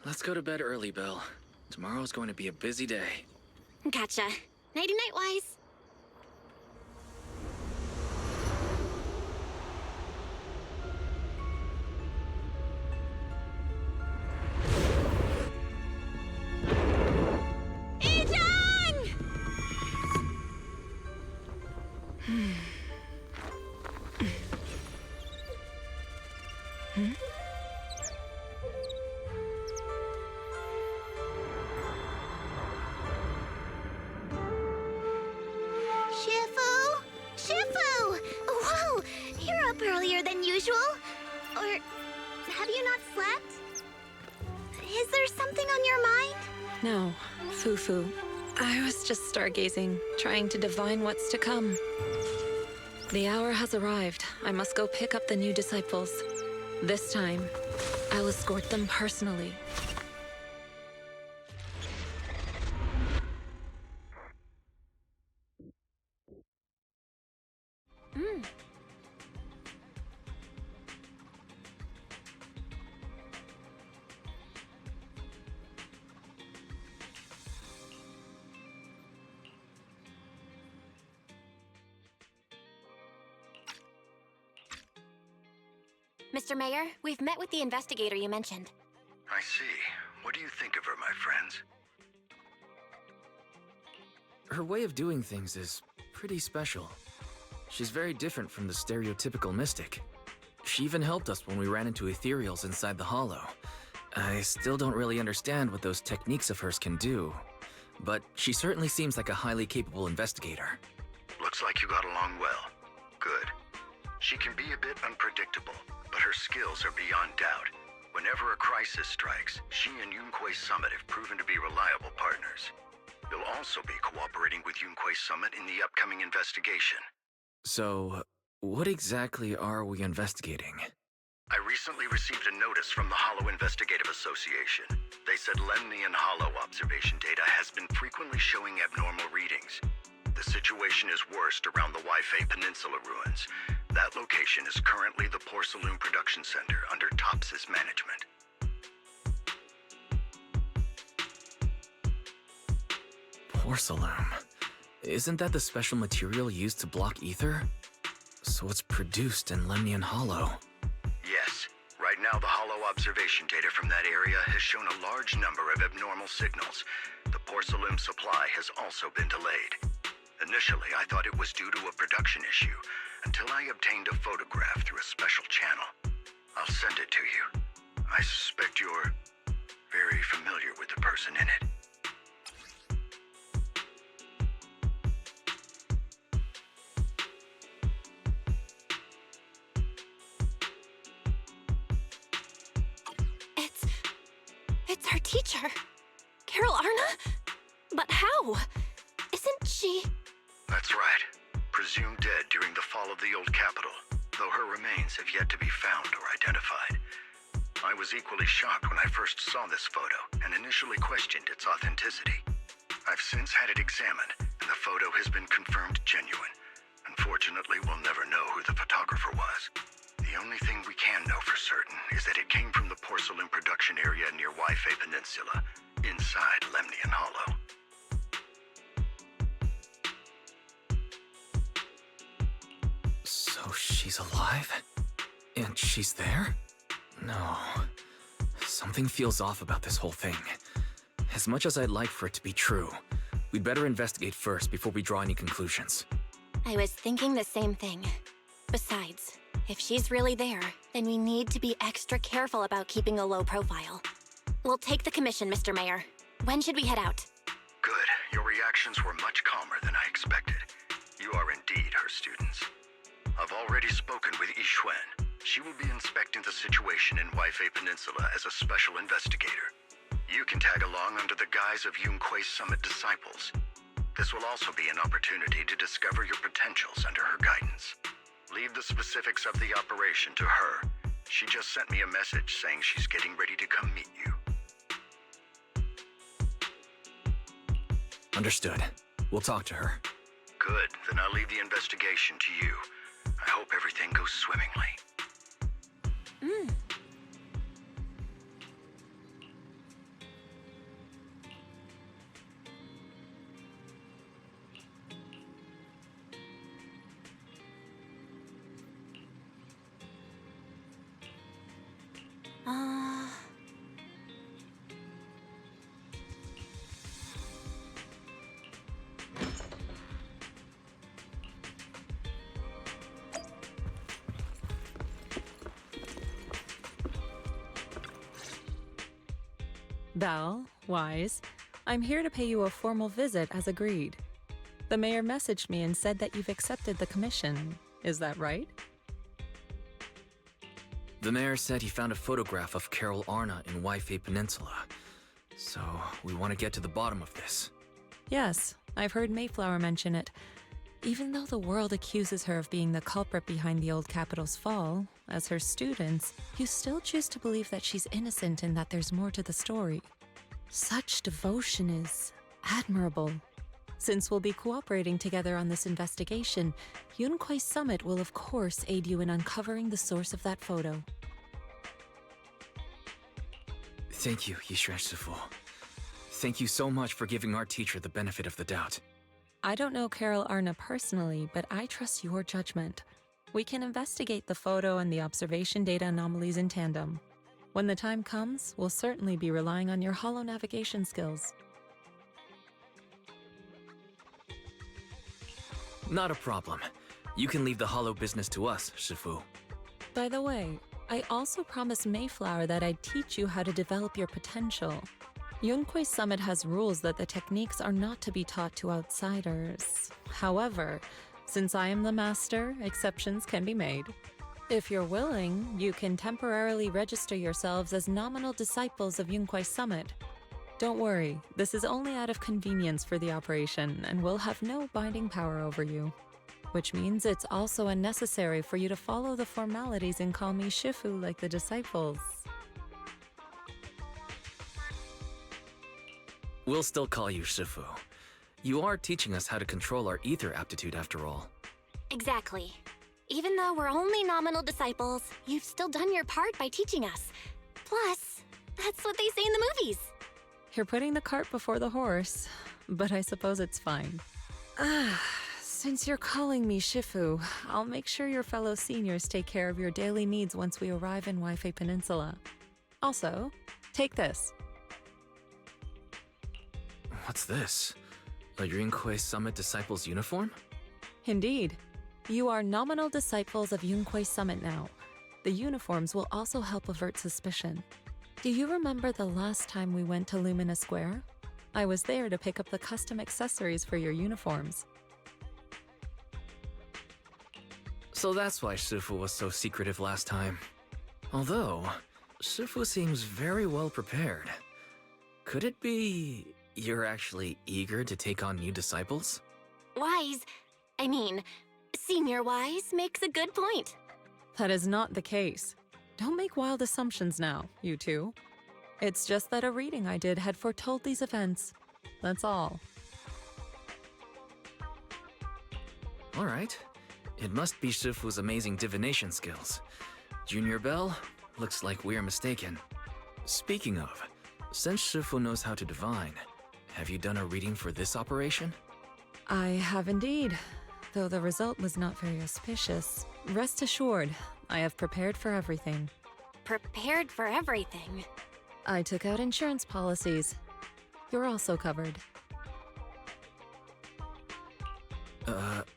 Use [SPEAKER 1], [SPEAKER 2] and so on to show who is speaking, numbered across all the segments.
[SPEAKER 1] Let's go to bed early, Bill. Tomorrow's going to be a busy day.
[SPEAKER 2] Gotcha. Nighty-night, Wise.
[SPEAKER 3] Shifu! Shifu! Whoa! You're up earlier than usual. Or have you not slept? Is there something on your mind?
[SPEAKER 4] No, Fufu. I was just stargazing, trying to divine what's to come. The hour has arrived. I must go pick up the new disciples. This time, I'll escort them personally.
[SPEAKER 2] Mr. Mayor, we've met with the investigator you mentioned.
[SPEAKER 5] I see. What do you think of her, my friends?
[SPEAKER 1] Her way of doing things is pretty special. She's very different from the stereotypical mystic. She even helped us when we ran into ethereals inside the Hollow. I still don't really understand what those techniques of hers can do, but she certainly seems like a highly capable investigator.
[SPEAKER 5] Looks like you got along well. Good. She can be a bit unpredictable, but her skills are beyond doubt. Whenever a crisis strikes, she and Yunquei Summit have proven to be reliable partners. You'll also be cooperating with Yunquei Summit in the upcoming investigation.
[SPEAKER 1] So, what exactly are we investigating?
[SPEAKER 5] I recently received a notice from the Hollow Investigative Association. They said Lemnian Hollow observation data has been frequently showing abnormal readings. The situation is worst around the Waifei Peninsula ruins. That location is currently the Porcelain Production Center under Tops's management.
[SPEAKER 1] Porcelain. Isn't that the special material used to block ether? So it's produced in Lemnian Hollow.
[SPEAKER 5] Yes. Right now, the Hollow observation data from that area has shown a large number of abnormal signals. The porcelain supply has also been delayed. Initially, I thought it was due to a production issue, until I obtained a photograph through a special channel. I'll send it to you. I suspect you're very familiar with the person in it.
[SPEAKER 2] It's our teacher. Carol Arna? But how? Isn't she...
[SPEAKER 5] That's right. Presumed dead during the fall of the old capital, though her remains have yet to be found or identified. I was equally shocked when I first saw this photo and initially questioned its authenticity. I've since had it examined, and the photo has been confirmed genuine. Unfortunately, we'll never know who the photographer was. The only thing we can know for certain is that it came from the porcelain production area near Waifei Peninsula, inside Lemnian Hollow.
[SPEAKER 1] So she's alive? And she's there? No. Something feels off about this whole thing. As much as I'd like for it to be true, we'd better investigate first before we draw any conclusions.
[SPEAKER 2] I was thinking the same thing. Besides, if she's really there, then we need to be extra careful about keeping a low profile. We'll take the commission, Mr. Mayor. When should we head out?
[SPEAKER 5] Good. Your reactions were much calmer than I expected. You are indeed her students. I've already spoken with Yixuan. She will be inspecting the situation in Waifei Peninsula as a special investigator. You can tag along under the guise of Yunquei Summit disciples. This will also be an opportunity to discover your potentials under her guidance. Leave the specifics of the operation to her. She just sent me a message saying she's getting ready to come meet you.
[SPEAKER 1] Understood. We'll talk to her.
[SPEAKER 5] Good. Then I'll leave the investigation to you. I hope everything goes swimmingly.
[SPEAKER 2] Uh...
[SPEAKER 4] Val, Wise, I'm here to pay you a formal visit as agreed. The mayor messaged me and said that you've accepted the commission. Is that right?
[SPEAKER 1] The mayor said he found a photograph of Carol Arna in Waifei Peninsula. So, we want to get to the bottom of this.
[SPEAKER 4] Yes, I've heard Mayflower mention it. Even though the world accuses her of being the culprit behind the old capital's fall, as her students, you still choose to believe that she's innocent and that there's more to the story. Such devotion is admirable. Since we'll be cooperating together on this investigation, Yunkwei Summit will of course aid you in uncovering the source of that photo.
[SPEAKER 1] Thank you, Yishuan Shifu. Thank you so much for giving our teacher the benefit of the doubt.
[SPEAKER 4] I don't know Carol Arna personally, but I trust your judgment. We can investigate the photo and the observation data anomalies in tandem. When the time comes, we'll certainly be relying on your holo navigation skills.
[SPEAKER 1] Not a problem. You can leave the holo business to us, Shifu.
[SPEAKER 4] By the way, I also promised Mayflower that I'd teach you how to develop your potential. Yunkwei Summit has rules that the techniques are not to be taught to outsiders. However, since I am the master, exceptions can be made. If you're willing, you can temporarily register yourselves as nominal disciples of Yunkwei Summit. Don't worry, this is only out of convenience for the operation and will have no binding power over you. Which means it's also unnecessary for you to follow the formalities and call me Shifu like the disciples.
[SPEAKER 1] We'll still call you Shifu. You are teaching us how to control our ether aptitude after all.
[SPEAKER 2] Exactly. Even though we're only nominal disciples, you've still done your part by teaching us. Plus, that's what they say in the movies.
[SPEAKER 4] You're putting the cart before the horse, but I suppose it's fine. Since you're calling me Shifu, I'll make sure your fellow seniors take care of your daily needs once we arrive in Waifei Peninsula. Also, take this.
[SPEAKER 1] What's this? A Yunkwei Summit Disciples uniform?
[SPEAKER 4] Indeed. You are nominal disciples of Yunkwei Summit now. The uniforms will also help avert suspicion. Do you remember the last time we went to Lumina Square? I was there to pick up the custom accessories for your uniforms.
[SPEAKER 1] So that's why Shifu was so secretive last time. Although, Shifu seems very well prepared. Could it be you're actually eager to take on new disciples?
[SPEAKER 2] Senior Wise makes a good point.
[SPEAKER 4] That is not the case. Don't make wild assumptions now, you two. It's just that a reading I did had foretold these events. That's all.
[SPEAKER 1] Alright. It must be Shifu's amazing divination skills. Junior Bell, looks like we're mistaken. Speaking of, since Shifu knows how to divine, have you done a reading for this operation?
[SPEAKER 4] I have indeed, though the result was not very auspicious. Rest assured, I have prepared for everything.
[SPEAKER 2] Prepared for everything.
[SPEAKER 4] I took out insurance policies. You're also covered.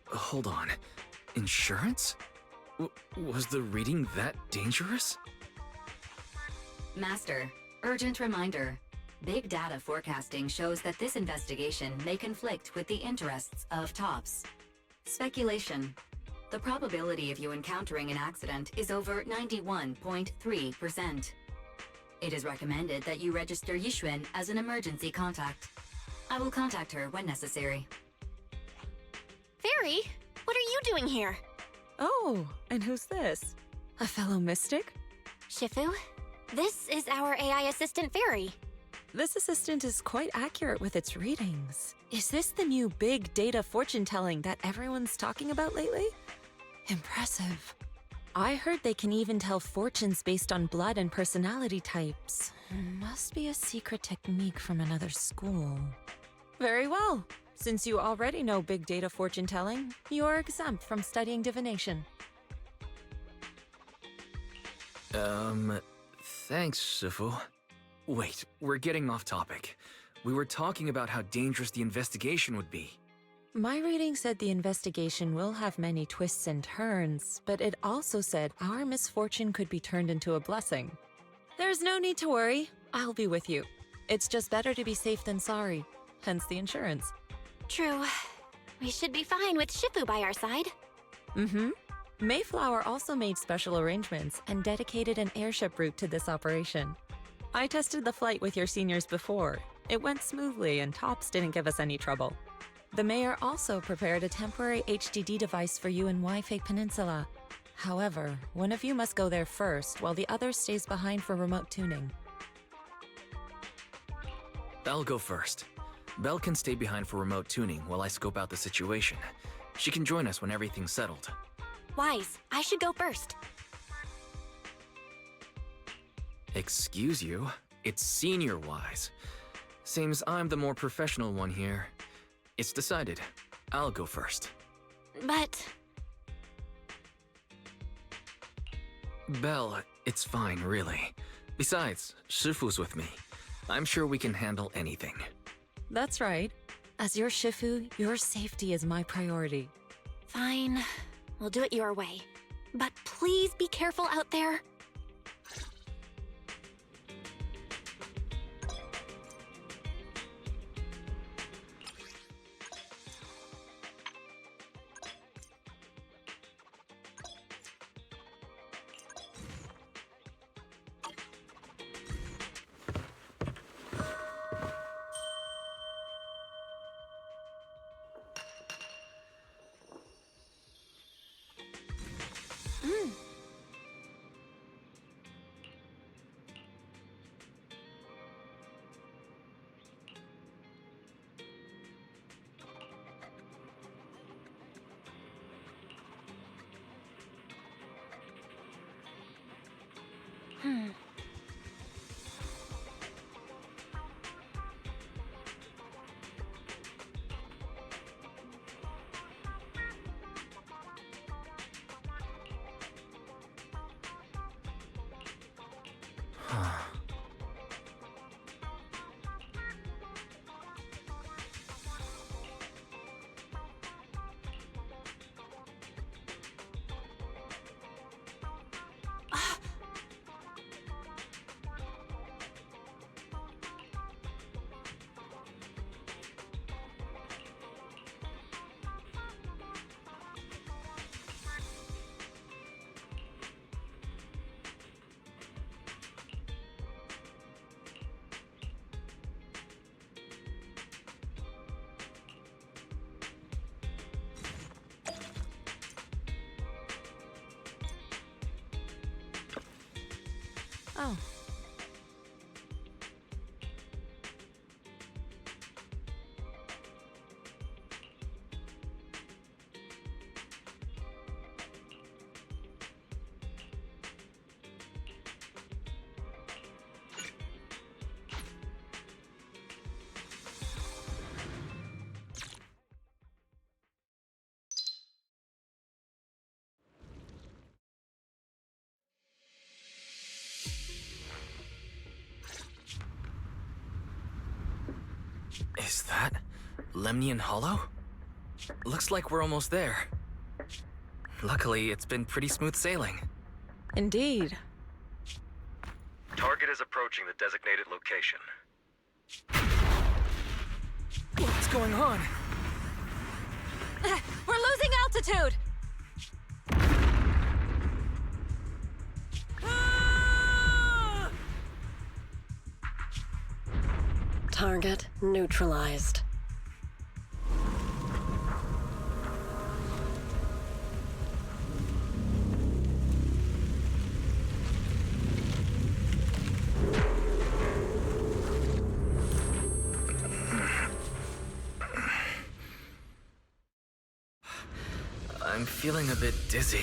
[SPEAKER 1] Hold on. Insurance? Was the reading that dangerous?
[SPEAKER 6] Master, urgent reminder. Big data forecasting shows that this investigation may conflict with the interests of TOPS. Speculation. The probability of you encountering an accident is over 91.3%. It is recommended that you register Yishuan as an emergency contact. I will contact her when necessary.
[SPEAKER 2] Fairy, what are you doing here?
[SPEAKER 4] Oh, and who's this? A fellow mystic?
[SPEAKER 2] Shifu, this is our AI assistant Fairy.
[SPEAKER 4] This assistant is quite accurate with its readings. Is this the new big data fortune-telling that everyone's talking about lately? Impressive. I heard they can even tell fortunes based on blood and personality types. Must be a secret technique from another school. Very well. Since you already know big data fortune-telling, you are exempt from studying divination.
[SPEAKER 1] Thanks, Shifu. Wait, we're getting off topic. We were talking about how dangerous the investigation would be.
[SPEAKER 4] My reading said the investigation will have many twists and turns, but it also said our misfortune could be turned into a blessing. There's no need to worry. I'll be with you. It's just better to be safe than sorry, hence the insurance.
[SPEAKER 2] True. We should be fine with Shifu by our side.
[SPEAKER 4] Mm-hmm. Mayflower also made special arrangements and dedicated an airship route to this operation. I tested the flight with your seniors before. It went smoothly and Tops didn't give us any trouble. The mayor also prepared a temporary HDD device for you in Wi-Fi Peninsula. However, one of you must go there first while the other stays behind for remote tuning.
[SPEAKER 1] I'll go first. Belle can stay behind for remote tuning while I scope out the situation. She can join us when everything's settled.
[SPEAKER 2] Wise, I should go first.
[SPEAKER 1] Excuse you? It's Senior Wise. Seems I'm the more professional one here. It's decided. I'll go first.
[SPEAKER 2] But...
[SPEAKER 1] Belle, it's fine, really. Besides, Shifu's with me. I'm sure we can handle anything.
[SPEAKER 4] That's right. As your Shifu, your safety is my priority.
[SPEAKER 2] Fine. We'll do it your way. But please be careful out there.
[SPEAKER 4] Oh.
[SPEAKER 1] Is that Lemnian Hollow? Looks like we're almost there. Luckily, it's been pretty smooth sailing.
[SPEAKER 4] Indeed.
[SPEAKER 5] Target is approaching the designated location.
[SPEAKER 1] What's going on?
[SPEAKER 4] We're losing altitude!
[SPEAKER 7] Target neutralized.
[SPEAKER 1] I'm feeling a bit dizzy.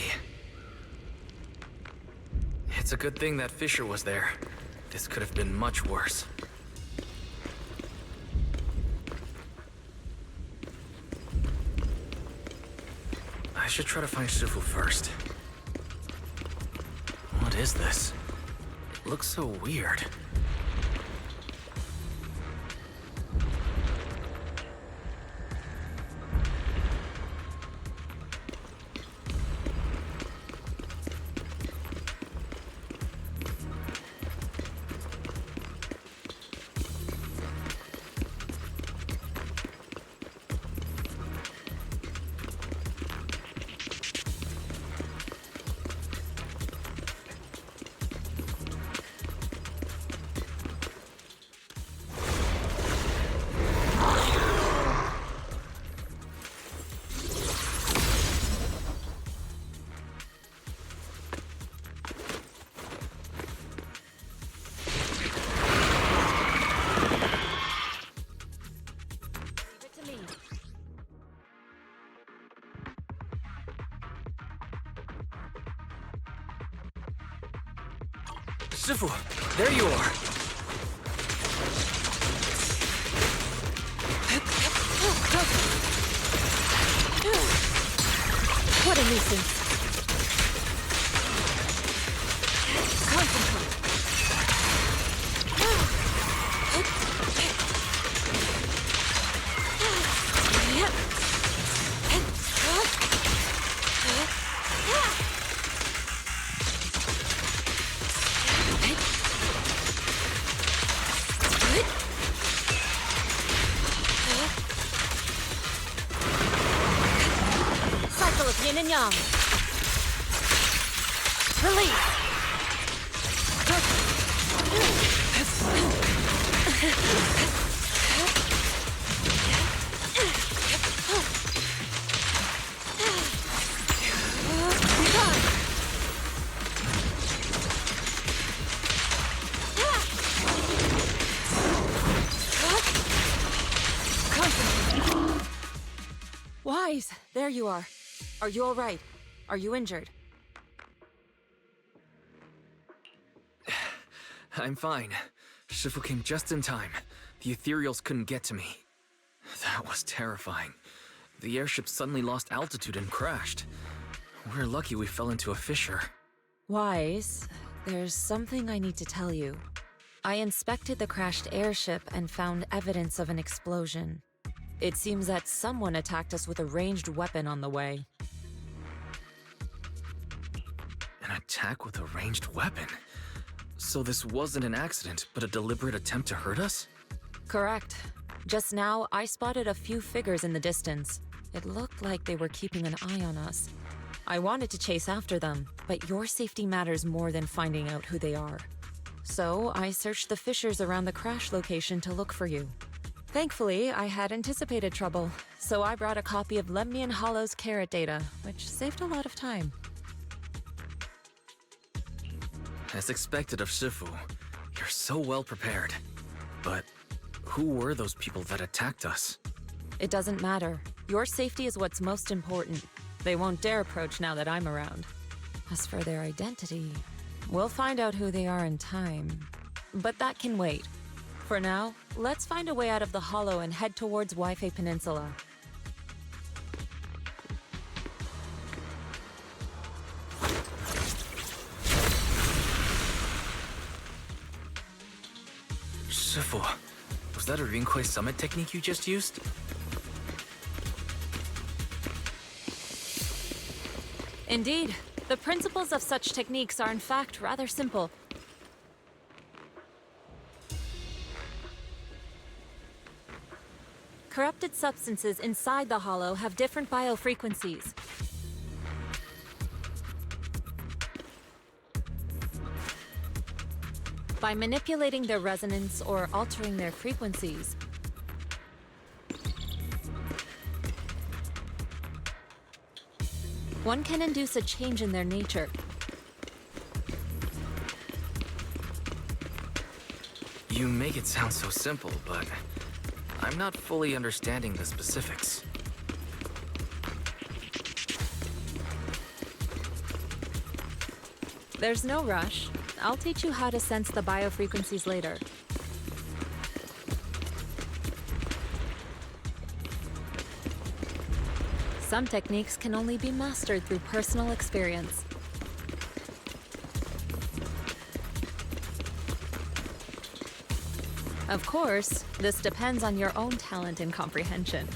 [SPEAKER 1] It's a good thing that Fisher was there. This could have been much worse. I should try to find Shifu first. What is this? looks so weird. Shifu, there you are.
[SPEAKER 4] What a nuisance. Concentrate. Cycle of yin and yang. Release. Wise, there you are. Are you all right? Are you injured?
[SPEAKER 1] I'm fine. Shifu came just in time. The ethereals couldn't get to me. That was terrifying. The airship suddenly lost altitude and crashed. We're lucky we fell into a fissure.
[SPEAKER 4] Wise, there's something I need to tell you. I inspected the crashed airship and found evidence of an explosion. It seems that someone attacked us with a ranged weapon on the way.
[SPEAKER 1] An attack with a ranged weapon? So this wasn't an accident, but a deliberate attempt to hurt us?
[SPEAKER 4] Correct. Just now, I spotted a few figures in the distance. It looked like they were keeping an eye on us. I wanted to chase after them, but your safety matters more than finding out who they are. So I searched the fissures around the crash location to look for you. Thankfully, I had anticipated trouble, so I brought a copy of Lemnian Hollow's carrot data, which saved a lot of time.
[SPEAKER 1] As expected of Shifu, you're so well prepared. But who were those people that attacked us?
[SPEAKER 4] It doesn't matter. Your safety is what's most important. They won't dare approach now that I'm around. As for their identity, we'll find out who they are in time. But that can wait. For now, let's find a way out of the hollow and head towards Waifei Peninsula.
[SPEAKER 1] Shifu, was that a Rinkwei summit technique you just used?
[SPEAKER 4] Indeed. The principles of such techniques are in fact rather simple. Corrupted substances inside the hollow have different biofrequencies. By manipulating their resonance or altering their frequencies, one can induce a change in their nature.
[SPEAKER 1] You make it sound so simple, but I'm not fully understanding the specifics.
[SPEAKER 4] There's no rush. I'll teach you how to sense the biofrequencies later. Some techniques can only be mastered through personal experience. Of course, this depends on your own talent and comprehension.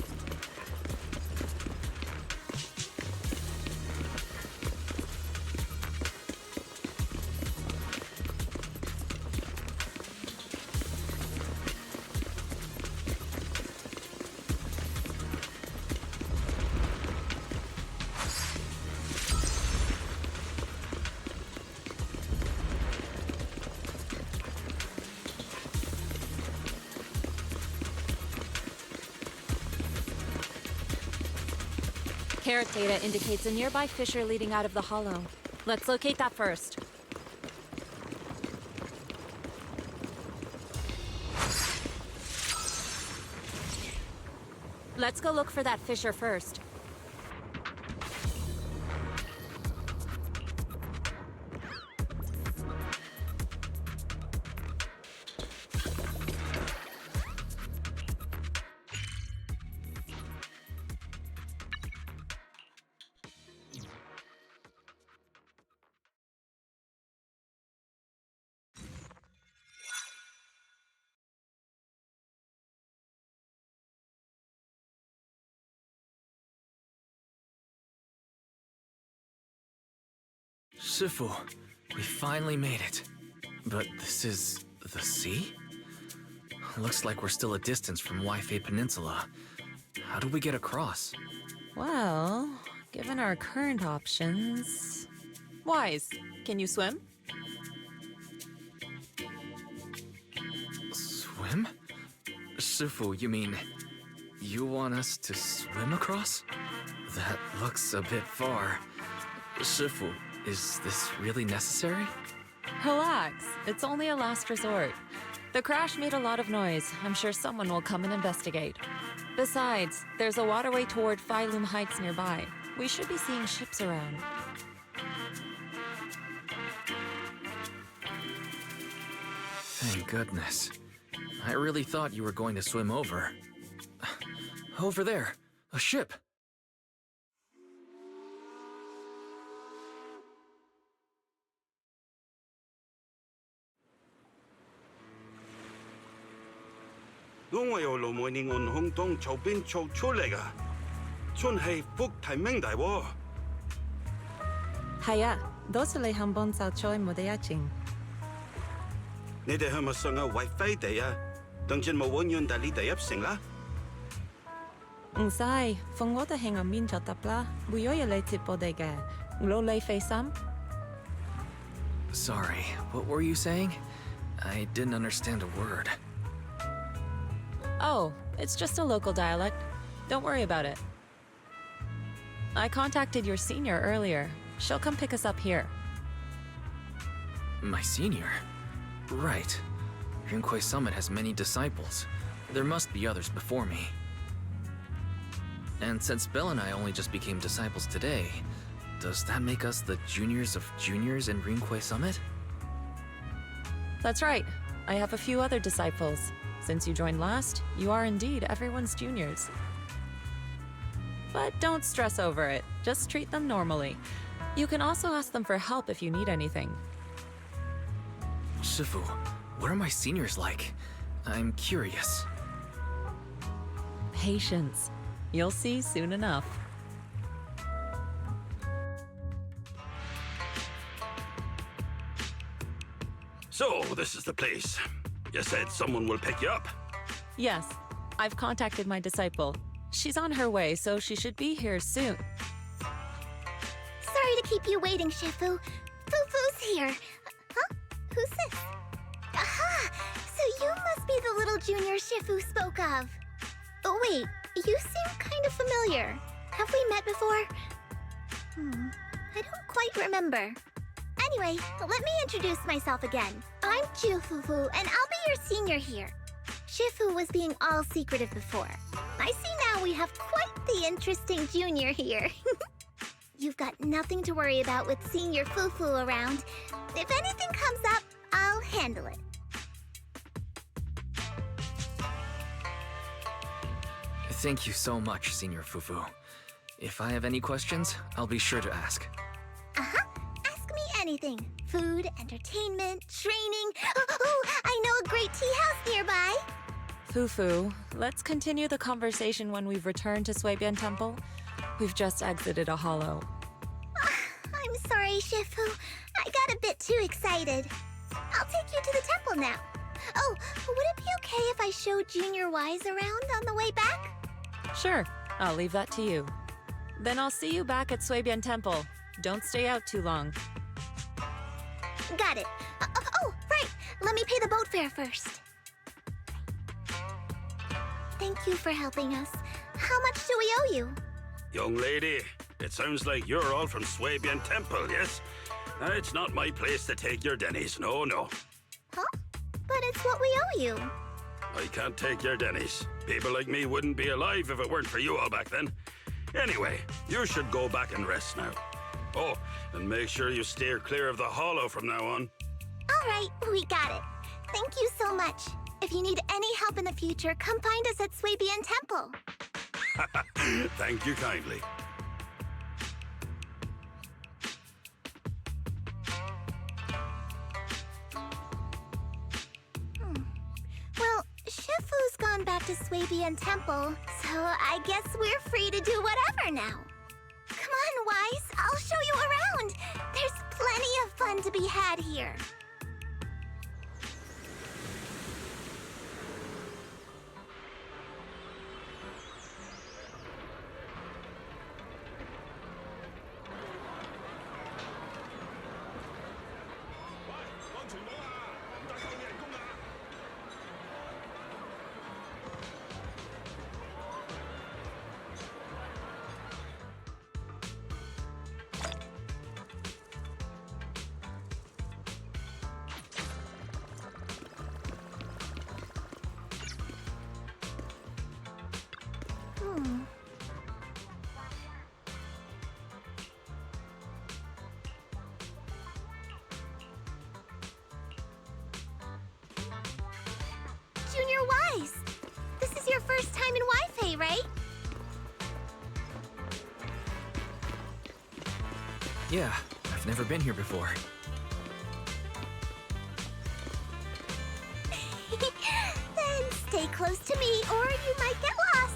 [SPEAKER 4] Carrot data indicates a nearby fissure leading out of the hollow. Let's locate that first. Let's go look for that fissure first.
[SPEAKER 1] Shifu, we finally made it. But this is the sea? Looks like we're still a distance from Waifei Peninsula. How do we get across?
[SPEAKER 4] Well, given our current options... Wise, can you swim?
[SPEAKER 1] Swim? Shifu, you mean... you want us to swim across? That looks a bit far. Shifu, is this really necessary?
[SPEAKER 4] Relax, it's only a last resort. The crash made a lot of noise. I'm sure someone will come and investigate. Besides, there's a waterway toward Phylum Heights nearby. We should be seeing ships around.
[SPEAKER 1] Thank goodness. I really thought you were going to swim over. Over there, a ship.
[SPEAKER 8] Đúng rồi,路每年按空當從邊出嚟㗎，真係福提名大喎。
[SPEAKER 4] 係啊，多謝你肯幫就再冇得一陣。
[SPEAKER 8] 你哋係咪上下為飛地啊？等陣冇揾完，但你第一成啦。
[SPEAKER 4] 唔使，放我哋喺外面就得啦，會有嘢你接我哋嘅，攞你費心。
[SPEAKER 1] Sorry, what were you saying? I didn't understand a word.
[SPEAKER 4] Oh, it's just a local dialect. Don't worry about it. I contacted your senior earlier. She'll come pick us up here.
[SPEAKER 1] My senior? Right. Rinkwei Summit has many disciples. There must be others before me. And since Belle and I only just became disciples today, does that make us the juniors of juniors in Rinkwei Summit?
[SPEAKER 4] That's right. I have a few other disciples. Since you joined last, you are indeed everyone's juniors. But don't stress over it. Just treat them normally. You can also ask them for help if you need anything.
[SPEAKER 1] Shifu, what are my seniors like? I'm curious.
[SPEAKER 4] Patience. You'll see soon enough.
[SPEAKER 8] So, this is the place. You said someone will pick you up.
[SPEAKER 4] Yes, I've contacted my disciple. She's on her way, so she should be here soon.
[SPEAKER 3] Sorry to keep you waiting, Shifu. Fufu's here. Huh? Who's this? Aha! So you must be the little junior Shifu spoke of. Oh, wait. You seem kind of familiar. Have we met before? I don't quite remember. Anyway, let me introduce myself again. I'm Fufu, and I'll be your senior here. Shifu was being all secretive before. I see now we have quite the interesting junior here. You've got nothing to worry about with senior Fufu around. If anything comes up, I'll handle it.
[SPEAKER 1] Thank you so much, Senior Fufu. If I have any questions, I'll be sure to ask.
[SPEAKER 3] Uh-huh. Ask me anything. Food, entertainment, training. Oh, I know a great tea house nearby.
[SPEAKER 4] Fufu, let's continue the conversation when we've returned to Swabian Temple. We've just exited a hollow.
[SPEAKER 3] I'm sorry, Shifu. I got a bit too excited. I'll take you to the temple now. Oh, would it be okay if I showed Junior Wise around on the way back?
[SPEAKER 4] Sure, I'll leave that to you. Then I'll see you back at Swabian Temple. Don't stay out too long.
[SPEAKER 3] Got it. Oh, right. Let me pay the boat fare first. Thank you for helping us. How much do we owe you?
[SPEAKER 8] Young lady, it sounds like you're all from Swabian Temple, yes? It's not my place to take your dennies, no.
[SPEAKER 3] Huh? But it's what we owe you.
[SPEAKER 8] I can't take your dennies. People like me wouldn't be alive if it weren't for you all back then. Anyway, you should go back and rest now. Oh, and make sure you steer clear of the hollow from now on.
[SPEAKER 3] All right, we got it. Thank you so much. If you need any help in the future, come find us at Swabian Temple.
[SPEAKER 8] Thank you kindly.
[SPEAKER 3] Well, Shifu's gone back to Swabian Temple, so I guess we're free to do whatever now. Come on, Wise, I'll show you around. There's plenty of fun to be had here. Junior Wise, this is your first time in Wi-Fi, right?
[SPEAKER 1] Yeah, I've never been here before.
[SPEAKER 3] Then stay close to me or you might get lost.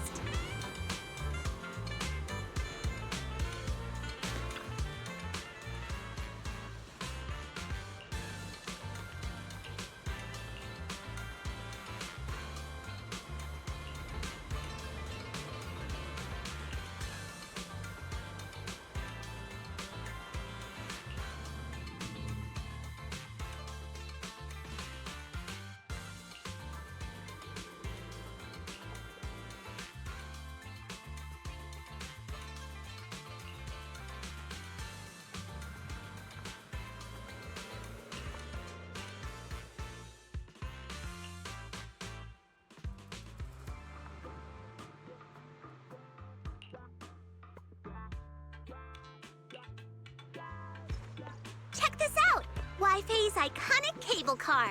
[SPEAKER 3] Check this out! Wi-Fi's iconic cable car.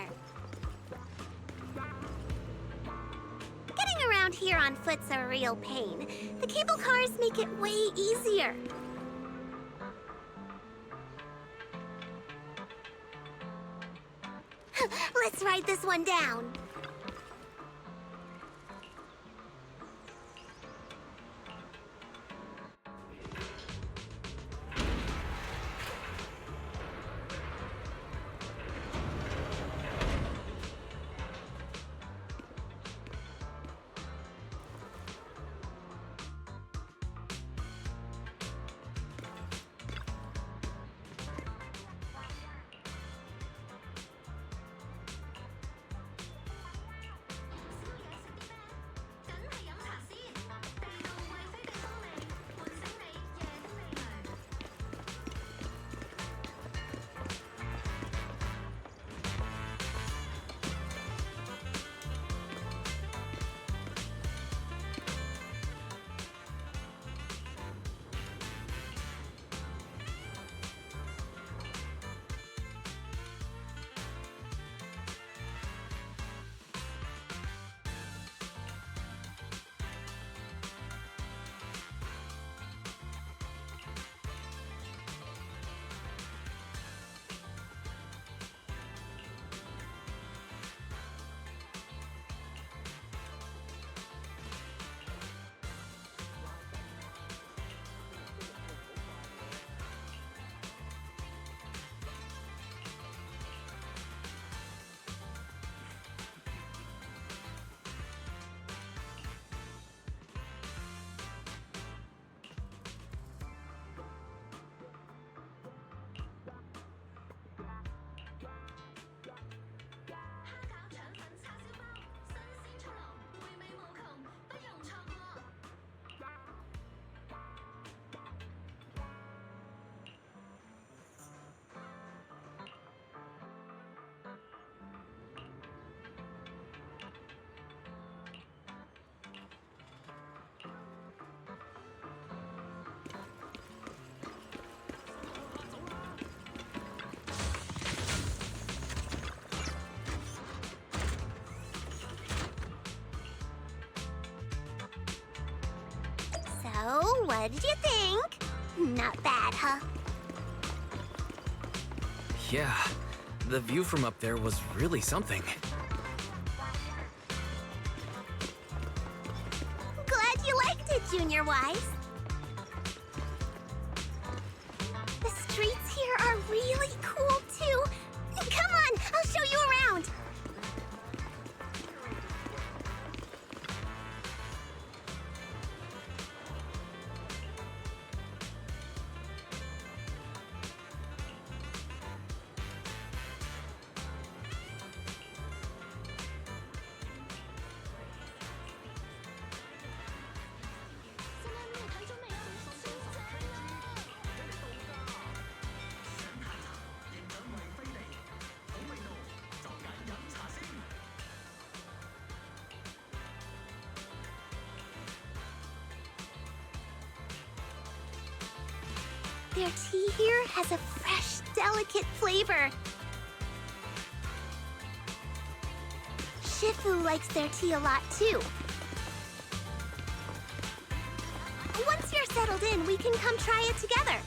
[SPEAKER 3] Getting around here on foot's a real pain. The cable cars make it way easier. Let's ride this one down. What did you think? Not bad, huh?
[SPEAKER 1] Yeah, the view from up there was really something.
[SPEAKER 3] Glad you liked it, Junior Wise. The streets here are really cool, too. Come on, I'll show you around. Their tea here has a fresh, delicate flavor. Shifu likes their tea a lot, too. Once you're settled in, we can come try it together.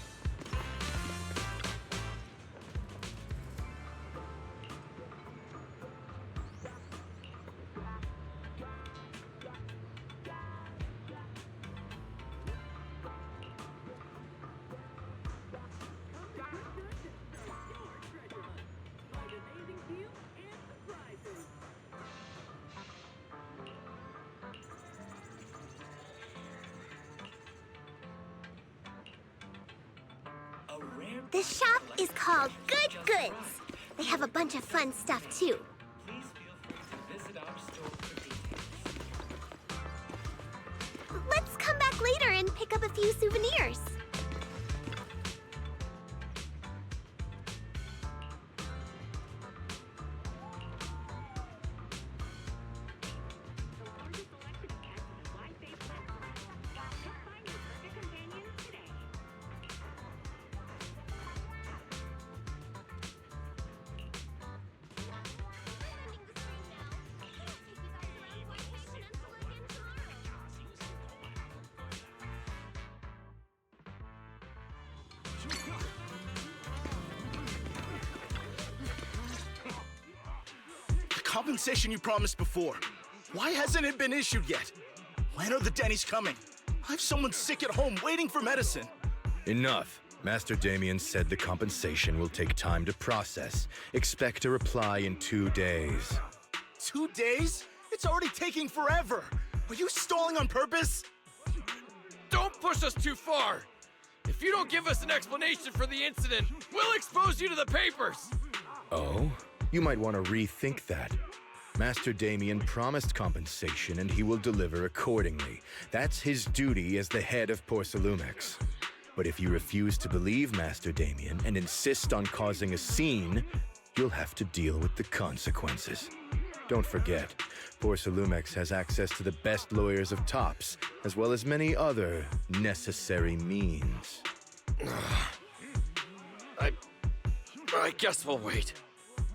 [SPEAKER 3] This shop is called Good Goods. They have a bunch of fun stuff, too. Let's come back later and pick up a few souvenirs.
[SPEAKER 9] Compensation you promised before. Why hasn't it been issued yet? When are the Denny's coming? I have someone sick at home waiting for medicine.
[SPEAKER 10] Enough. Master Damien said the compensation will take time to process. Expect a reply in 2 days.
[SPEAKER 9] 2 days? It's already taking forever. Are you stalling on purpose?
[SPEAKER 11] Don't push us too far! If you don't give us an explanation for the incident, we'll expose you to the papers!
[SPEAKER 10] Oh? You might want to rethink that. Master Damien promised compensation and he will deliver accordingly. That's his duty as the head of Porcelumex. But if you refuse to believe Master Damien and insist on causing a scene, you'll have to deal with the consequences. Don't forget, Porcelumex has access to the best lawyers of Tops, as well as many other necessary means.
[SPEAKER 11] I guess we'll wait.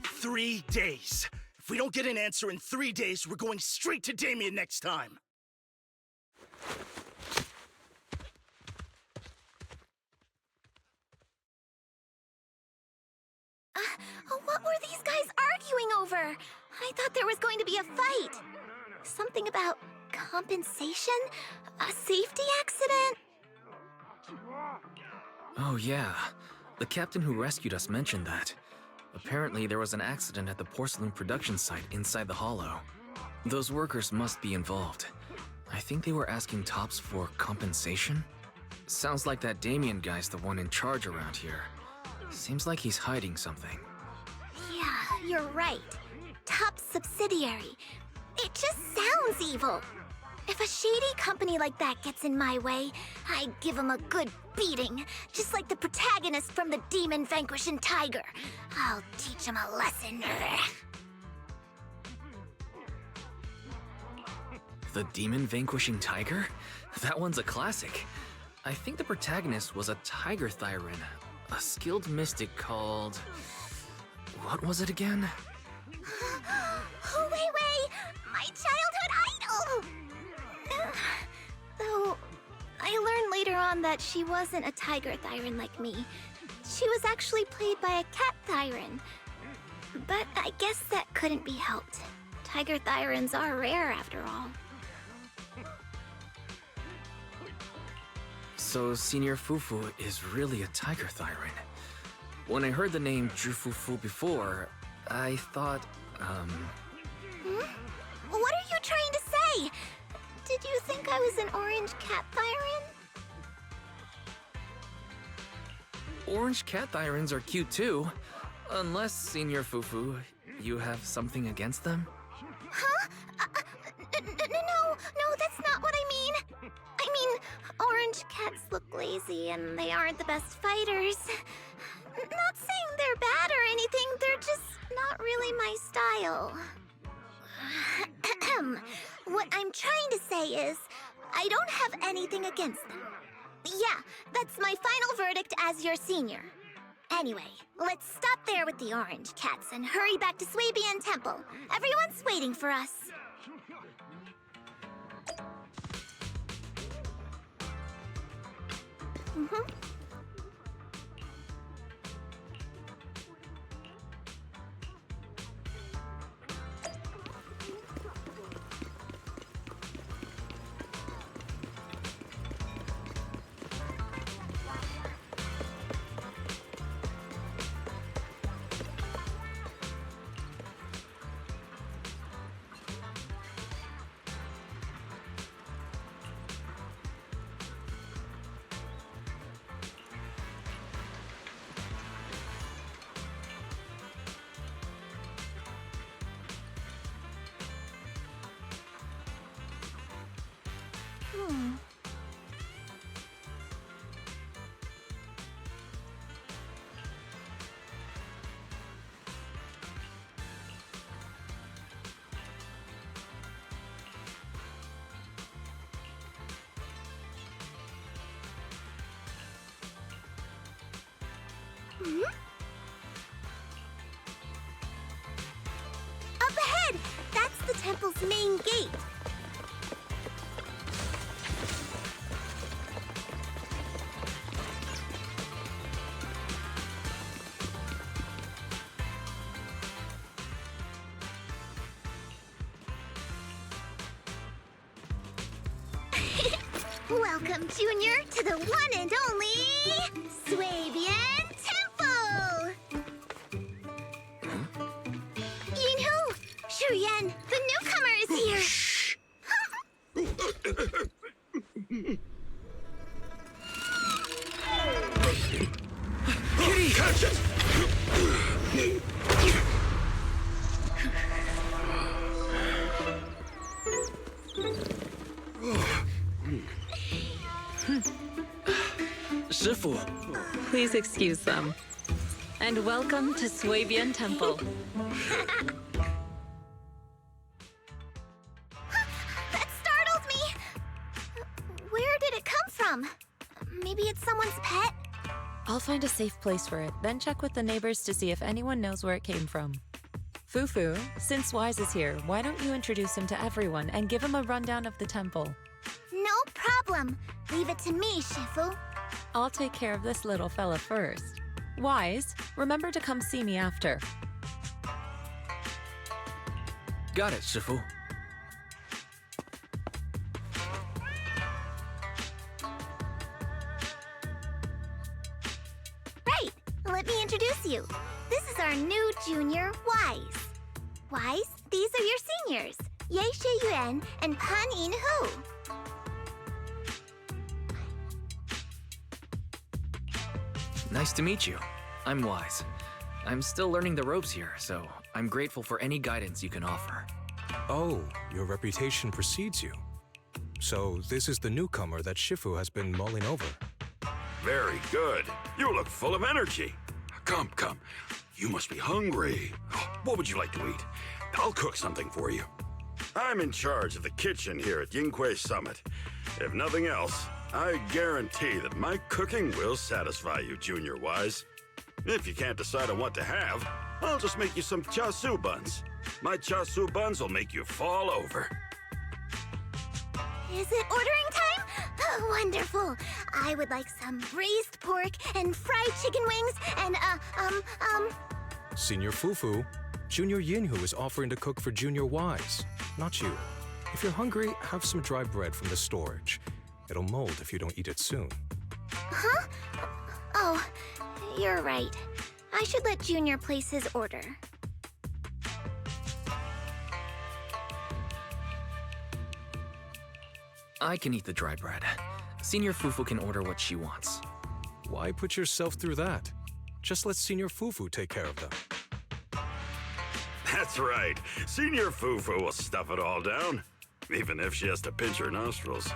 [SPEAKER 9] 3 days. If we don't get an answer in 3 days, we're going straight to Damien next time.
[SPEAKER 3] What were these guys arguing over? I thought there was going to be a fight. Something about compensation? A safety accident?
[SPEAKER 1] Oh yeah, the captain who rescued us mentioned that. Apparently there was an accident at the porcelain production site inside the hollow. Those workers must be involved. I think they were asking Tops for compensation? Sounds like that Damien guy's the one in charge around here. Seems like he's hiding something.
[SPEAKER 3] Yeah, you're right. Top subsidiary. It just sounds evil. If a shady company like that gets in my way, I'd give him a good beating, just like the protagonist from the Demon Vanquishing Tiger. I'll teach him a lesson.
[SPEAKER 1] The Demon Vanquishing Tiger? That one's a classic. I think the protagonist was a Tiger Thyran, a skilled mystic called... What was it again?
[SPEAKER 3] Oh, wait! My childhood idol! Though, I learned later on that she wasn't a tiger Thyran like me. She was actually played by a cat Thyran. But I guess that couldn't be helped. Tiger Thyrans are rare after all.
[SPEAKER 1] So Senior Fufu is really a tiger Thyran. When I heard the name Jufufu before, I thought,
[SPEAKER 3] What are you trying to say? Did you think I was an orange cat Thyran?
[SPEAKER 1] Orange cat Thyrans are cute too. Unless, Senior Fufu, you have something against them?
[SPEAKER 3] Huh? No, that's not what I mean. I mean, orange cats look lazy and they aren't the best fighters. Not saying they're bad or anything, they're just not really my style. What I'm trying to say is, I don't have anything against them. Yeah, that's my final verdict as your senior. Anyway, let's stop there with the orange cats and hurry back to Swabian Temple. Everyone's waiting for us. Up ahead! That's the temple's main gate. Welcome, Junior, to the one and only Swabian Temple! Yinhu! Shuyan, the newcomer is here! Shh!
[SPEAKER 8] Kitty! Catch it!
[SPEAKER 1] Shifu!
[SPEAKER 4] Please excuse them. And welcome to Swabian Temple.
[SPEAKER 3] That startled me! Where did it come from? Maybe it's someone's pet?
[SPEAKER 4] I'll find a safe place for it, then check with the neighbors to see if anyone knows where it came from. Fufu, since Wise is here, why don't you introduce him to everyone and give him a rundown of the temple?
[SPEAKER 3] No problem. Leave it to me, Shifu.
[SPEAKER 4] I'll take care of this little fella first. Wise, remember to come see me after.
[SPEAKER 1] Got it, Shifu.
[SPEAKER 3] Right, let me introduce you. This is our new junior, Wise. Wise, these are your seniors, Ye Yuan and Pan Yin-Hu.
[SPEAKER 1] Nice to meet you. I'm Wise. I'm still learning the ropes here, so I'm grateful for any guidance you can offer.
[SPEAKER 12] Oh, your reputation precedes you. So this is the newcomer that Shifu has been mulling over.
[SPEAKER 8] Very good. You look full of energy. Come. You must be hungry. What would you like to eat? I'll cook something for you. I'm in charge of the kitchen here at Yinghui Summit. If nothing else, I guarantee that my cooking will satisfy you, Junior Wise. If you can't decide on what to have, I'll just make you some chasu buns. My chasu buns will make you fall over.
[SPEAKER 3] Is it ordering time? Wonderful. I would like some braised pork and fried chicken wings and,
[SPEAKER 12] Senior Fufu, Junior Yinhu is offering to cook for Junior Wise, not you. If you're hungry, have some dry bread from the storage. It'll mold if you don't eat it soon.
[SPEAKER 3] Huh? Oh, you're right. I should let Junior place his order.
[SPEAKER 1] I can eat the dry bread. Senior Fufu can order what she wants.
[SPEAKER 12] Why put yourself through that? Just let Senior Fufu take care of them.
[SPEAKER 8] That's right. Senior Fufu will stuff it all down, even if she has to pinch her nostrils.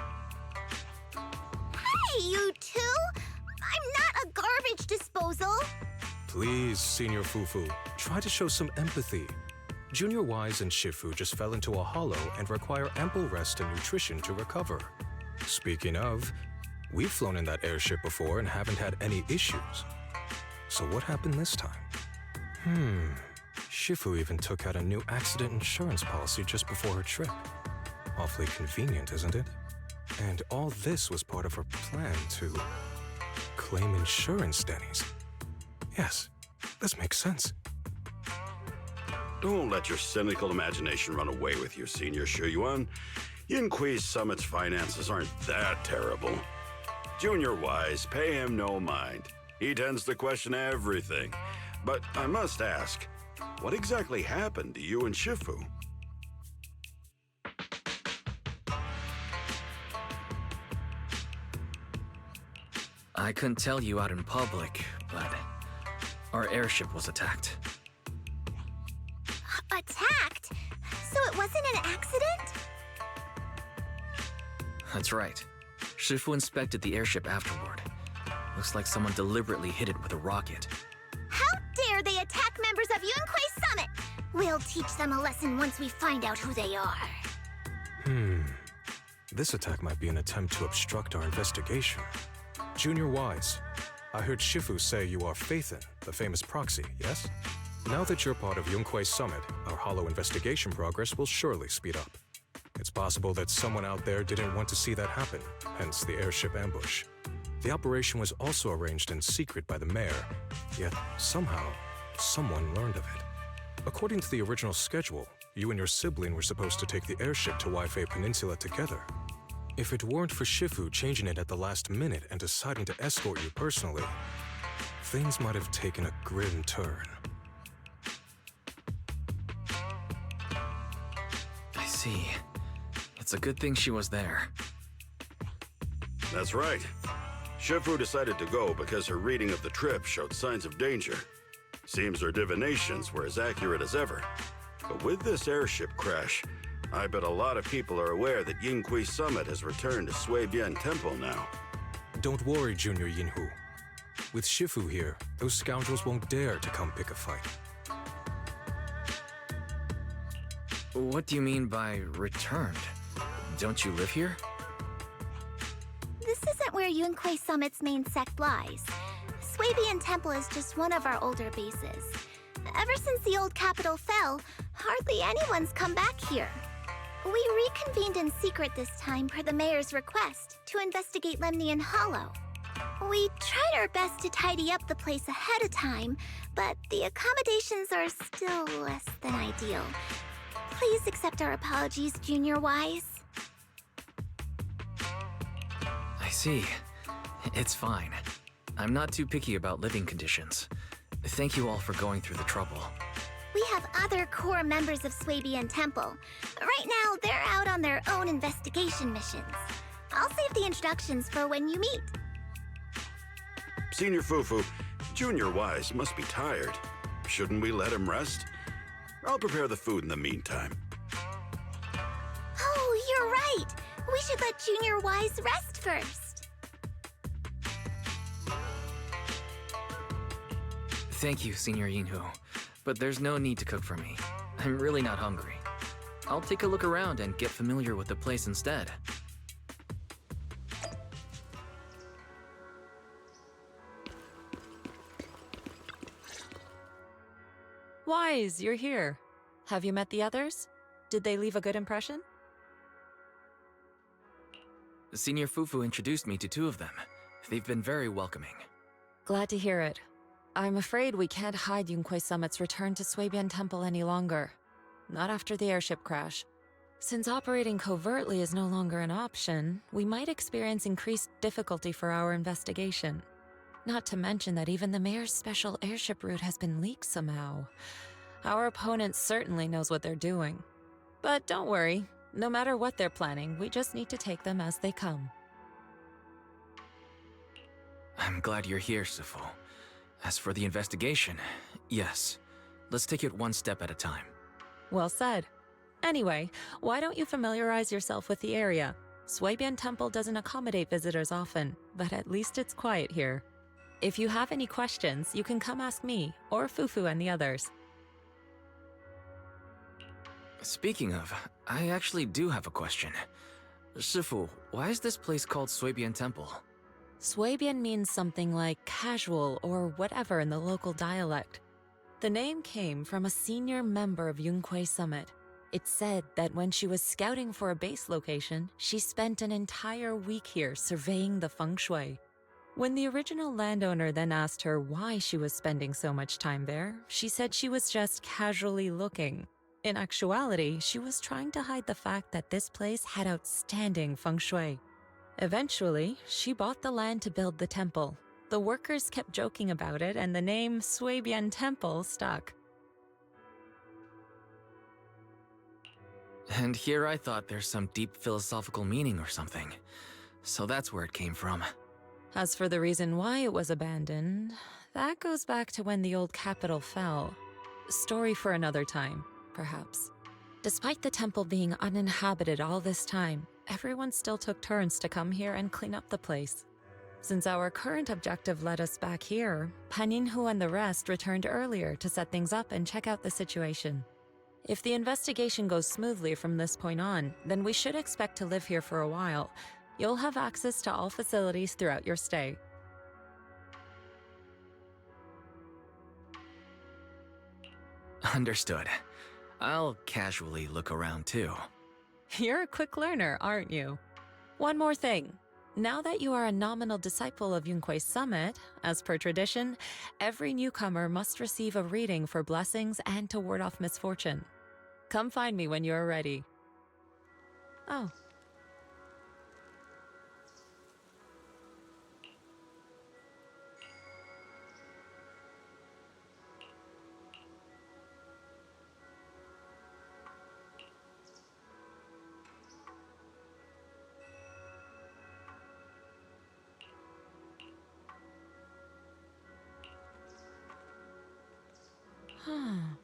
[SPEAKER 3] Hey, you two! I'm not a garbage disposal!
[SPEAKER 12] Please, Senior Fufu, try to show some empathy. Junior Wise and Shifu just fell into a hollow and require ample rest and nutrition to recover. Speaking of, we've flown in that airship before and haven't had any issues. So what happened this time? Shifu even took out a new accident insurance policy just before her trip. Awfully convenient, isn't it? And all this was part of her plan to claim insurance, Denny's. Yes, this makes sense.
[SPEAKER 8] Don't let your cynical imagination run away with you, Senior Shuyuan. Yinqui's Summit's finances aren't that terrible. Junior Wise, pay him no mind. He tends to question everything. But I must ask, what exactly happened to you and Shifu?
[SPEAKER 1] I couldn't tell you out in public, but our airship was attacked.
[SPEAKER 3] Attacked? So it wasn't an accident?
[SPEAKER 1] That's right. Shifu inspected the airship afterward. Looks like someone deliberately hit it with a rocket.
[SPEAKER 3] How dare they attack members of Yunquei Summit! We'll teach them a lesson once we find out who they are.
[SPEAKER 12] This attack might be an attempt to obstruct our investigation. Junior Wise, I heard Shifu say you are Faithin, the famous proxy, yes? Now that you're part of Yunquei Summit, our hollow investigation progress will surely speed up. It's possible that someone out there didn't want to see that happen, hence the airship ambush. The operation was also arranged in secret by the mayor, yet somehow, someone learned of it. According to the original schedule, you and your sibling were supposed to take the airship to Waifei Peninsula together. If it weren't for Shifu changing it at the last minute and deciding to escort you personally, things might have taken a grim turn.
[SPEAKER 1] I see. It's a good thing she was there.
[SPEAKER 8] That's right. Shifu decided to go because her reading of the trip showed signs of danger. Seems her divinations were as accurate as ever. But with this airship crash, I bet a lot of people are aware that Yinqui Summit has returned to Suibian Temple now.
[SPEAKER 12] Don't worry, Junior Yinhu. With Shifu here, those scoundrels won't dare to come pick a fight.
[SPEAKER 1] What do you mean by returned? Don't you live here?
[SPEAKER 3] This isn't where Yunquei Summit's main sect lies. Suibian Temple is just one of our older bases. Ever since the old capital fell, hardly anyone's come back here. We reconvened in secret this time per the mayor's request to investigate Lemnian Hollow. We tried our best to tidy up the place ahead of time, but the accommodations are still less than ideal. Please accept our apologies, Junior Wise.
[SPEAKER 1] I see. It's fine. I'm not too picky about living conditions. Thank you all for going through the trouble.
[SPEAKER 3] We have other core members of Suibian Temple. Right now, they're out on their own investigation missions. I'll save the introductions for when you meet.
[SPEAKER 8] Senior Fufu, Junior Wise must be tired. Shouldn't we let him rest? I'll prepare the food in the meantime.
[SPEAKER 3] Oh, you're right. We should let Junior Wise rest first.
[SPEAKER 1] Thank you, Senior Yinhu. But there's no need to cook for me. I'm really not hungry. I'll take a look around and get familiar with the place instead.
[SPEAKER 13] Wise, you're here. Have you met the others? Did they leave a good impression?
[SPEAKER 1] Senior Fufu introduced me to two of them. They've been very welcoming.
[SPEAKER 13] Glad to hear it. I'm afraid we can't hide Yunquei Summit's return to Suibian Temple any longer. Not after the airship crash. Since operating covertly is no longer an option, we might experience increased difficulty for our investigation. Not to mention that even the mayor's special airship route has been leaked somehow. Our opponent certainly knows what they're doing. But don't worry, no matter what they're planning, we just need to take them as they come.
[SPEAKER 1] I'm glad you're here, Sifu. As for the investigation, yes. Let's take it one step at a time.
[SPEAKER 13] Well said. Anyway, why don't you familiarize yourself with the area? Suibian Temple doesn't accommodate visitors often, but at least it's quiet here. If you have any questions, you can come ask me, or Fufu and the others.
[SPEAKER 1] Speaking of, I actually do have a question. Shifu, why is this place called Suibian Temple?
[SPEAKER 13] Suibian means something like casual or whatever in the local dialect. The name came from a senior member of Yunquei Summit. It's said that when she was scouting for a base location, she spent an entire week here surveying the feng shui. When the original landowner then asked her why she was spending so much time there, she said she was just casually looking. In actuality, she was trying to hide the fact that this place had outstanding feng shui. Eventually, she bought the land to build the temple. The workers kept joking about it, and the name Suibian Temple stuck.
[SPEAKER 1] And here I thought there's some deep philosophical meaning or something. So that's where it came from.
[SPEAKER 13] As for the reason why it was abandoned, that goes back to when the old capital fell. Story for another time, perhaps. Despite the temple being uninhabited all this time, everyone still took turns to come here and clean up the place. Since our current objective led us back here, Paninhu and the rest returned earlier to set things up and check out the situation. If the investigation goes smoothly from this point on, then we should expect to live here for a while. You'll have access to all facilities throughout your stay.
[SPEAKER 1] Understood. I'll casually look around too.
[SPEAKER 13] You're a quick learner, aren't you? One more thing. Now that you are a nominal disciple of Yunquei Summit, as per tradition, every newcomer must receive a reading for blessings and to ward off misfortune. Come find me when you're ready. Oh. Huh.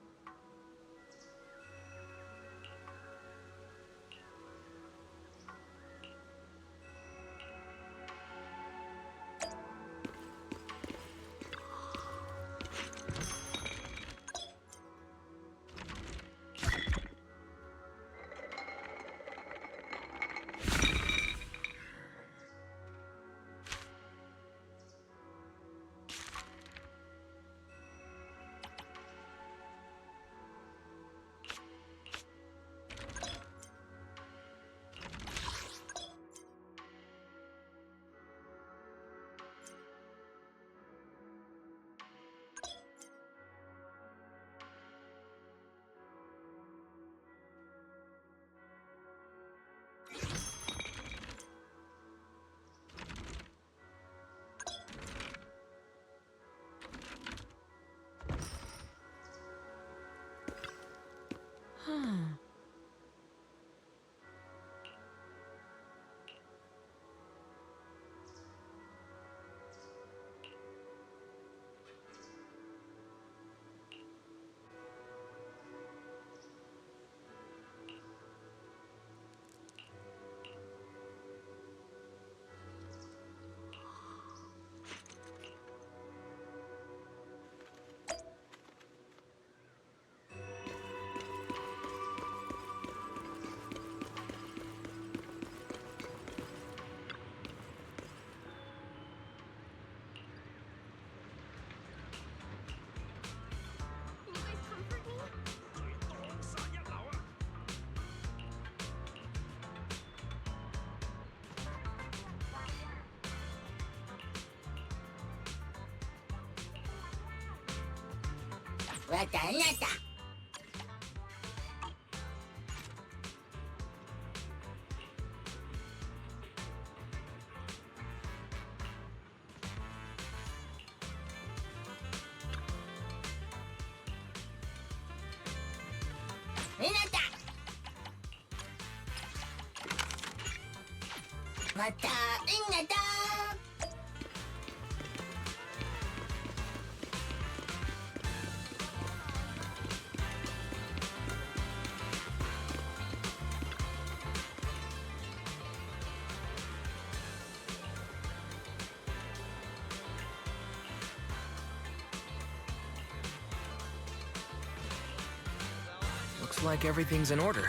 [SPEAKER 1] Looks like everything's in order.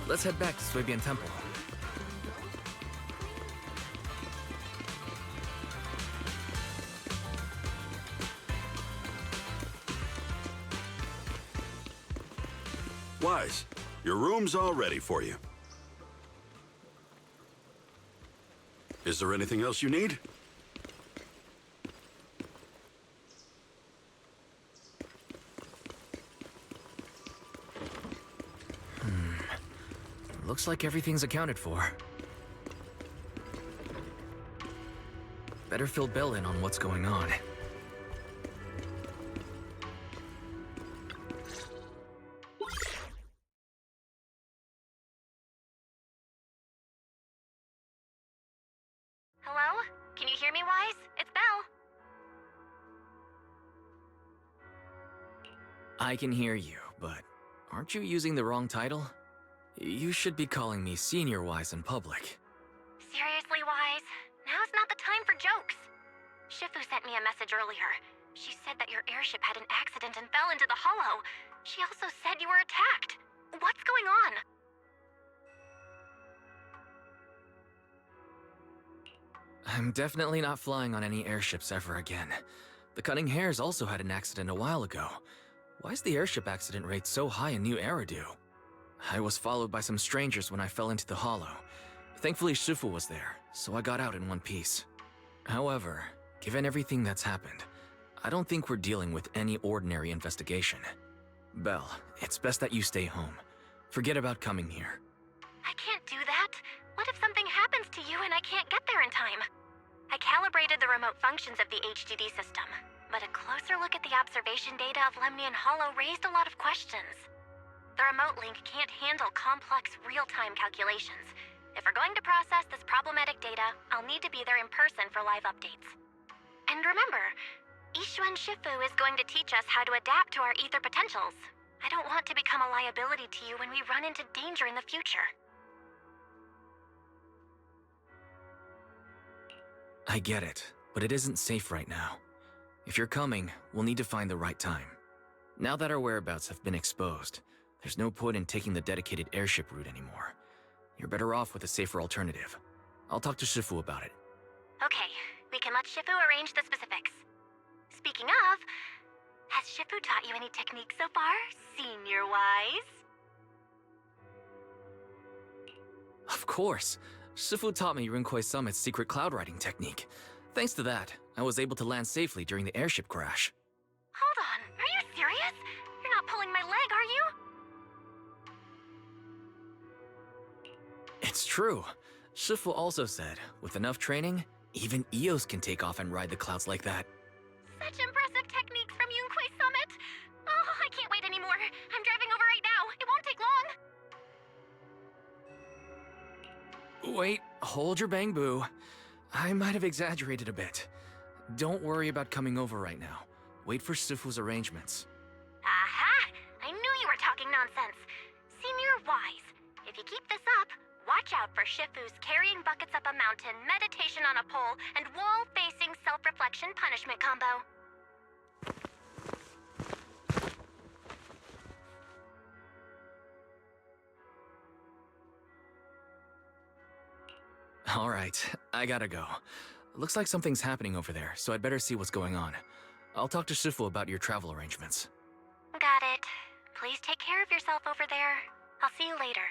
[SPEAKER 1] Let's head back to Swabian Temple.
[SPEAKER 8] Wise, your room's all ready for you. Is there anything else you need?
[SPEAKER 1] Looks like everything's accounted for. Better fill Bill in on what's going on.
[SPEAKER 2] Hello? Can you hear me, Wise? It's Belle.
[SPEAKER 1] I can hear you, but aren't you using the wrong title? You should be calling me Senior Wise in public.
[SPEAKER 2] Seriously, Wise? Now's not the time for jokes. Shifu sent me a message earlier. She said that your airship had an accident and fell into the hollow. She also said you were attacked. What's going on?
[SPEAKER 1] I'm definitely not flying on any airships ever again. The Cunning Hares also had an accident a while ago. Why is the airship accident rate so high in New Eridu? I was followed by some strangers when I fell into the hollow. Thankfully, Shifu was there, so I got out in one piece. However, given everything that's happened, I don't think we're dealing with any ordinary investigation. Belle, it's best that you stay home. Forget about coming here.
[SPEAKER 2] I can't do that. What if something happens to you and I can't get there in time? I calibrated the remote functions of the HDD system, but a closer look at the observation data of Lemnian Hollow raised a lot of questions. The remote link can't handle complex real-time calculations. If we're going to process this problematic data, I'll need to be there in person for live updates. And remember, Ishuan Shifu is going to teach us how to adapt to our ether potentials. I don't want to become a liability to you when we run into danger in the future.
[SPEAKER 1] I get it, but it isn't safe right now. If you're coming, we'll need to find the right time. Now that our whereabouts have been exposed, there's no point in taking the dedicated airship route anymore. You're better off with a safer alternative. I'll talk to Shifu about it.
[SPEAKER 2] Okay, we can let Shifu arrange the specifics. Speaking of, has Shifu taught you any techniques so far, Senior Wise?
[SPEAKER 1] Of course. Shifu taught me Rinkwei Summit's secret cloud riding technique. Thanks to that, I was able to land safely during the airship crash.
[SPEAKER 2] Hold on, are you serious? You're not pulling my leg, are you?
[SPEAKER 1] It's true. Shifu also said, with enough training, even Eos can take off and ride the clouds like that.
[SPEAKER 2] Such impressive techniques from Yunkwei Summit! Oh, I can't wait anymore. I'm driving over right now. It won't take long.
[SPEAKER 1] Wait, hold your bang boo. I might have exaggerated a bit. Don't worry about coming over right now. Wait for Shifu's arrangements.
[SPEAKER 2] Aha! I knew you were talking nonsense. Senior Wise, if you keep this up, watch out for Shifu's carrying buckets up a mountain, meditation on a pole, and wall-facing self-reflection punishment combo.
[SPEAKER 1] All right, I gotta go. Looks like something's happening over there, so I'd better see what's going on. I'll talk to Shifu about your travel arrangements.
[SPEAKER 2] Got it. Please take care of yourself over there. I'll see you later.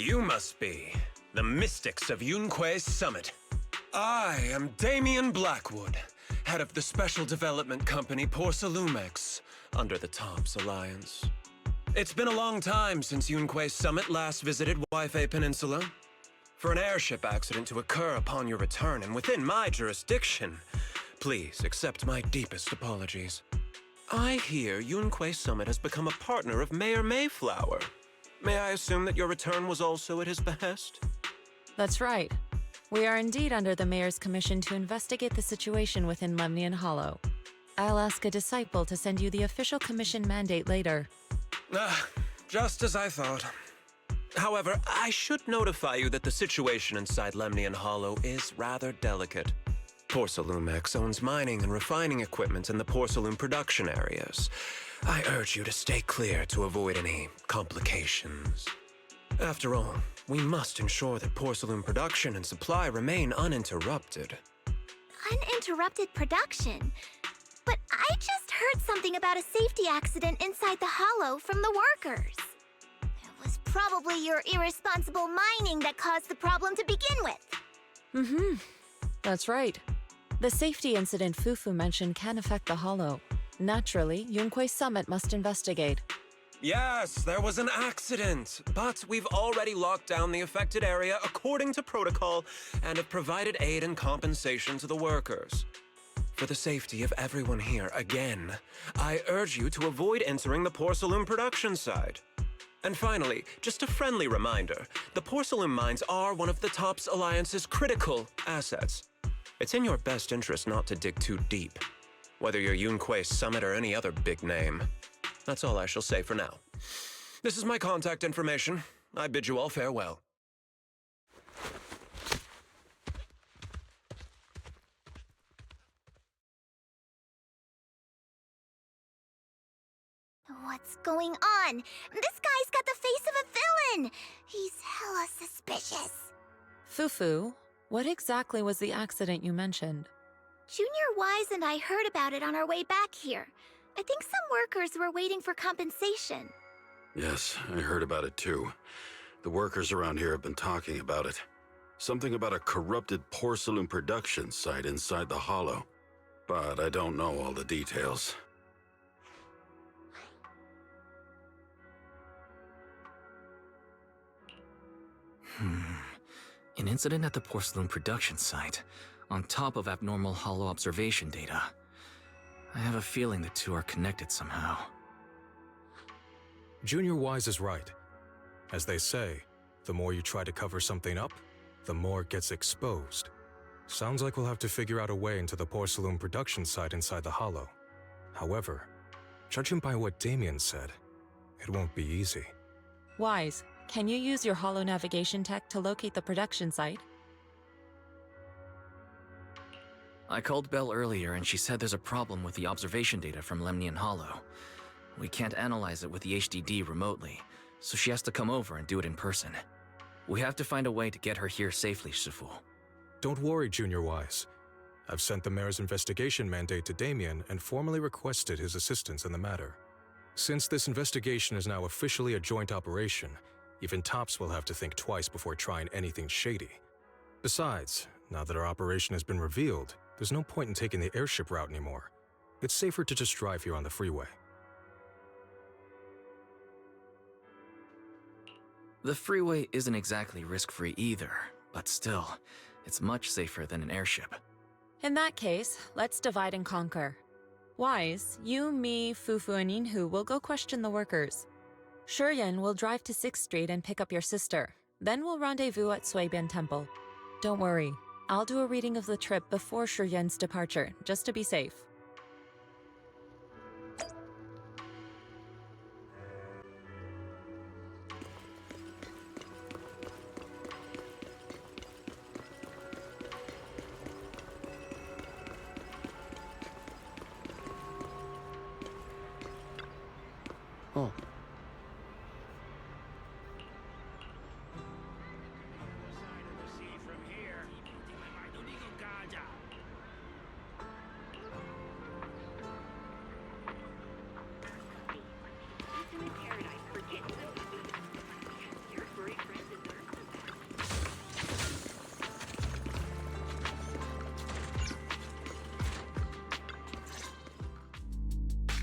[SPEAKER 14] You must be the mystics of Yunque's Summit. I am Damien Blackwood, head of the Special Development Company Porcelumex, under the TOPS Alliance. It's been a long time since Yunque's Summit last visited Waifei Peninsula. For an airship accident to occur upon your return and within my jurisdiction, please accept my deepest apologies. I hear Yunque Summit has become a partner of Mayor Mayflower. May I assume that your return was also at his behest?
[SPEAKER 13] That's right. We are indeed under the Mayor's commission to investigate the situation within Lemnian Hollow. I'll ask a disciple to send you the official commission mandate later.
[SPEAKER 14] Just as I thought. However, I should notify you that the situation inside Lemnian Hollow is rather delicate. Porcelumex owns mining and refining equipment in the porcelain production areas. I urge you to stay clear to avoid any complications. After all, we must ensure that porcelain production and supply remain uninterrupted.
[SPEAKER 3] Uninterrupted production? But I just heard something about a safety accident inside the hollow from the workers. It was probably your irresponsible mining that caused the problem to begin with.
[SPEAKER 13] That's right. The safety incident Fufu mentioned can affect the hollow. Naturally, Yunque Summit must investigate.
[SPEAKER 14] Yes, there was an accident, but we've already locked down the affected area according to protocol and have provided aid and compensation to the workers. For the safety of everyone here, again, I urge you to avoid entering the porcelain production side. And finally, just a friendly reminder, the porcelain mines are one of the TOPS Alliance's critical assets. It's in your best interest not to dig too deep, whether you're Yunque Summit or any other big name. That's all I shall say for now. This is my contact information. I bid you all farewell.
[SPEAKER 3] What's going on? This guy's got the face of a villain! He's hella suspicious.
[SPEAKER 13] Fufu, what exactly was the accident you mentioned?
[SPEAKER 3] Junior Wise and I heard about it on our way back here. I think some workers were waiting for compensation.
[SPEAKER 8] Yes, I heard about it too. The workers around here have been talking about it. Something about a corrupted porcelain production site inside the hollow. But I don't know all the details.
[SPEAKER 1] An incident at the porcelain production site, on top of abnormal hollow observation data. I have a feeling the two are connected somehow.
[SPEAKER 12] Junior Wise is right. As they say, the more you try to cover something up, the more it gets exposed. Sounds like we'll have to figure out a way into the porcelain production site inside the hollow. However, judging by what Damien said, it won't be easy.
[SPEAKER 13] Wise, can you use your hollow navigation tech to locate the production site?
[SPEAKER 1] I called Belle earlier and she said there's a problem with the observation data from Lemnian Hollow. We can't analyze it with the HDD remotely, so she has to come over and do it in person. We have to find a way to get her here safely, Shifu.
[SPEAKER 12] Don't worry, Junior Wise. I've sent the mayor's investigation mandate to Damien and formally requested his assistance in the matter. Since this investigation is now officially a joint operation, even TOPS will have to think twice before trying anything shady. Besides, now that our operation has been revealed, there's no point in taking the airship route anymore. It's safer to just drive here on the freeway.
[SPEAKER 1] The freeway isn't exactly risk-free either, but still, it's much safer than an airship.
[SPEAKER 13] In that case, let's divide and conquer. Wise, you, me, Fufu, and Yinhu will go question the workers. Shuryen will drive to 6th Street and pick up your sister. Then we'll rendezvous at Suibian Temple. Don't worry, I'll do a reading of the trip before Shuryen's departure, just to be safe.
[SPEAKER 15] Oh.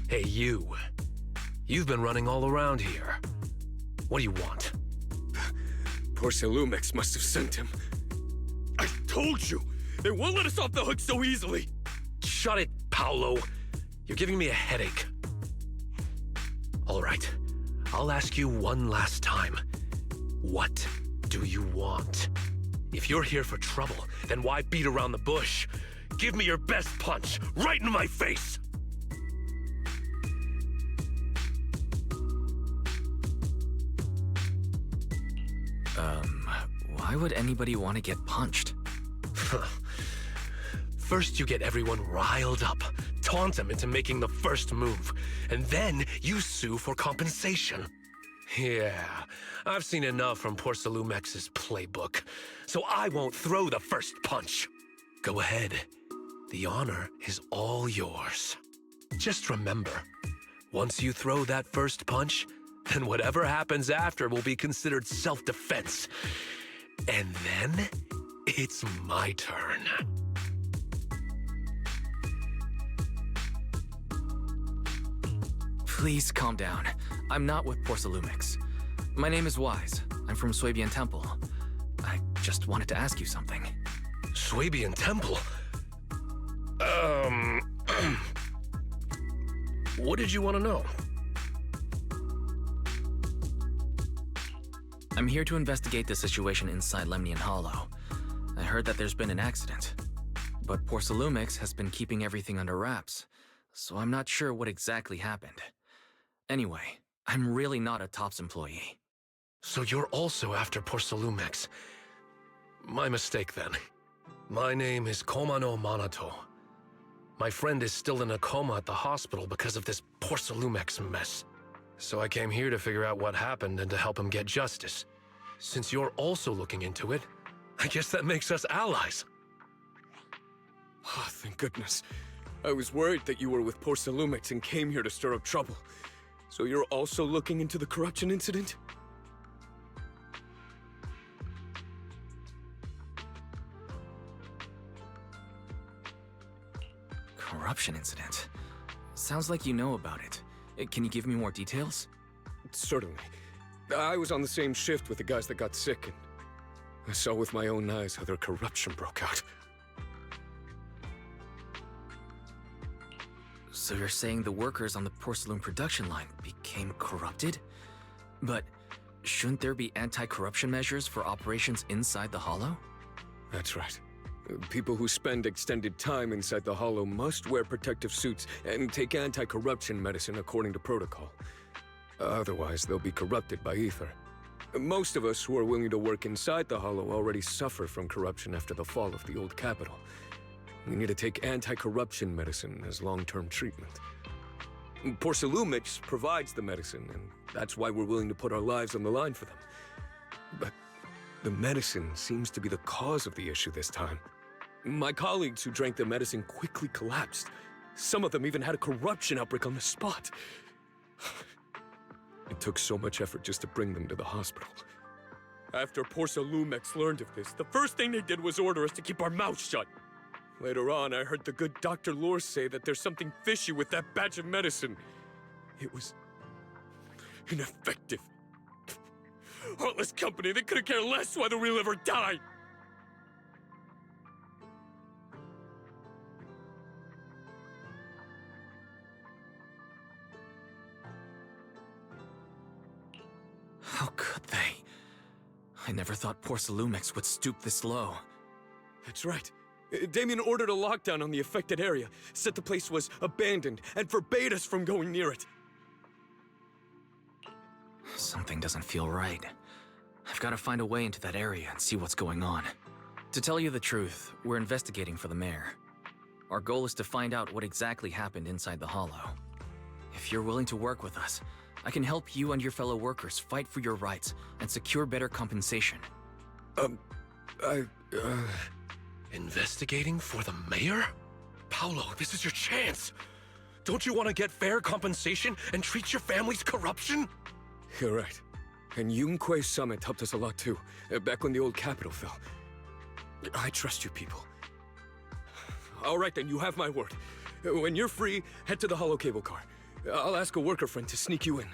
[SPEAKER 15] Hey, you. You've been running all around here. What do you want?
[SPEAKER 16] Porcelumix must have sent him. I told you! They won't let us off the hook so easily!
[SPEAKER 15] Shut it, Paolo. You're giving me a headache. All right. I'll ask you one last time. What do you want? If you're here for trouble, then why beat around the bush? Give me your best punch, right in my face!
[SPEAKER 1] Why would anybody want to get punched?
[SPEAKER 15] First you get everyone riled up, taunt them into making the first move, and then you sue for compensation. Yeah, I've seen enough from Porcelumex's playbook, so I won't throw the first punch. Go ahead. The honor is all yours. Just remember, once you throw that first punch, then whatever happens after will be considered self-defense. And then, it's my turn.
[SPEAKER 1] Please calm down. I'm not with Porcelumix. My name is Wise. I'm from Swabian Temple. I just wanted to ask you something.
[SPEAKER 15] Swabian Temple? What did you want to know?
[SPEAKER 1] I'm here to investigate the situation inside Lemnian Hollow. I heard that there's been an accident. But Porcelumix has been keeping everything under wraps, so I'm not sure what exactly happened. Anyway, I'm really not a TOPS employee.
[SPEAKER 15] So you're also after Porcelumix. My mistake then. My name is Komano Manato. My friend is still in a coma at the hospital because of this Porcelumix mess. So I came here to figure out what happened and to help him get justice. Since you're also looking into it, I guess that makes us allies.
[SPEAKER 16] Oh, thank goodness. I was worried that you were with Porcelumix and came here to stir up trouble. So you're also looking into the corruption incident?
[SPEAKER 1] Corruption incident? Sounds like you know about it. Can you give me more details?
[SPEAKER 16] Certainly. I was on the same shift with the guys that got sick, and I saw with my own eyes how their corruption broke out.
[SPEAKER 1] So you're saying the workers on the porcelain production line became corrupted? But shouldn't there be anti-corruption measures for operations inside the Hollow?
[SPEAKER 16] That's right. People who spend extended time inside the Hollow must wear protective suits and take anti-corruption medicine according to protocol. Otherwise, they'll be corrupted by ether. Most of us who are willing to work inside the Hollow already suffer from corruption after the fall of the old capital. We need to take anti-corruption medicine as long-term treatment. Porcelumix provides the medicine, and that's why we're willing to put our lives on the line for them. But the medicine seems to be the cause of the issue this time. My colleagues who drank the medicine quickly collapsed. Some of them even had a corruption outbreak on the spot. It took so much effort just to bring them to the hospital. After Porcelumix learned of this, the first thing they did was order us to keep our mouths shut. Later on, I heard the good Dr. Lore say that there's something fishy with that batch of medicine. It was ineffective. Heartless company, they couldn't care less whether we live or die!
[SPEAKER 1] How could they? I never thought Porcelumix would stoop this low.
[SPEAKER 16] That's right. Damien ordered a lockdown on the affected area, said the place was abandoned, and forbade us from going near it.
[SPEAKER 1] Something doesn't feel right. I've got to find a way into that area and see what's going on. To tell you the truth, we're investigating for the mayor. Our goal is to find out what exactly happened inside the Hollow. If you're willing to work with us, I can help you and your fellow workers fight for your rights and secure better compensation.
[SPEAKER 15] Investigating for the mayor? Paolo, this is your chance. Don't you want to get fair compensation and treat your family's corruption?
[SPEAKER 16] You're right. And Yunquei Summit helped us a lot too, back when the old capital fell. I trust you people. All right then, you have my word. When you're free, head to the Hollow Cable Car. I'll ask a worker friend to sneak you in.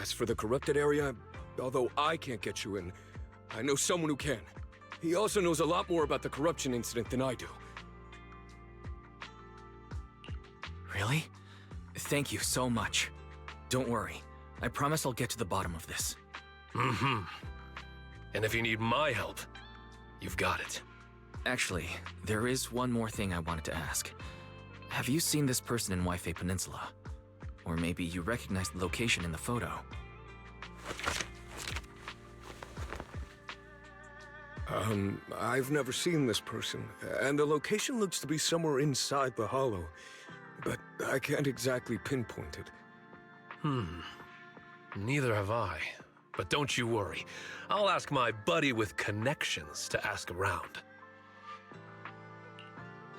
[SPEAKER 16] As for the corrupted area, although I can't get you in, I know someone who can. He also knows a lot more about the corruption incident than I do.
[SPEAKER 1] Really? Thank you so much. Don't worry. I promise I'll get to the bottom of this.
[SPEAKER 15] Mm-hmm. And if you need my help, you've got it.
[SPEAKER 1] Actually, there is one more thing I wanted to ask. Have you seen this person in Waifei Peninsula? Or maybe you recognize the location in the photo.
[SPEAKER 16] I've never seen this person, and the location looks to be somewhere inside the hollow, but I can't exactly pinpoint it.
[SPEAKER 15] Neither have I. But don't you worry. I'll ask my buddy with connections to ask around.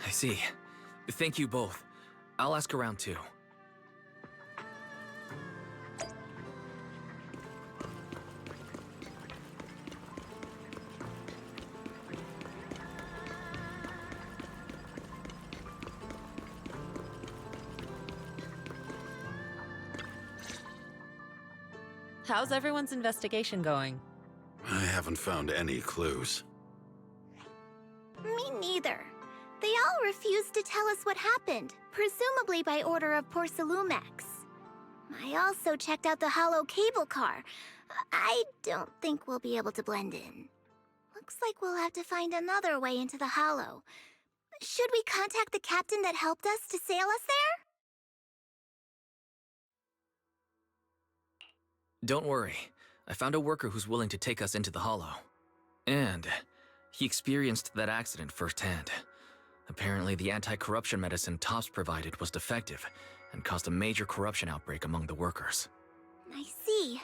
[SPEAKER 1] I see. Thank you both. I'll ask around too.
[SPEAKER 13] How's everyone's investigation going?
[SPEAKER 8] I haven't found any clues.
[SPEAKER 3] Me neither. They all refused to tell us what happened, presumably by order of Porcelumex. I also checked out the hollow cable car. I don't think we'll be able to blend in. Looks like we'll have to find another way into the hollow. Should we contact the captain that helped us to sail us there?
[SPEAKER 1] Don't worry. I found a worker who's willing to take us into the hollow. And he experienced that accident firsthand. Apparently, the anti-corruption medicine Tops provided was defective and caused a major corruption outbreak among the workers.
[SPEAKER 3] I see.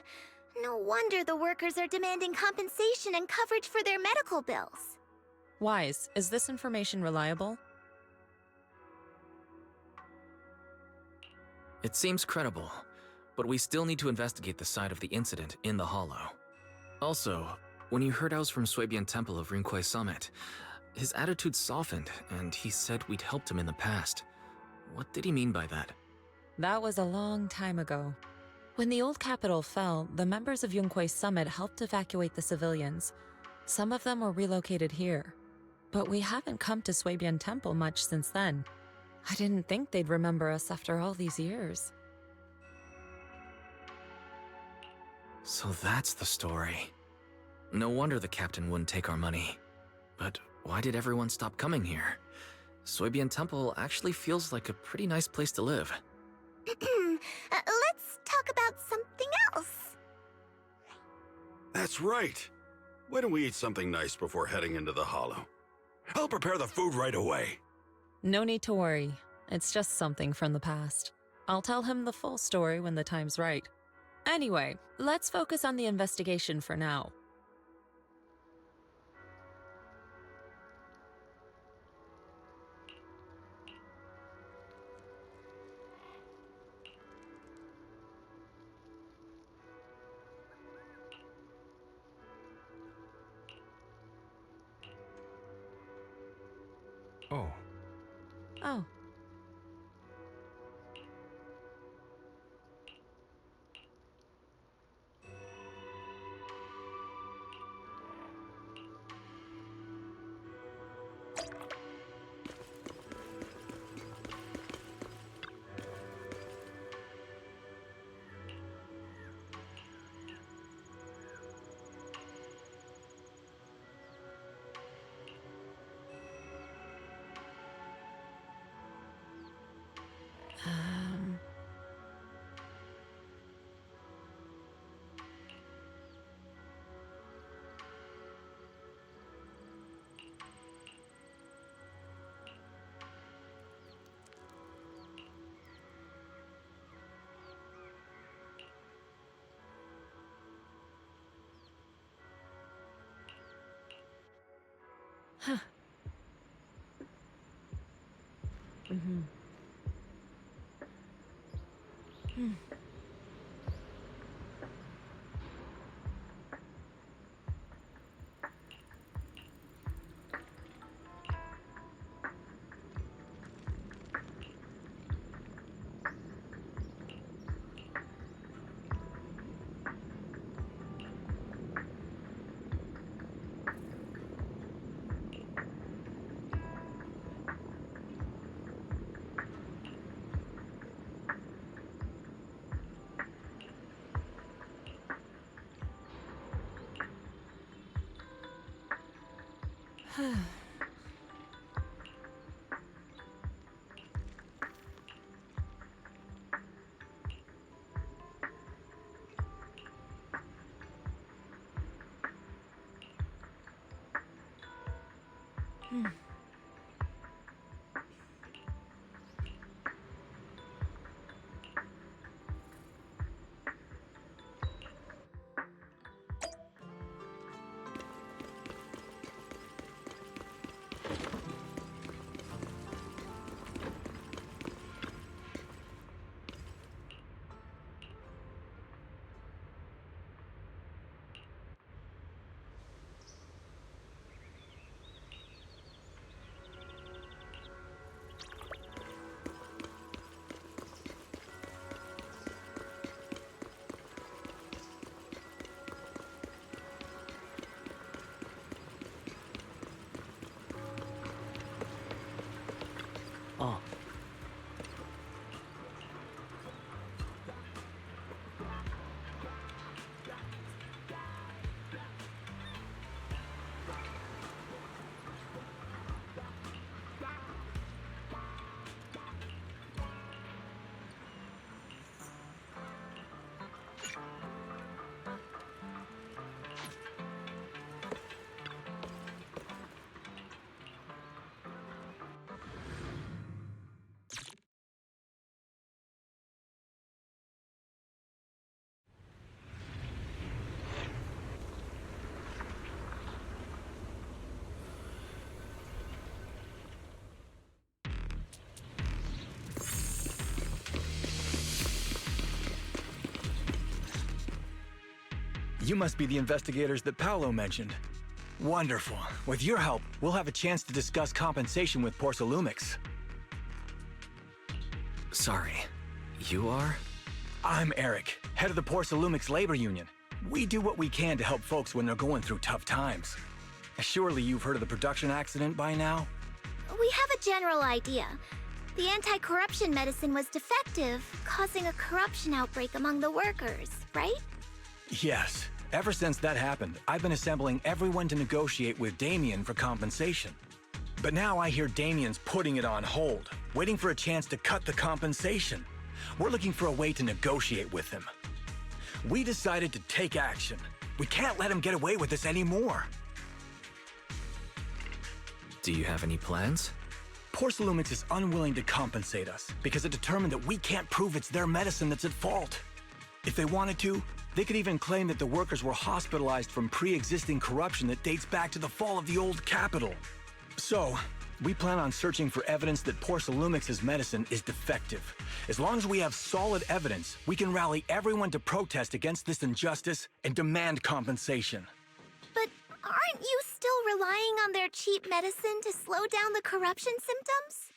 [SPEAKER 3] No wonder the workers are demanding compensation and coverage for their medical bills.
[SPEAKER 13] Wise, is this information reliable?
[SPEAKER 1] It seems credible, but we still need to investigate the side of the incident in the hollow. Also, when you heard I was from Swabian Temple of Rinquai Summit, his attitude softened, and he said we'd helped him in the past. What did he mean by that?
[SPEAKER 13] That was a long time ago. When the old capital fell, the members of Yunquai Summit helped evacuate the civilians. Some of them were relocated here. But we haven't come to Swabian Temple much since then. I didn't think they'd remember us after all these years.
[SPEAKER 1] So that's the story. No wonder the captain wouldn't take our money. But why did everyone stop coming here? Swabian Temple actually feels like a pretty nice place to live.
[SPEAKER 3] Let's talk about something else.
[SPEAKER 8] That's right. Why don't we eat something nice before heading into the hollow? I'll prepare the food right away.
[SPEAKER 13] No need to worry. It's just something from the past. I'll tell him the full story when the time's right. Anyway, let's focus on the investigation for now.
[SPEAKER 12] Oh.
[SPEAKER 13] Oh. Huh. Mm-hmm. Hmm.
[SPEAKER 17] Oh.
[SPEAKER 18] You must be the investigators that Paolo mentioned. Wonderful. With your help, we'll have a chance to discuss compensation with Porcelumix.
[SPEAKER 1] Sorry, you are?
[SPEAKER 18] I'm Eric, head of the Porcelumix Labor Union. We do what we can to help folks when they're going through tough times. Surely you've heard of the production accident by now?
[SPEAKER 3] We have a general idea. The anti-corruption medicine was defective, causing a corruption outbreak among the workers, right?
[SPEAKER 18] Yes. Ever since that happened, I've been assembling everyone to negotiate with Damien for compensation. But now I hear Damien's putting it on hold, waiting for a chance to cut the compensation. We're looking for a way to negotiate with him. We decided to take action. We can't let him get away with this anymore.
[SPEAKER 1] Do you have any plans?
[SPEAKER 18] Porcelumix is unwilling to compensate us because it determined that we can't prove it's their medicine that's at fault. If they wanted to, they could even claim that the workers were hospitalized from pre-existing corruption that dates back to the fall of the old capital. So, we plan on searching for evidence that Porcelumix's medicine is defective. As long as we have solid evidence, we can rally everyone to protest against this injustice and demand compensation.
[SPEAKER 3] But aren't you still relying on their cheap medicine to slow down the corruption symptoms?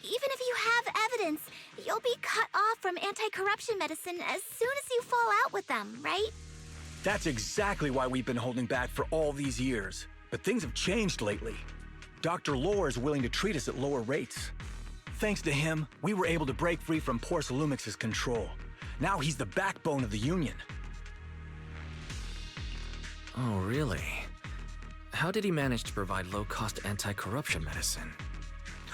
[SPEAKER 3] Even if you have evidence, you'll be cut off from anti-corruption medicine as soon as you fall out with them, right?
[SPEAKER 18] That's exactly why we've been holding back for all these years. But things have changed lately. Dr. Lore is willing to treat us at lower rates. Thanks to him, we were able to break free from Porcelumix's control. Now he's the backbone of the Union.
[SPEAKER 1] Oh, really? How did he manage to provide low-cost anti-corruption medicine?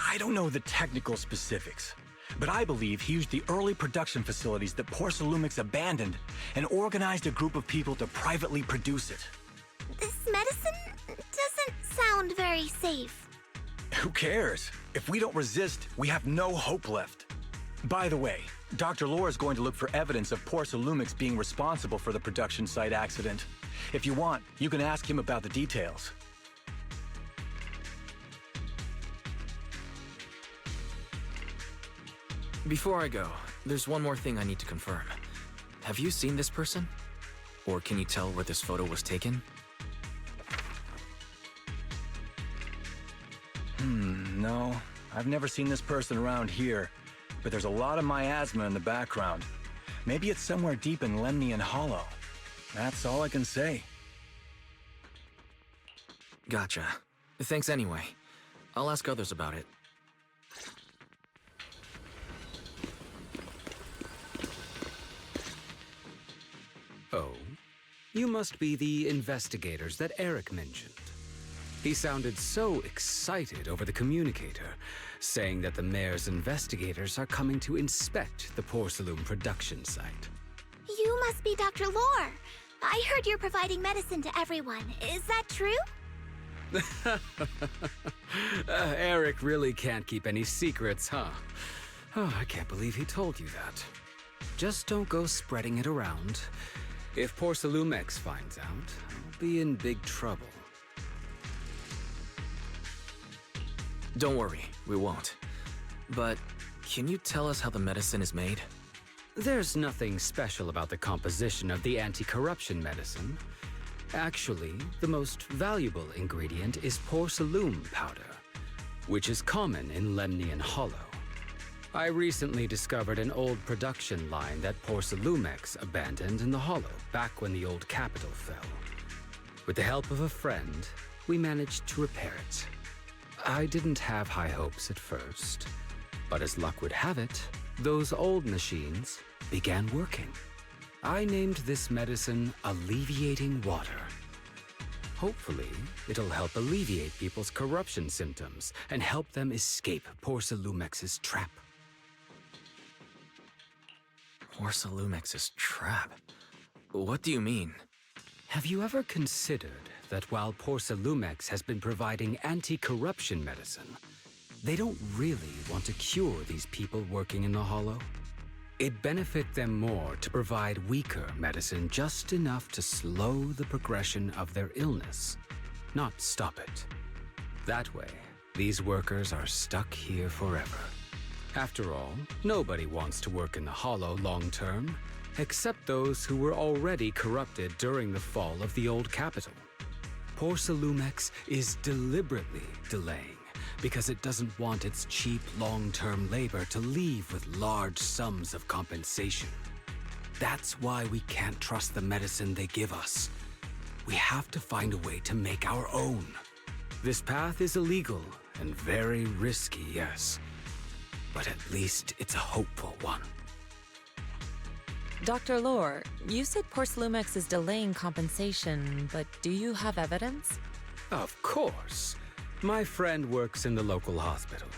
[SPEAKER 18] I don't know the technical specifics, but I believe he used the early production facilities that Porcelumix abandoned and organized a group of people to privately produce it.
[SPEAKER 3] This medicine doesn't sound very safe.
[SPEAKER 18] Who cares? If we don't resist, we have no hope left. By the way, Dr. Lore is going to look for evidence of Porcelumix being responsible for the production site accident. If you want, you can ask him about the details.
[SPEAKER 1] Before I go, there's one more thing I need to confirm. Have you seen this person? Or can you tell where this photo was taken?
[SPEAKER 18] No. I've never seen this person around here, but there's a lot of miasma in the background. Maybe it's somewhere deep in Lemnian Hollow. That's all I can say.
[SPEAKER 1] Gotcha. Thanks anyway. I'll ask others about it.
[SPEAKER 19] Oh? You must be the investigators that Eric mentioned.
[SPEAKER 17] He sounded so excited over the communicator, saying that the mayor's investigators are coming to inspect the Porcelain production site.
[SPEAKER 3] You must be Dr. Lore. I heard you're providing medicine to everyone. Is that true?
[SPEAKER 17] Eric really can't keep any secrets, huh? Oh, I can't believe he told you that. Just don't go spreading it around. If Porcelumex finds out, I'll be in big trouble.
[SPEAKER 1] Don't worry, we won't. But can you tell us how the medicine is made?
[SPEAKER 17] There's nothing special about the composition of the anti-corruption medicine. Actually, the most valuable ingredient is porcelain powder, which is common in Lemnian Hollow. I recently discovered an old production line that Porcelumex abandoned in the Hollow back when the old capital fell. With the help of a friend, we managed to repair it. I didn't have high hopes at first, but as luck would have it, those old machines began working. I named this medicine Alleviating Water. Hopefully, it'll help alleviate people's corruption symptoms and help them escape Porcelumex's trap.
[SPEAKER 1] Porcelumex's trap? What do you mean?
[SPEAKER 17] Have you ever considered that while Porcelumex has been providing anti-corruption medicine, they don't really want to cure these people working in the Hollow? It'd benefit them more to provide weaker medicine just enough to slow the progression of their illness, not stop it. That way, these workers are stuck here forever. After all, nobody wants to work in the Hollow long term, except those who were already corrupted during the fall of the old capital. Porcelumex is deliberately delaying because it doesn't want its cheap long-term labor to leave with large sums of compensation. That's why we can't trust the medicine they give us. We have to find a way to make our own. This path is illegal and very risky, yes, but at least it's a hopeful one.
[SPEAKER 13] Dr. Lore, you said Porcelumex is delaying compensation, but do you have evidence?
[SPEAKER 17] Of course. My friend works in the local hospital.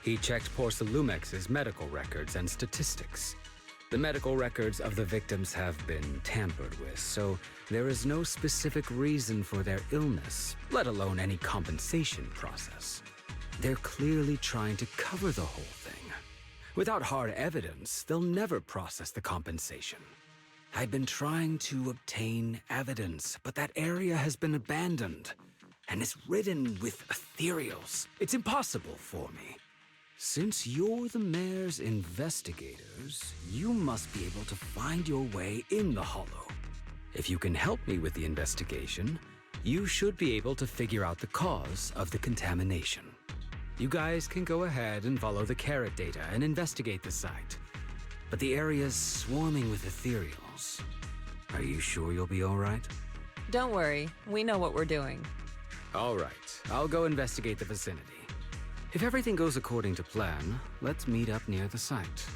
[SPEAKER 17] He checked Porcelumex's medical records and statistics. The medical records of the victims have been tampered with, so there is no specific reason for their illness, let alone any compensation process. They're clearly trying to cover the whole thing. Without hard evidence, they'll never process the compensation. I've been trying to obtain evidence, but that area has been abandoned and is ridden with ethereals. It's impossible for me. Since you're the mayor's investigators, you must be able to find your way in the Hollow. If you can help me with the investigation, you should be able to figure out the cause of the contamination. You guys can go ahead and follow the carrot data and investigate the site. But the area's swarming with ethereals. Are you sure you'll be all right?
[SPEAKER 13] Don't worry, we know what we're doing.
[SPEAKER 17] All right, I'll go investigate the vicinity. If everything goes according to plan, let's meet up near the site.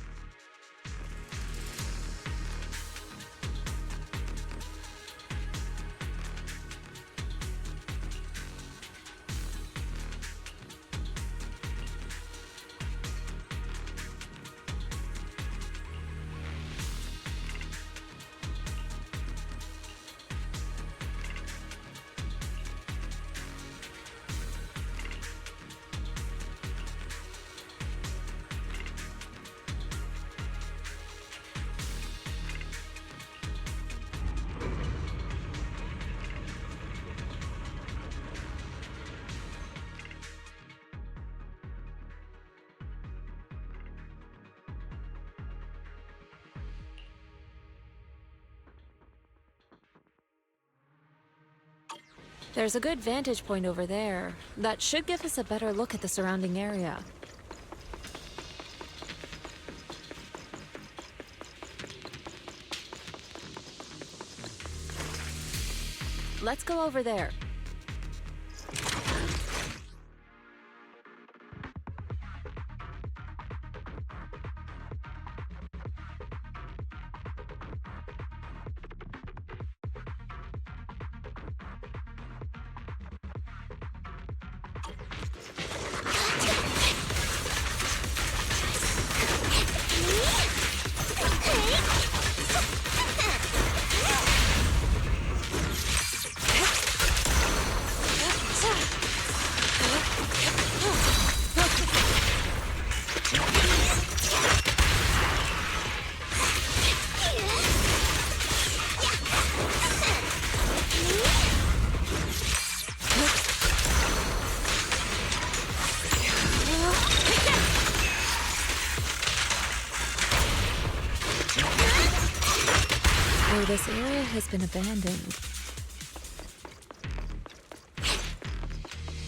[SPEAKER 13] There's a good vantage point over there. That should give us a better look at the surrounding area. Let's go over there. Oh, this area has been abandoned.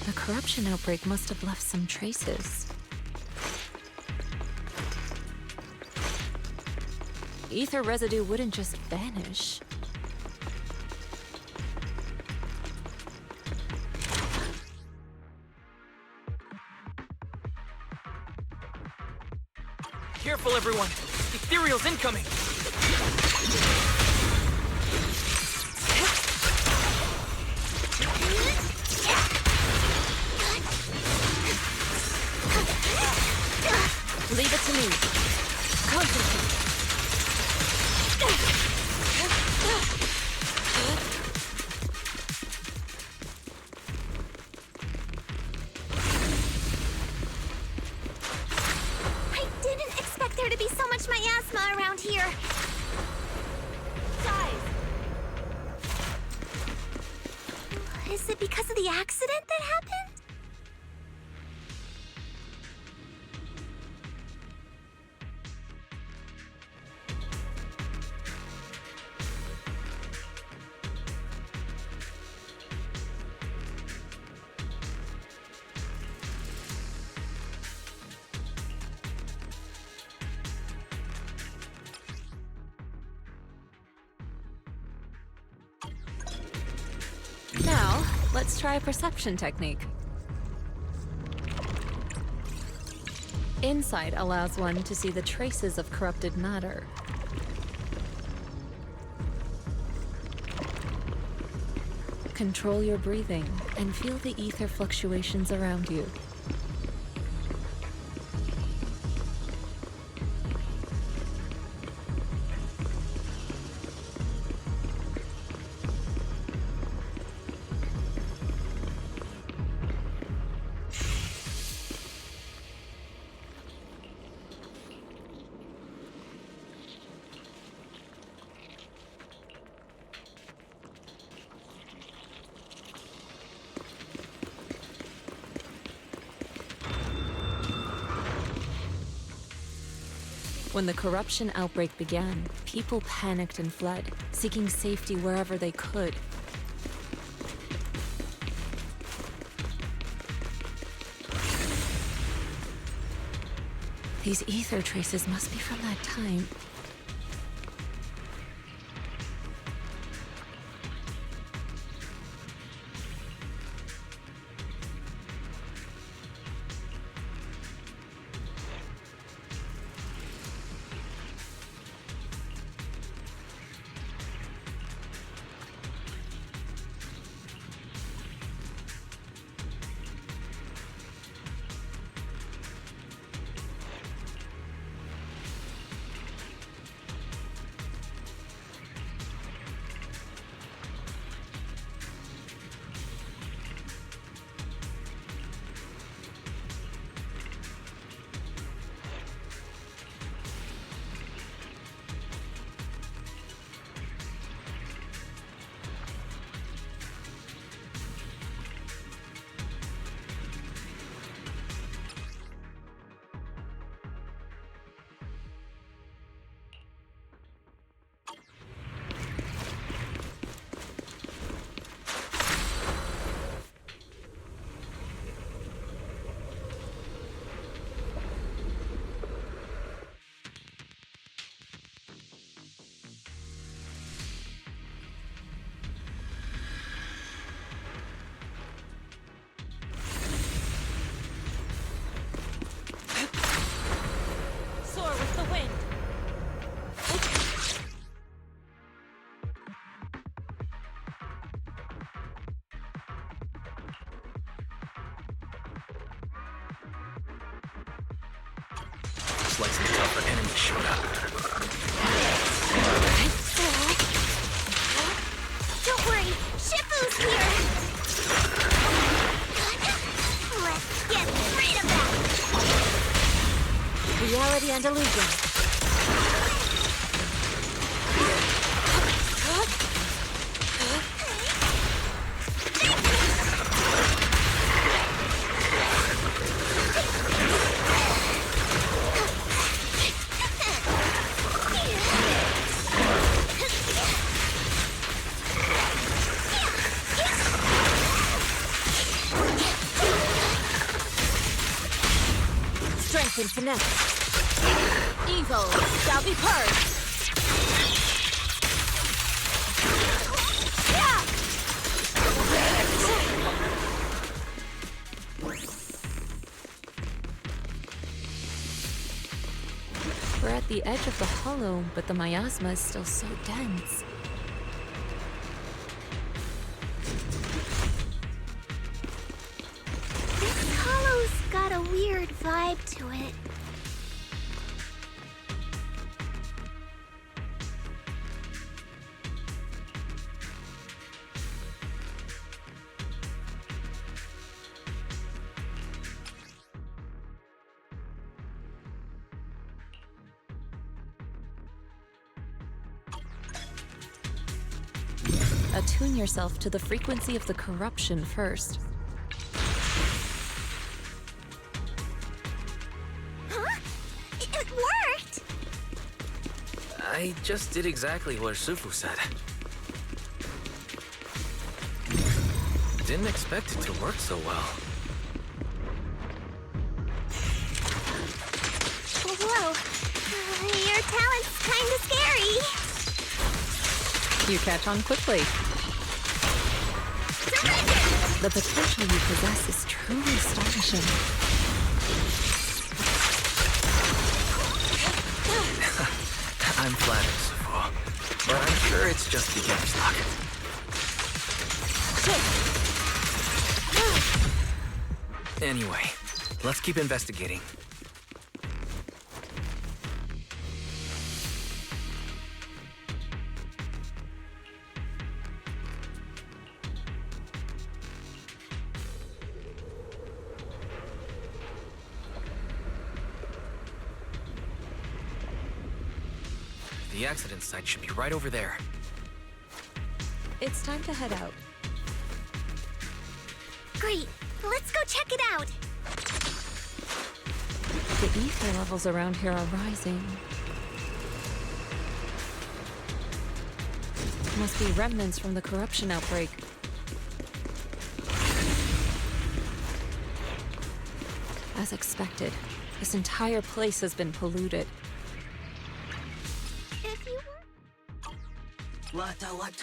[SPEAKER 13] The corruption outbreak must have left some traces. Ether residue wouldn't just vanish.
[SPEAKER 19] Careful, everyone! Ethereal's incoming!
[SPEAKER 13] Leave it to me. Concentrate.
[SPEAKER 3] I didn't expect there to be so much miasma around here. Guys! Is it because of the accident that happened?
[SPEAKER 13] Now, let's try a perception technique. Insight allows one to see the traces of corrupted matter. Control your breathing and feel the ether fluctuations around you. When the corruption outbreak began, people panicked and fled, seeking safety wherever they could. These ether traces must be from that time.
[SPEAKER 1] like some tougher enemies showed up.
[SPEAKER 3] Don't worry, Shifu's here! Let's get rid of that!
[SPEAKER 2] Reality and illusion. Strength and finesse. Evil shall be purged.
[SPEAKER 13] We're at the edge of the hollow, but the miasma is still so dense.
[SPEAKER 3] This hollow's got a weird vibe to it.
[SPEAKER 13] Attune yourself to the frequency of the corruption first.
[SPEAKER 3] Huh? It worked!
[SPEAKER 1] I just did exactly what Sufu said. Didn't expect it to work so well.
[SPEAKER 3] Whoa. Your talent's kinda scary.
[SPEAKER 13] You catch on quickly. The potential you possess is truly astonishing.
[SPEAKER 1] I'm flattered, Sufu. But I'm sure it's just beginner's luck. Anyway, let's keep investigating. The accident site should be right over there.
[SPEAKER 13] It's time to head out.
[SPEAKER 3] Great. Let's go check it out.
[SPEAKER 13] The ether levels around here are rising. Must be remnants from the corruption outbreak. As expected, this entire place has been polluted.
[SPEAKER 3] If you
[SPEAKER 6] What?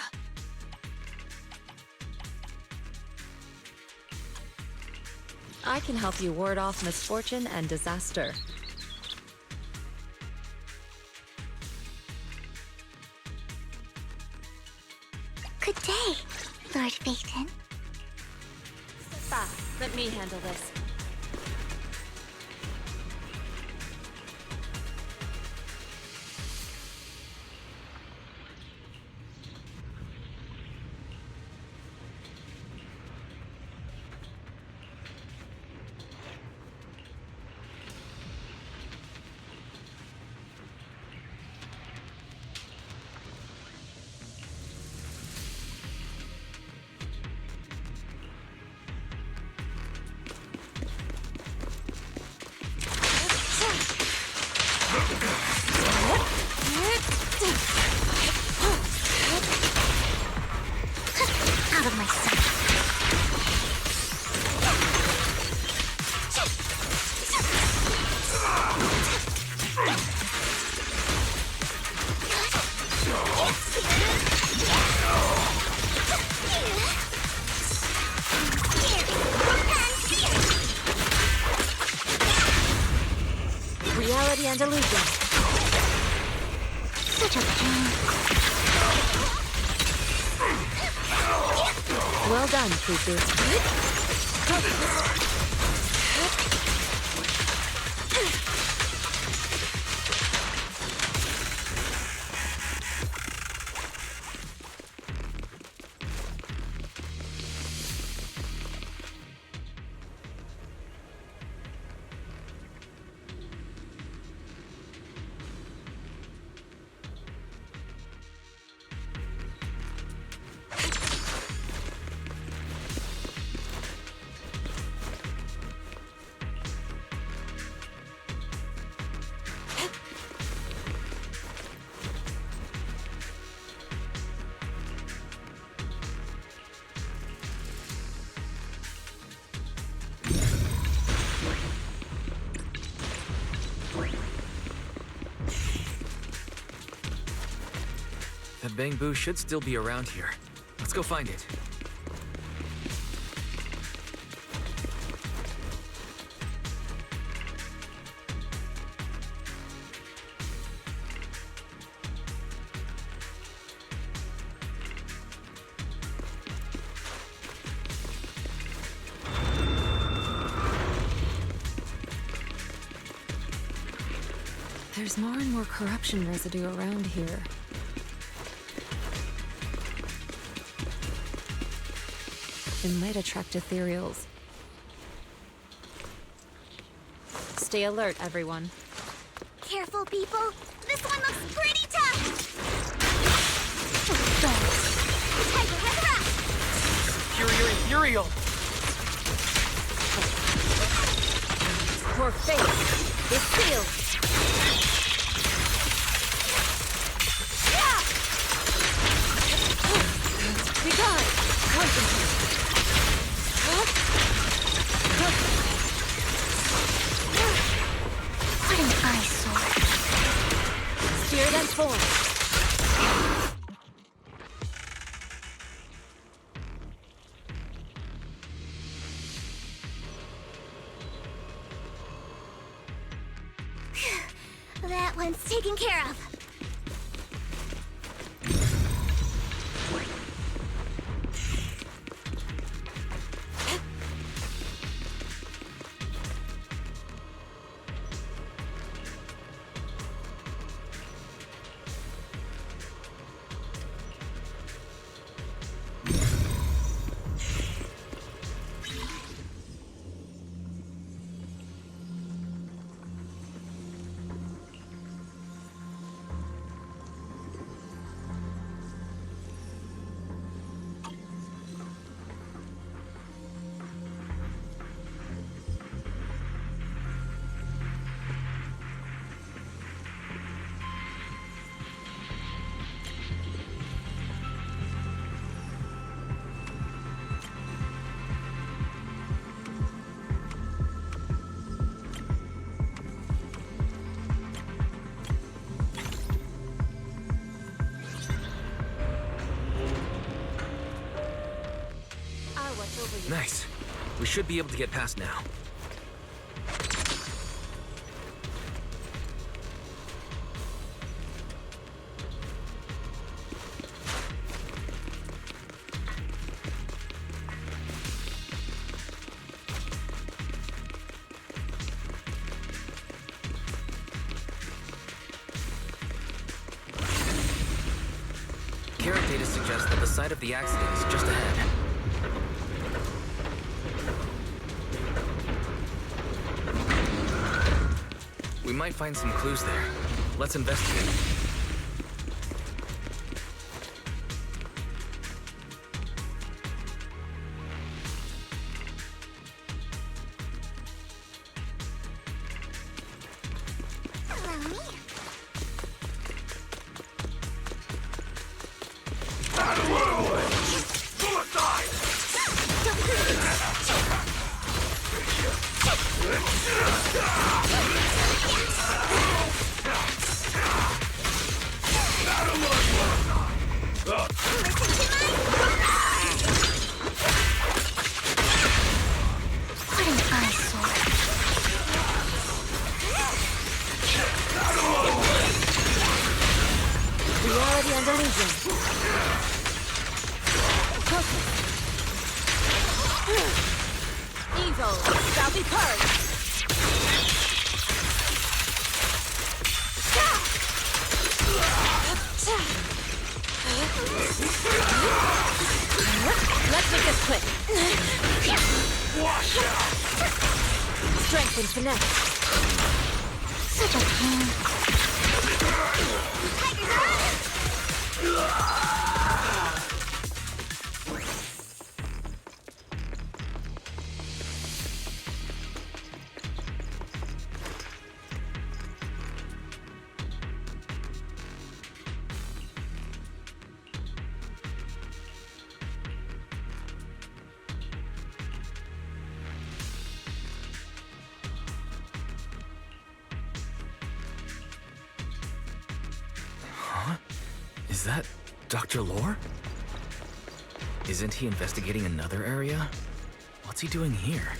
[SPEAKER 13] I can help you ward off misfortune and disaster.
[SPEAKER 3] Good day, Lord Phaeton.
[SPEAKER 13] Let me handle this.
[SPEAKER 3] Out of my sight.
[SPEAKER 2] Reality and illusion.
[SPEAKER 3] Such a pain.
[SPEAKER 13] Well done, Fufu.
[SPEAKER 1] That bamboo should still be around here. Let's go find it.
[SPEAKER 13] There's more and more corruption residue around here. It might attract ethereals. Stay alert, everyone.
[SPEAKER 3] Careful, people. This one looks pretty tough. Tiger has her up.
[SPEAKER 19] Superior Ethereal!
[SPEAKER 2] Poor face. It's sealed. Be gone! Concentrate!
[SPEAKER 3] What an eyesore.
[SPEAKER 2] Spirit and form.
[SPEAKER 3] That one's taken care of.
[SPEAKER 1] Nice. We should be able to get past now. Carrot data suggests that the site of the accident is just ahead. We might find some clues there. Let's investigate.
[SPEAKER 2] Reality and illusion. Evil shall be purged. Let's make this quick.
[SPEAKER 3] Wash out.
[SPEAKER 2] Strength and finesse.
[SPEAKER 3] Such a pain.
[SPEAKER 1] Is that Dr. Lore? Isn't he investigating another area? What's he doing here?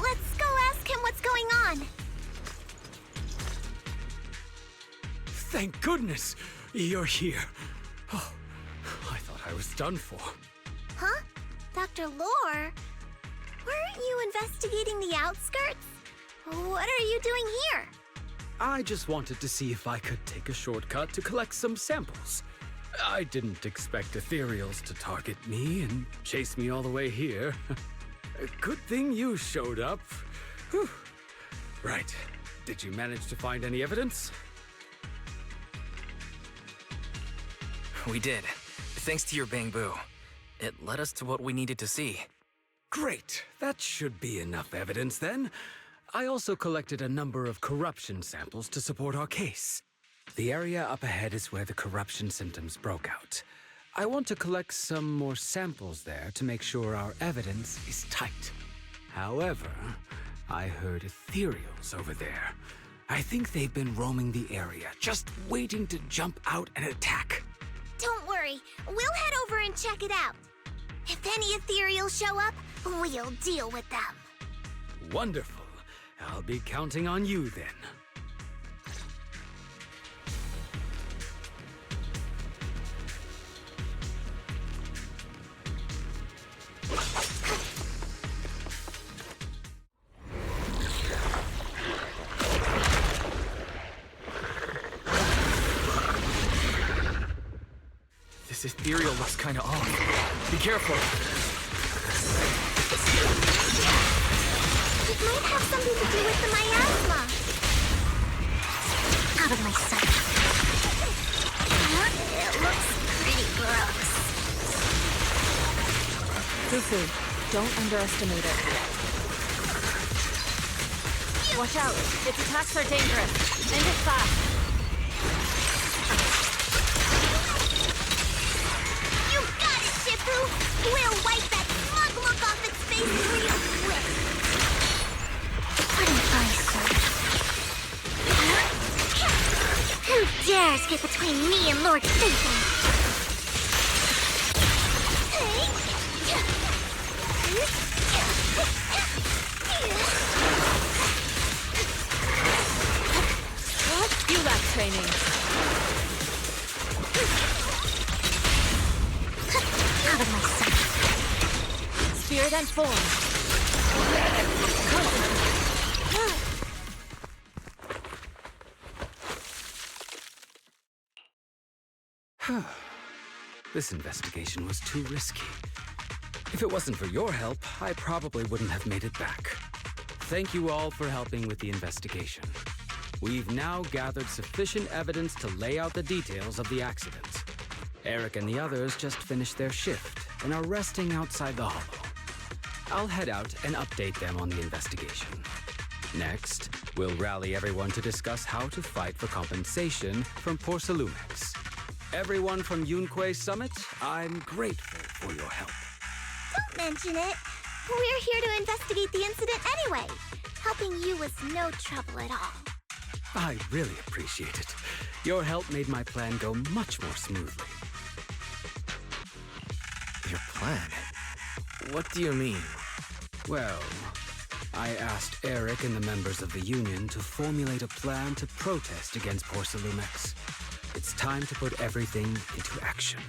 [SPEAKER 3] Let's go ask him what's going on.
[SPEAKER 17] Thank goodness you're here. Oh, I thought I was done for.
[SPEAKER 3] Huh? Dr. Lore? Weren't you investigating the outskirts? What are you doing here?
[SPEAKER 17] I just wanted to see if I could take a shortcut to collect some samples. I didn't expect ethereals to target me and chase me all the way here. Good thing you showed up. Whew. Right. Did you manage to find any evidence?
[SPEAKER 1] We did. Thanks to your bamboo. It led us to what we needed to see.
[SPEAKER 17] Great. That should be enough evidence then. I also collected a number of corruption samples to support our case. The area up ahead is where the corruption symptoms broke out. I want to collect some more samples there to make sure our evidence is tight. However, I heard ethereals over there. I think they've been roaming the area, just waiting to jump out and attack.
[SPEAKER 3] Don't worry, we'll head over and check it out. If any ethereals show up, we'll deal with them.
[SPEAKER 17] Wonderful. I'll be counting on you then.
[SPEAKER 1] This ethereal looks kinda off. Be careful.
[SPEAKER 3] It might have something to do with the miasma. Out of my sight. It looks pretty gross.
[SPEAKER 13] Fufu, don't underestimate it. Watch out. Its attacks are dangerous. End it fast.
[SPEAKER 3] You got it, Shifu! We'll wipe that smug look off its face real quick. What an eyesore. Who dares get between me and Lord Fufu?
[SPEAKER 13] You lack training.
[SPEAKER 3] Out of my sight.
[SPEAKER 13] Spirit and form.
[SPEAKER 17] This investigation was too risky. If it wasn't for your help, I probably wouldn't have made it back. Thank you all for helping with the investigation. We've now gathered sufficient evidence to lay out the details of the accident. Eric and the others just finished their shift and are resting outside the hollow. I'll head out and update them on the investigation. Next, we'll rally everyone to discuss how to fight for compensation from Porcelumex. Everyone from Yunquei Summit, I'm grateful for your help.
[SPEAKER 3] Don't mention it. We're here to investigate the incident anyway. Helping you was no trouble at all.
[SPEAKER 17] I really appreciate it. Your help made my plan go much more smoothly.
[SPEAKER 1] Your plan? What do you mean?
[SPEAKER 17] Well, I asked Eric and the members of the Union to formulate a plan to protest against Porcelumex. It's time to put everything into action.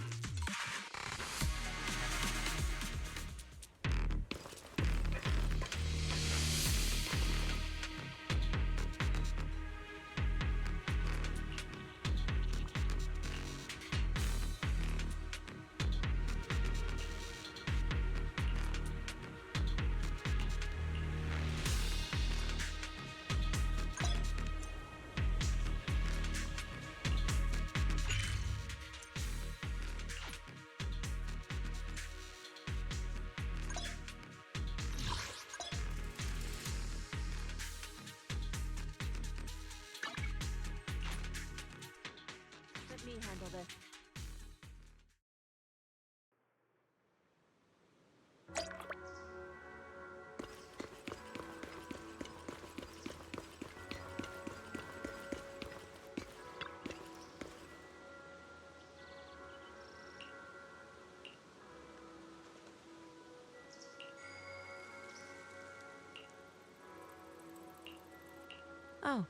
[SPEAKER 13] Oh.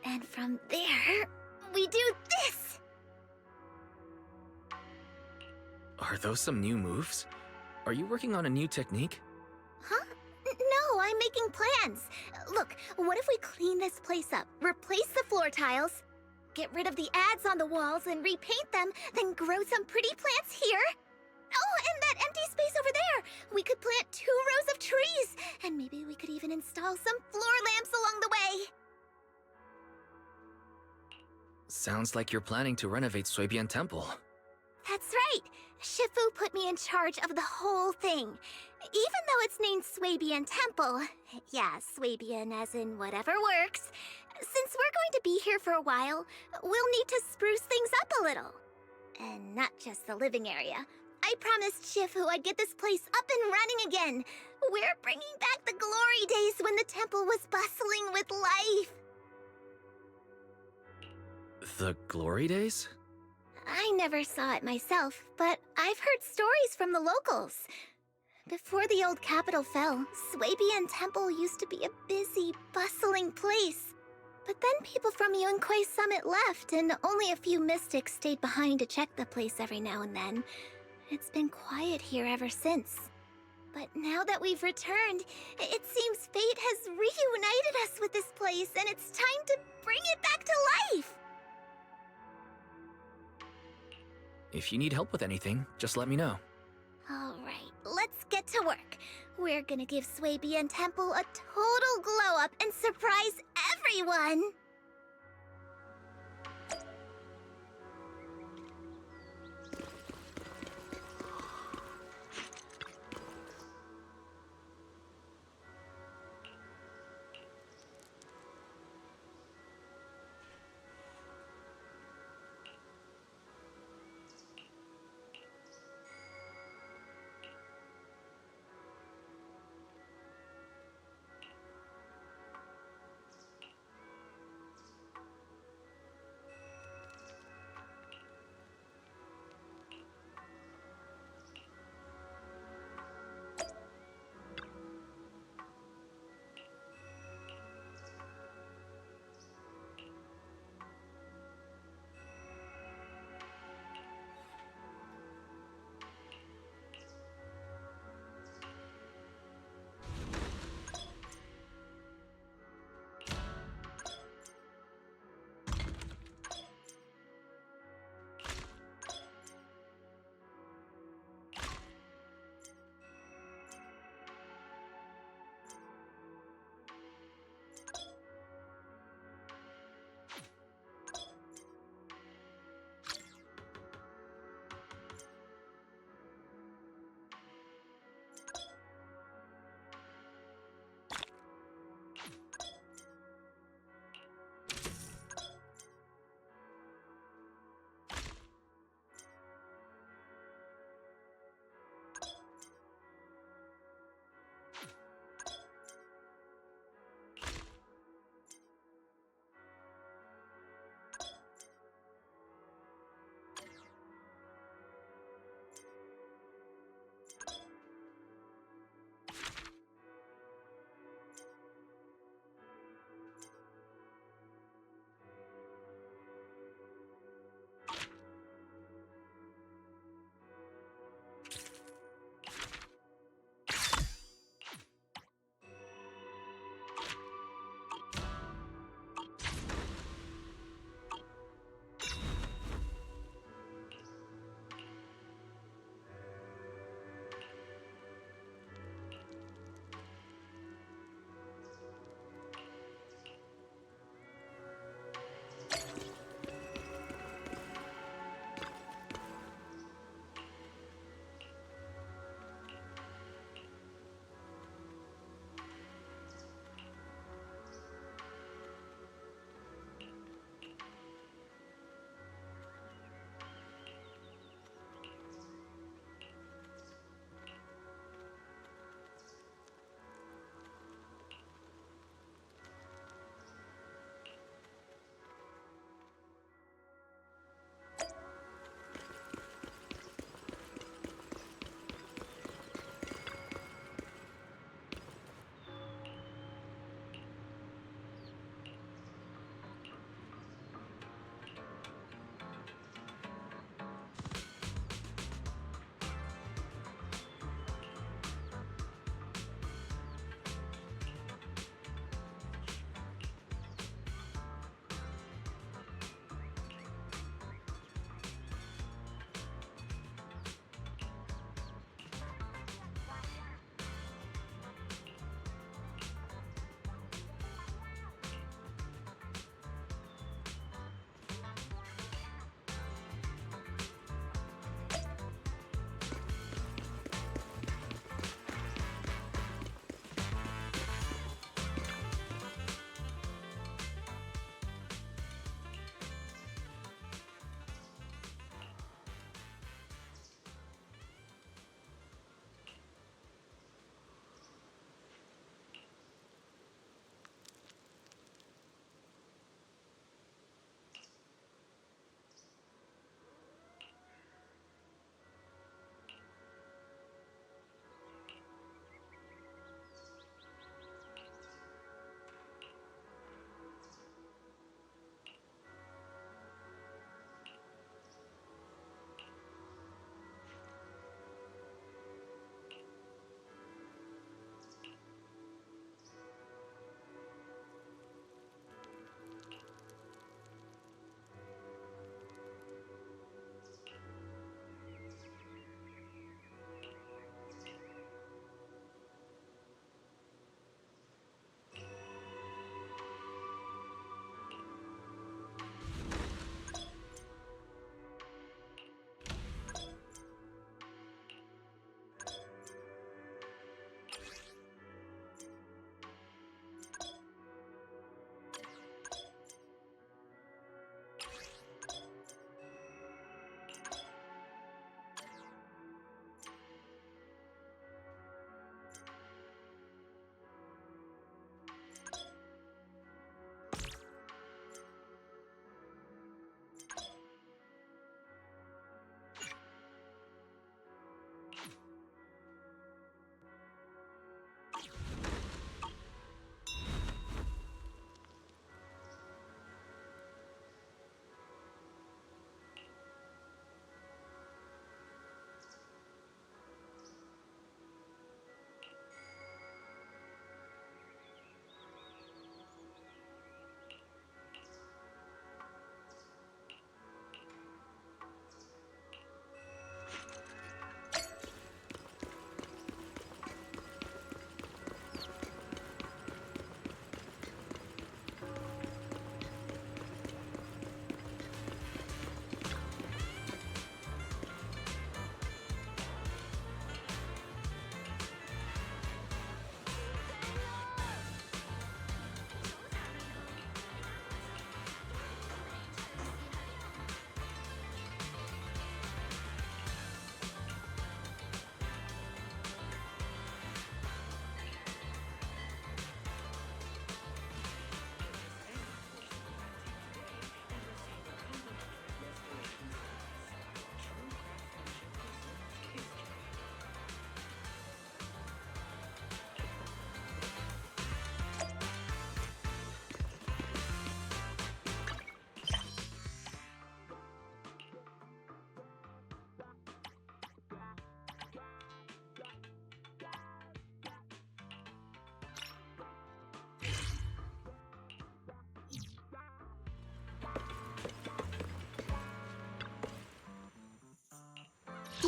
[SPEAKER 3] And from there, we do this!
[SPEAKER 1] Are those some new moves? Are you working on a new technique?
[SPEAKER 3] Huh? No, I'm making plans. Look, what if we clean this place up, replace the floor tiles, get rid of the ads on the walls and repaint them, then grow some pretty plants here? Oh, and that empty space over there! We could plant 2 rows of trees, and maybe we could even install some floor lamps along the way.
[SPEAKER 1] Sounds like you're planning to renovate Suibian Temple.
[SPEAKER 3] That's right! Shifu put me in charge of the whole thing. Even though it's named Swabian Temple. Yeah, Swabian as in whatever works. Since we're going to be here for a while, we'll need to spruce things up a little. And not just the living area. I promised Shifu I'd get this place up and running again. We're bringing back the glory days when the temple was bustling with life.
[SPEAKER 1] The glory days?
[SPEAKER 3] I never saw it myself, but I've heard stories from the locals. Before the old capital fell, Swabian Temple used to be a busy, bustling place. But then people from Yunquei Summit left, and only a few mystics stayed behind to check the place every now and then. It's been quiet here ever since. But now that we've returned, it seems fate has reunited us with this place, and it's time to bring it back to life!
[SPEAKER 1] If you need help with anything, just let me know.
[SPEAKER 3] Alright, let's get to work. We're gonna give Swabian Temple a total glow-up and surprise everyone!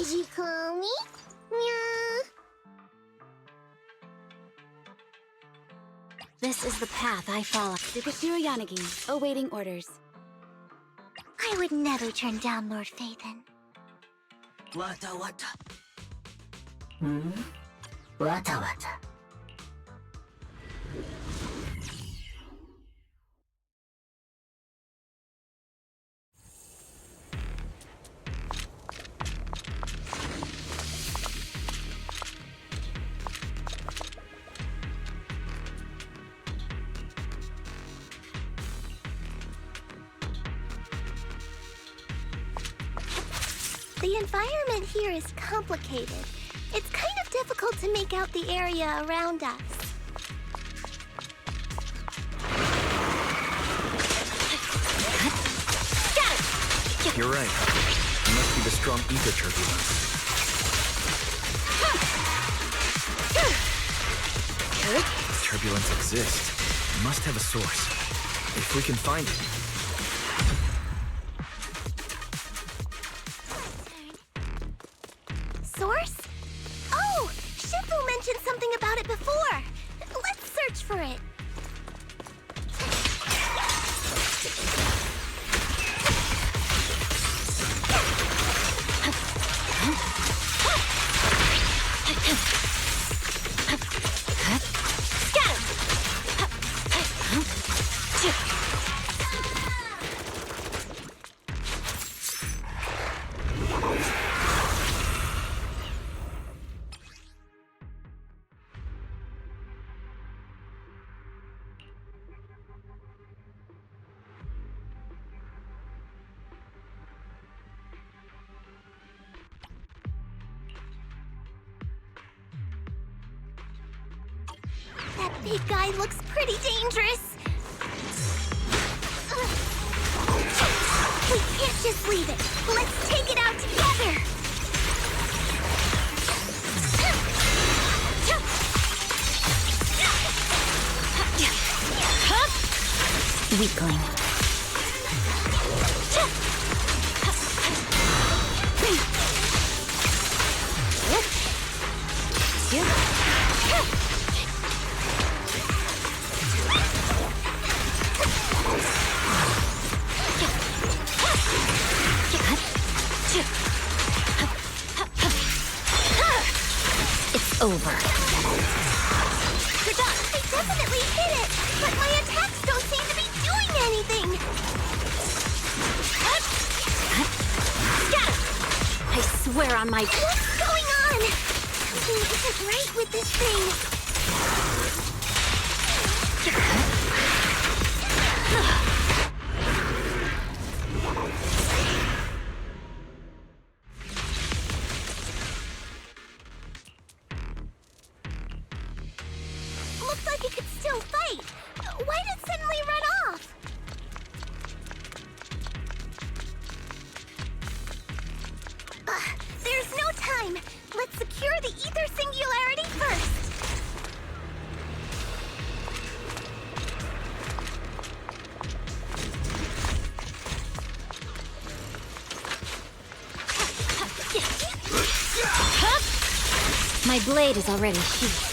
[SPEAKER 3] Did you call me? Meow.
[SPEAKER 2] This is the path I follow.
[SPEAKER 20] Tsukashiro Yanagi, awaiting orders.
[SPEAKER 3] I would never turn down Lord Phaethon.
[SPEAKER 21] Wata wata. Hmm? Wata wata.
[SPEAKER 3] The environment here is complicated. It's kind of difficult to make out the area around us.
[SPEAKER 1] You're right. It must be the strong ether turbulence. Turbulence exists. It must have a source. If we can find it.
[SPEAKER 3] Source? Oh! Shifu mentioned something about it before! Let's search for it. That big guy looks pretty dangerous. We can't just leave it. Let's take it out together.
[SPEAKER 2] Weakling. It's over.
[SPEAKER 3] I definitely hit it, but my attacks don't seem to be doing anything.
[SPEAKER 2] I swear on my...
[SPEAKER 3] What's going on? Something isn't right with this thing. Looks like it could still fight. Why did it suddenly run off? There's no time. Let's secure the ether singularity first.
[SPEAKER 2] My blade is already sheathed.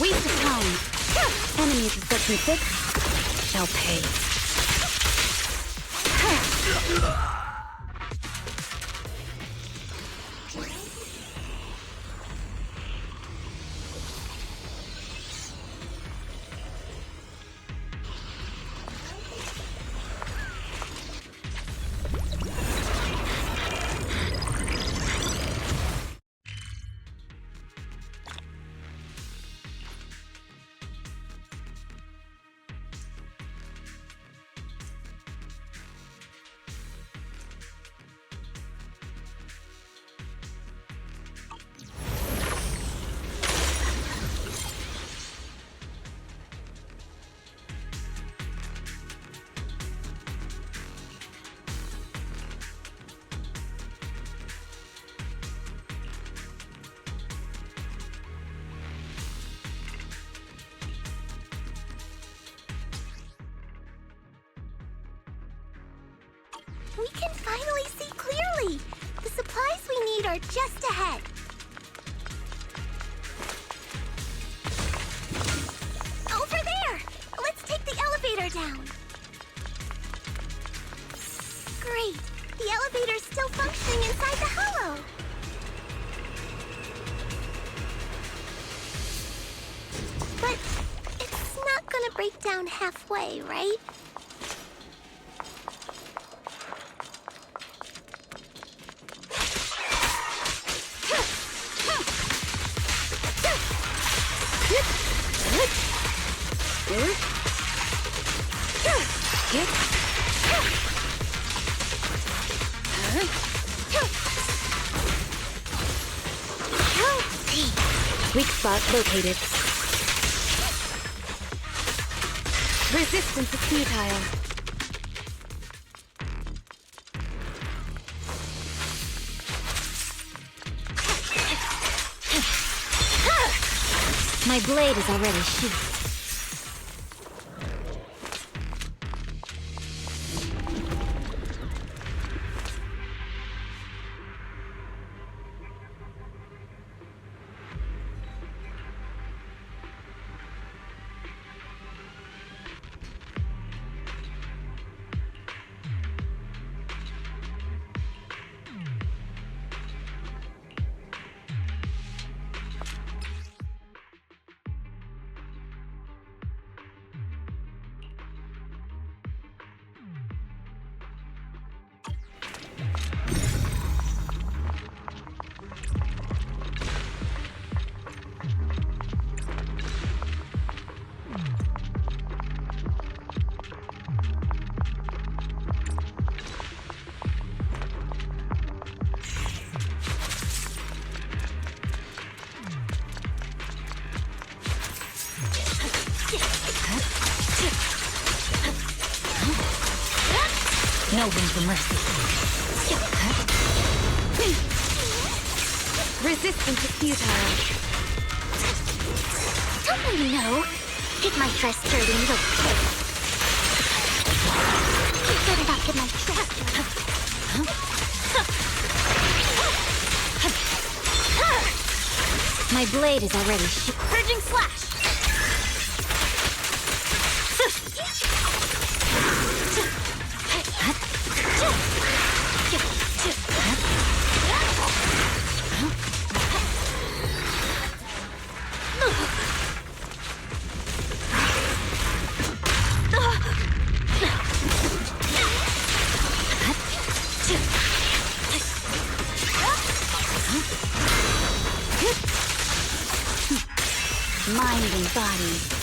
[SPEAKER 2] Waste of time. Enemies who set me sick shall pay.
[SPEAKER 3] We can finally see clearly! The supplies we need are just ahead. Over there! Let's take the elevator down. Great! The elevator's still functioning inside the hollow. But it's not gonna break down halfway, right?
[SPEAKER 21] Weak spot located. Resistance is futile. My blade is already sheathed. No room for mercy. Resistance is futile.
[SPEAKER 3] Don't really know. Get my dress dirty and you'll pay. You better not get my dress dirty.
[SPEAKER 21] My blade is already
[SPEAKER 3] Purging slash!
[SPEAKER 21] mind and body.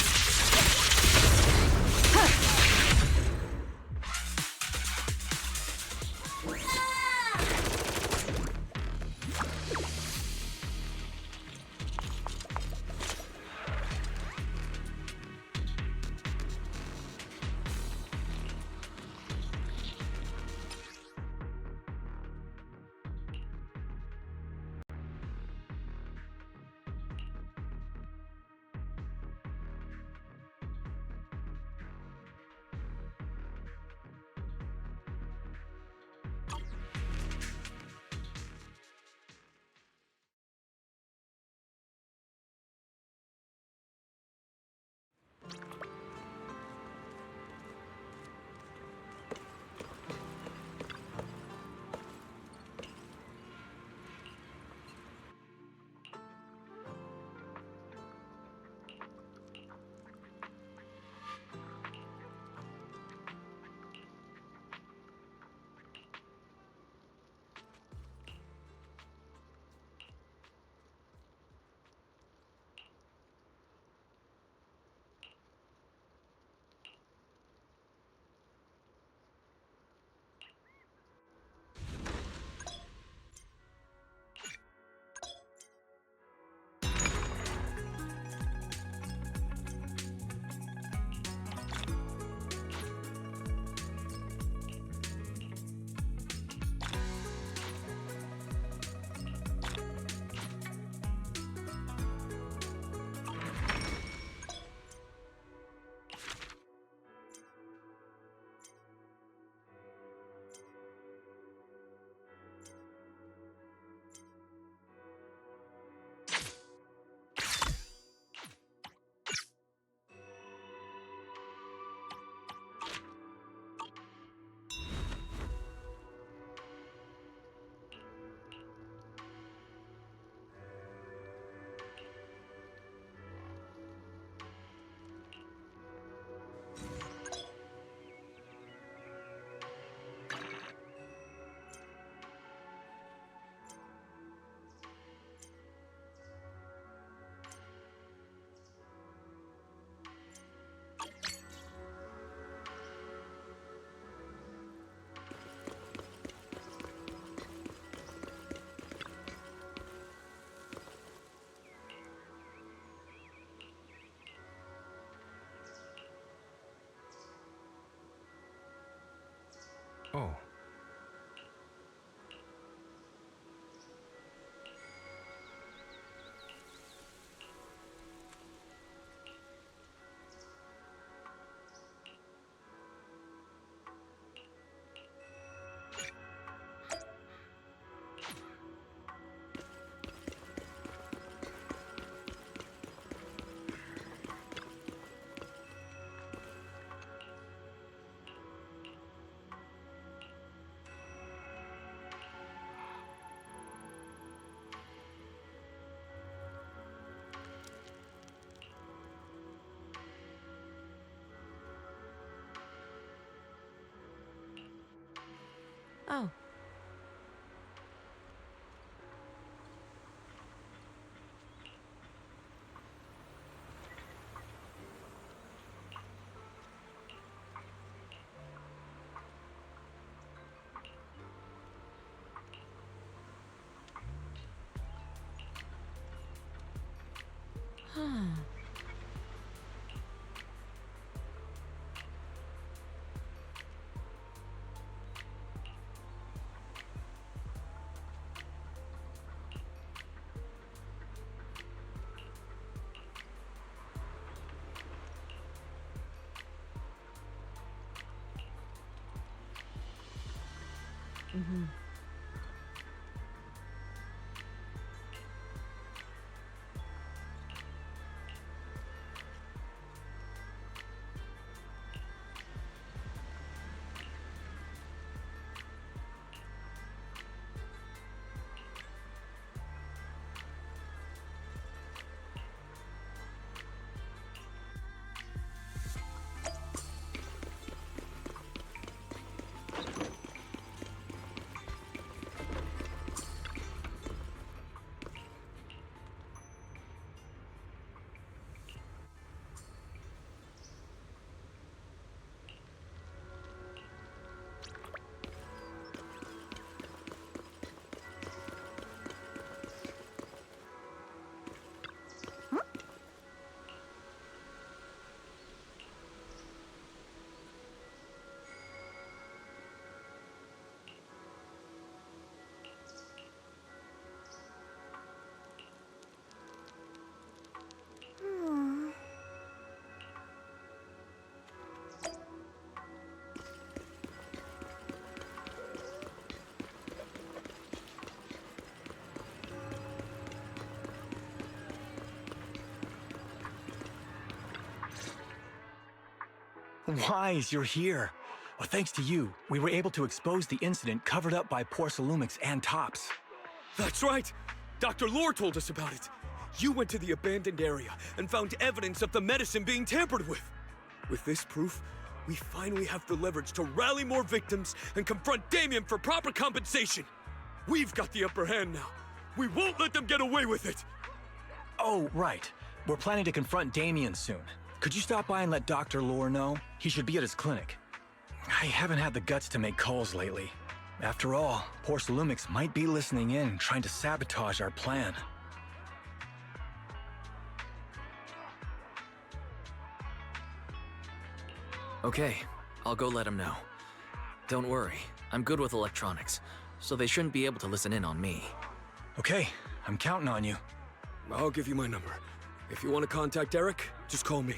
[SPEAKER 12] Oh.
[SPEAKER 13] Oh. Huh. Mm-hmm.
[SPEAKER 18] Wise, you're here. Well, thanks to you, we were able to expose the incident covered up by Porcelumix and Tops.
[SPEAKER 16] That's right! Dr. Lore told us about it. You went to the abandoned area and found evidence of the medicine being tampered with. With this proof, we finally have the leverage to rally more victims and confront Damien for proper compensation. We've got the upper hand now. We won't let them get away with it.
[SPEAKER 18] Oh, right. We're planning to confront Damien soon. Could you stop by and let Dr. Lore know? He should be at his clinic. I haven't had the guts to make calls lately. After all, Porcelumix might be listening in, trying to sabotage our plan.
[SPEAKER 1] Okay, I'll go let him know. Don't worry, I'm good with electronics, so they shouldn't be able to listen in on me.
[SPEAKER 18] Okay, I'm counting on you.
[SPEAKER 16] I'll give you my number. If you want to contact Eric, just call me.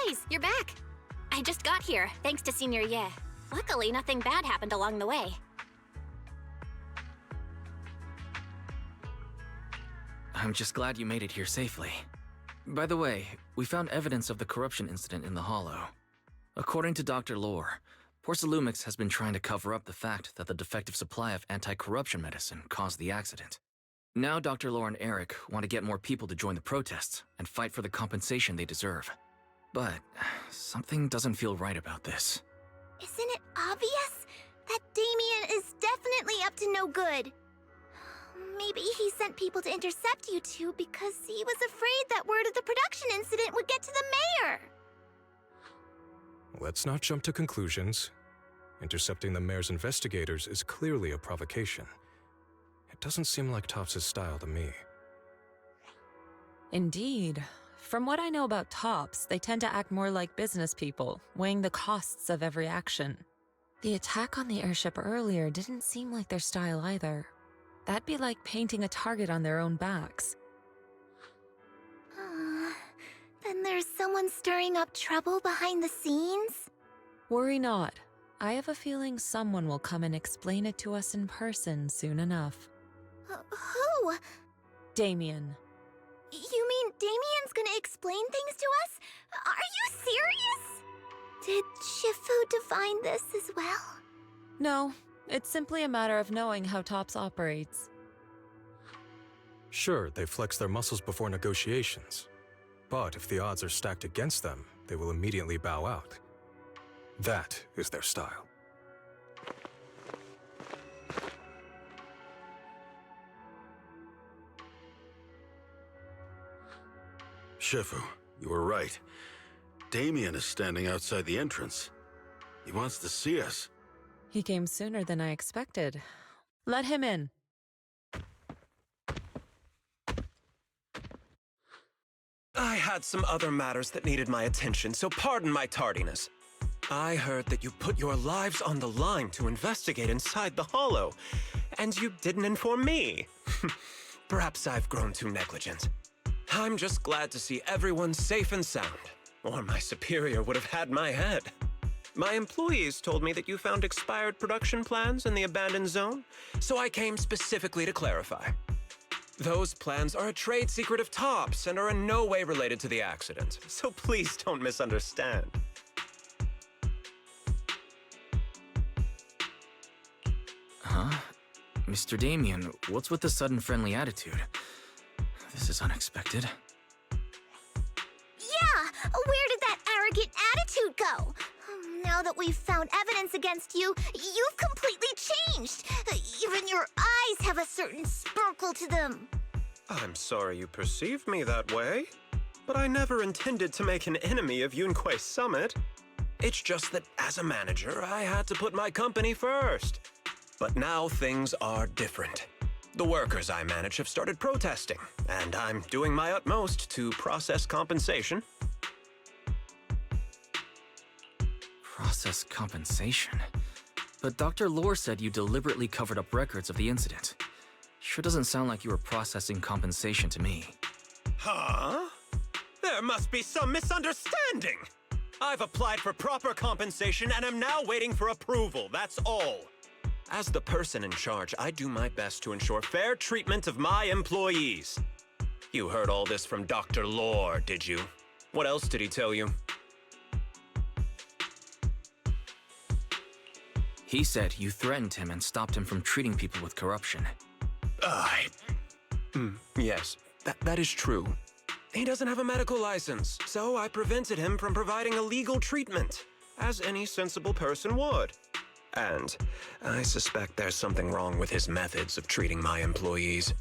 [SPEAKER 2] Wise, you're back. I just got here, thanks to Senior Ye. Luckily, nothing bad happened along the way.
[SPEAKER 1] I'm just glad you made it here safely. By the way, we found evidence of the corruption incident in the Hollow. According to Dr. Lore, Porcelumix has been trying to cover up the fact that the defective supply of anti-corruption medicine caused the accident. Now Dr. Lore and Eric want to get more people to join the protests and fight for the compensation they deserve. But something doesn't feel right about this.
[SPEAKER 3] Isn't it obvious? That Damien is definitely up to no good. Maybe he sent people to intercept you two because he was afraid that word of the production incident would get to the mayor.
[SPEAKER 12] Let's not jump to conclusions. Intercepting the mayor's investigators is clearly a provocation. It doesn't seem like Topps' style to me.
[SPEAKER 13] Indeed. From what I know about Topps, they tend to act more like business people, weighing the costs of every action. The attack on the airship earlier didn't seem like their style either. That'd be like painting a target on their own backs.
[SPEAKER 3] Then there's someone stirring up trouble behind the scenes?
[SPEAKER 13] Worry not. I have a feeling someone will come and explain it to us in person soon enough.
[SPEAKER 3] Who?
[SPEAKER 13] Damien.
[SPEAKER 3] You mean Damien's gonna explain things to us? Are you serious? Did Shifu divine this as well?
[SPEAKER 13] No, it's simply a matter of knowing how Topps operates.
[SPEAKER 12] Sure, they flex their muscles before negotiations. But if the odds are stacked against them, they will immediately bow out. That is their style.
[SPEAKER 8] Shifu, you were right. Damien is standing outside the entrance. He wants to see us.
[SPEAKER 13] He came sooner than I expected. Let him in.
[SPEAKER 14] I had some other matters that needed my attention, so pardon my tardiness. I heard that you put your lives on the line to investigate inside the Hollow, and you didn't inform me. Perhaps I've grown too negligent. I'm just glad to see everyone safe and sound, or my superior would have had my head. My employees told me that you found expired production plans in the abandoned zone, so I came specifically to clarify. Those plans are a trade secret of Topps and are in no way related to the accident, so please don't misunderstand.
[SPEAKER 1] Huh? Mr. Damien, what's with the sudden friendly attitude? This is unexpected.
[SPEAKER 3] Yeah! Where did that arrogant attitude go? Now that we've found evidence against you, you've completely changed. Even your eyes have a certain sparkle to them.
[SPEAKER 14] I'm sorry you perceive me that way, but I never intended to make an enemy of Yunquei Summit. It's just that as a manager, I had to put my company first. But now things are different. The workers I manage have started protesting, and I'm doing my utmost to process compensation.
[SPEAKER 1] Process compensation? But Dr. Lore said you deliberately covered up records of the incident. Sure doesn't sound like you were processing compensation to me.
[SPEAKER 14] Huh? There must be some misunderstanding. I've applied for proper compensation and am now waiting for approval, that's all. As the person in charge, I do my best to ensure fair treatment of my employees. You heard all this from Dr. Lore, did you? What else did he tell you?
[SPEAKER 1] He said you threatened him and stopped him from treating people with corruption.
[SPEAKER 14] Yes, that is true. He doesn't have a medical license, so I prevented him from providing a legal treatment, as any sensible person would. And I suspect there's something wrong with his methods of treating my employees.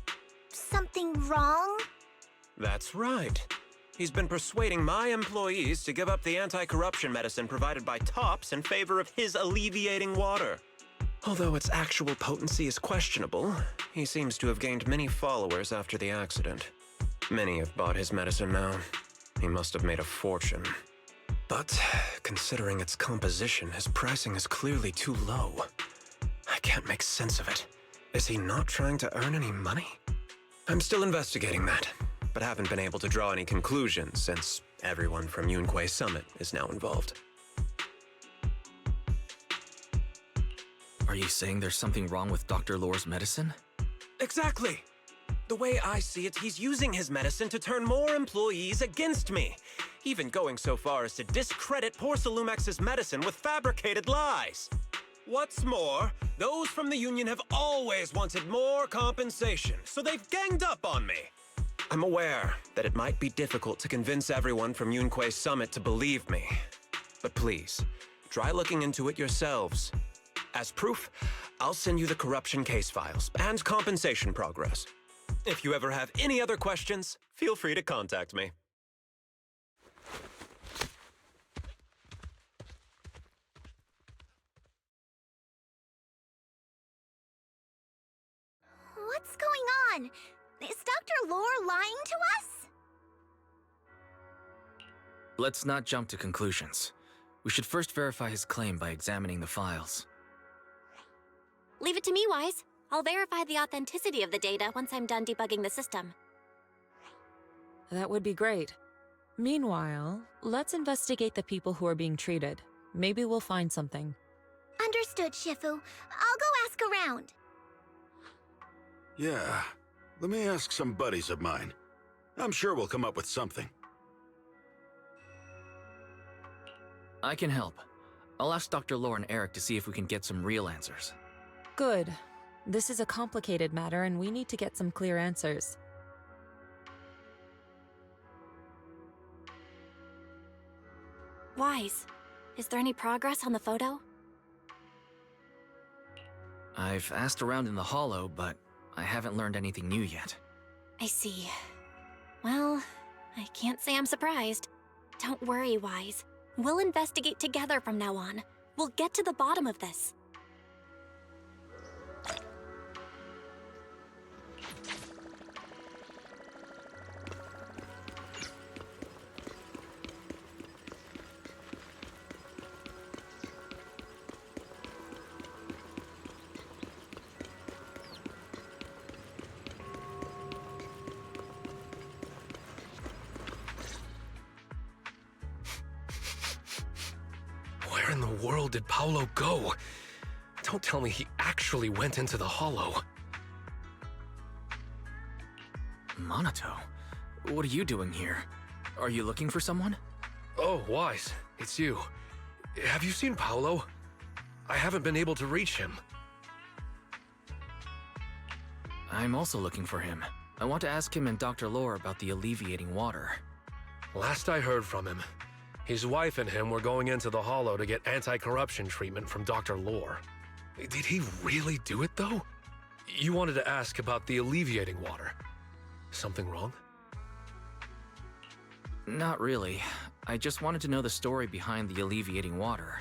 [SPEAKER 3] Something wrong?
[SPEAKER 14] That's right. He's been persuading my employees to give up the anti-corruption medicine provided by Topps in favor of his alleviating water. Although its actual potency is questionable, he seems to have gained many followers after the accident. Many have bought his medicine now. He must have made a fortune. But considering its composition, his pricing is clearly too low. I can't make sense of it. Is he not trying to earn any money? I'm still investigating that, but haven't been able to draw any conclusions since everyone from Yunquei Summit is now involved.
[SPEAKER 1] Are you saying there's something wrong with Dr. Lore's medicine?
[SPEAKER 14] Exactly! The way I see it, he's using his medicine to turn more employees against me, even going so far as to discredit Porcelumex's medicine with fabricated lies. What's more, those from the union have always wanted more compensation, so they've ganged up on me. I'm aware that it might be difficult to convince everyone from Yunquei Summit to believe me, but please, try looking into it yourselves. As proof, I'll send you the corruption case files and compensation progress. If you ever have any other questions, feel free to contact me.
[SPEAKER 3] What's going on? Is Dr. Lore lying to us?
[SPEAKER 1] Let's not jump to conclusions. We should first verify his claim by examining the files.
[SPEAKER 2] Leave it to me, Wise. I'll verify the authenticity of the data once I'm done debugging the system.
[SPEAKER 13] That would be great. Meanwhile, let's investigate the people who are being treated. Maybe we'll find something.
[SPEAKER 3] Understood, Shifu. I'll go ask around.
[SPEAKER 8] Yeah, let me ask some buddies of mine. I'm sure we'll come up with something.
[SPEAKER 1] I can help. I'll ask Dr. Lore and Eric to see if we can get some real answers.
[SPEAKER 13] Good. This is a complicated matter and we need to get some clear answers.
[SPEAKER 2] Wise, is there any progress on the photo?
[SPEAKER 1] I've asked around in the Hollow, but I haven't learned anything new yet.
[SPEAKER 2] I see. Well, I can't say I'm surprised. Don't worry, Wise. We'll investigate together from now on. We'll get to the bottom of this.
[SPEAKER 15] Where in the world did Paolo go? Don't tell me he actually went into the Hollow.
[SPEAKER 1] Monato, what are you doing here? Are you looking for someone?
[SPEAKER 15] Oh, Wise, it's you. Have you seen Paolo? I haven't been able to reach him.
[SPEAKER 1] I'm also looking for him. I want to ask him and Dr. Lore about the alleviating water.
[SPEAKER 15] Last I heard from him, his wife and him were going into the Hollow to get anti-corruption treatment from Dr. Lore. Did he really do it, though? You wanted to ask about the alleviating water. Something wrong?
[SPEAKER 1] Not really. I just wanted to know the story behind the alleviating water.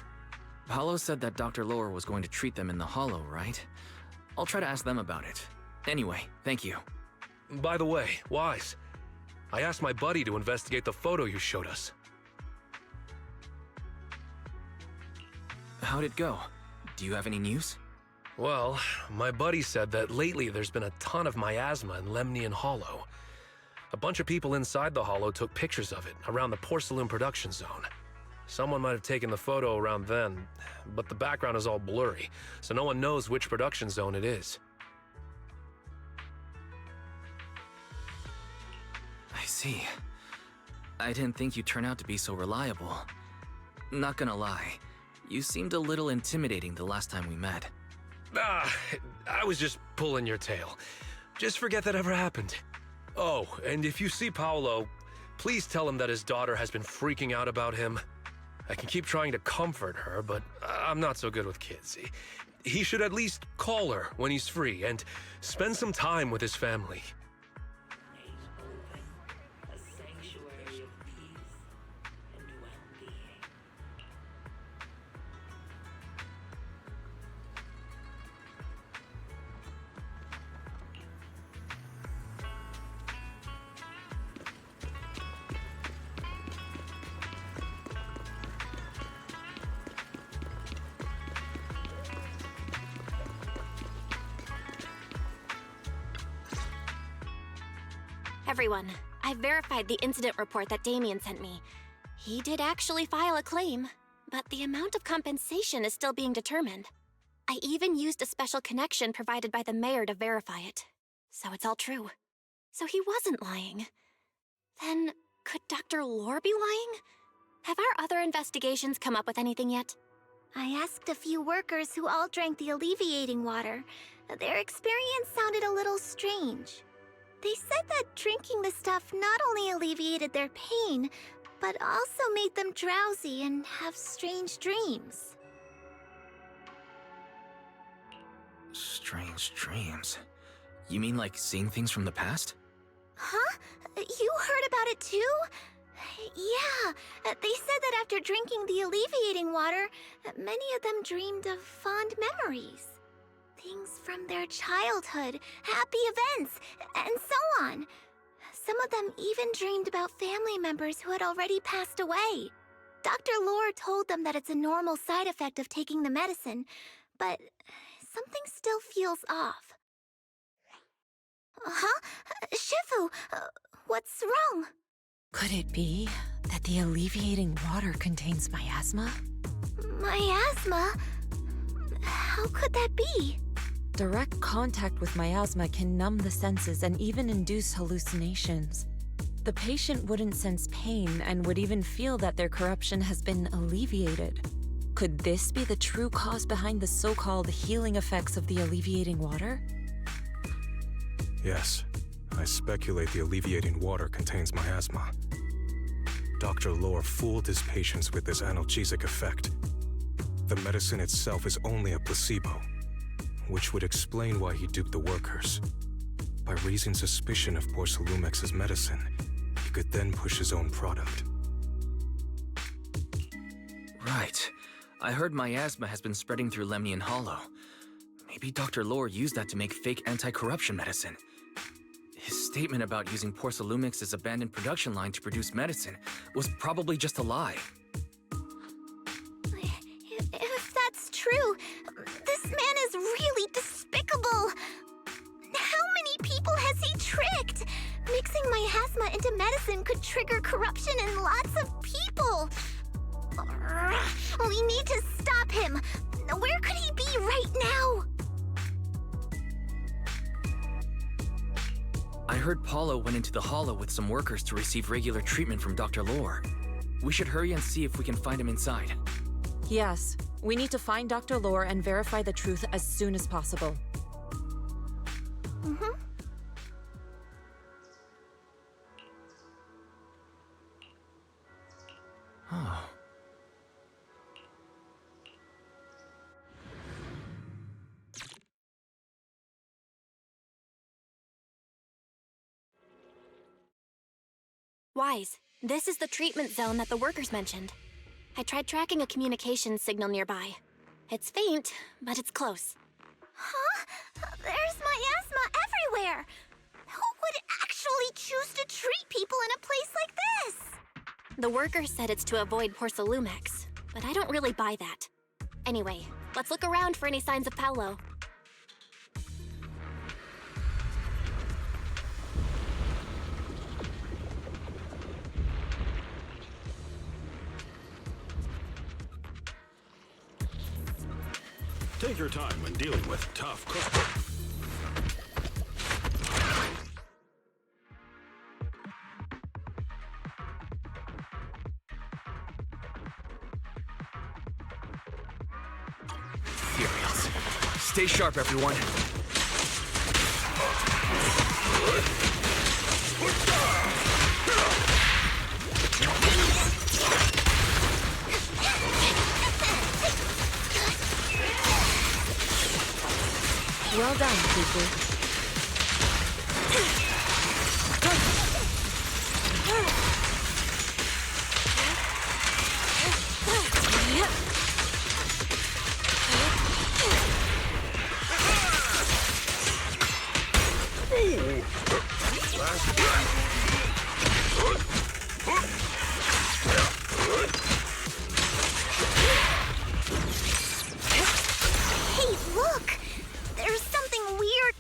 [SPEAKER 1] Paolo said that Dr. Lore was going to treat them in the Hollow, right? I'll try to ask them about it. Anyway, thank you.
[SPEAKER 15] By the way, Wise, I asked my buddy to investigate the photo you showed us.
[SPEAKER 1] How'd it go? Do you have any news?
[SPEAKER 15] Well, my buddy said that lately there's been a ton of miasma in Lemnian Hollow. A bunch of people inside the Hollow took pictures of it around the porcelain production zone. Someone might have taken the photo around then, but the background is all blurry, so no one knows which production zone it is.
[SPEAKER 1] I see. I didn't think you'd turn out to be so reliable. Not gonna lie, you seemed a little intimidating the last time we met.
[SPEAKER 15] I was just pulling your tail. Just forget that ever happened. Oh, and if you see Paolo, please tell him that his daughter has been freaking out about him. I can keep trying to comfort her, but I'm not so good with kids. He should at least call her when he's free and spend some time with his family.
[SPEAKER 2] Everyone, I've verified the incident report that Damien sent me. He did actually file a claim, but the amount of compensation is still being determined. I even used a special connection provided by the mayor to verify it. So it's all true. So he wasn't lying. Then, could Dr. Lore be lying? Have our other investigations come up with anything yet?
[SPEAKER 3] I asked a few workers who all drank the alleviating water. Their experience sounded a little strange. They said that drinking the stuff not only alleviated their pain, but also made them drowsy and have strange dreams.
[SPEAKER 1] Strange dreams? You mean like seeing things from the past?
[SPEAKER 3] Huh? You heard about it too? Yeah, they said that after drinking the alleviating water, many of them dreamed of fond memories. Things from their childhood, happy events, and so on. Some of them even dreamed about family members who had already passed away. Dr. Lore told them that it's a normal side effect of taking the medicine, but something still feels off. Huh? Shifu, what's wrong?
[SPEAKER 13] Could it be that the alleviating water contains miasma?
[SPEAKER 3] Miasma? How could that be?
[SPEAKER 13] Direct contact with miasma can numb the senses and even induce hallucinations. The patient wouldn't sense pain and would even feel that their corruption has been alleviated. Could this be the true cause behind the so-called healing effects of the alleviating water?
[SPEAKER 12] Yes, I speculate the alleviating water contains miasma. Dr. Lore fooled his patients with this analgesic effect. The medicine itself is only a placebo, which would explain why he duped the workers. By raising suspicion of Porcelumex's medicine, he could then push his own product.
[SPEAKER 1] Right. I heard miasma has been spreading through Lemnian Hollow. Maybe Dr. Lore used that to make fake anti-corruption medicine. His statement about using Porcelumex's abandoned production line to produce medicine was probably just a lie.
[SPEAKER 3] If that's true, this man is really despicable. How many people has he tricked? Mixing miasma into medicine could trigger corruption in lots of people. We need to stop him. Where could he be right now?
[SPEAKER 1] I heard Paulo went into the Hollow with some workers to receive regular treatment from Dr. Lore. We should hurry and see if we can find him inside.
[SPEAKER 13] Yes, we need to find Dr. Lore and verify the truth as soon as possible.
[SPEAKER 3] Mm-hmm.
[SPEAKER 1] Oh.
[SPEAKER 2] Wise, this is the treatment zone that the workers mentioned. I tried tracking a communications signal nearby. It's faint, but it's close.
[SPEAKER 3] Huh? There's miasma everywhere! Who would actually choose to treat people in a place like this?
[SPEAKER 2] The workers said it's to avoid Porcelumex, but I don't really buy that. Anyway, let's look around for any signs of Paulo.
[SPEAKER 8] Take your time when dealing with tough customers.
[SPEAKER 1] Cereals. Stay sharp, everyone.
[SPEAKER 13] Well done, Fufu.
[SPEAKER 3] Hey, look! There's something weird.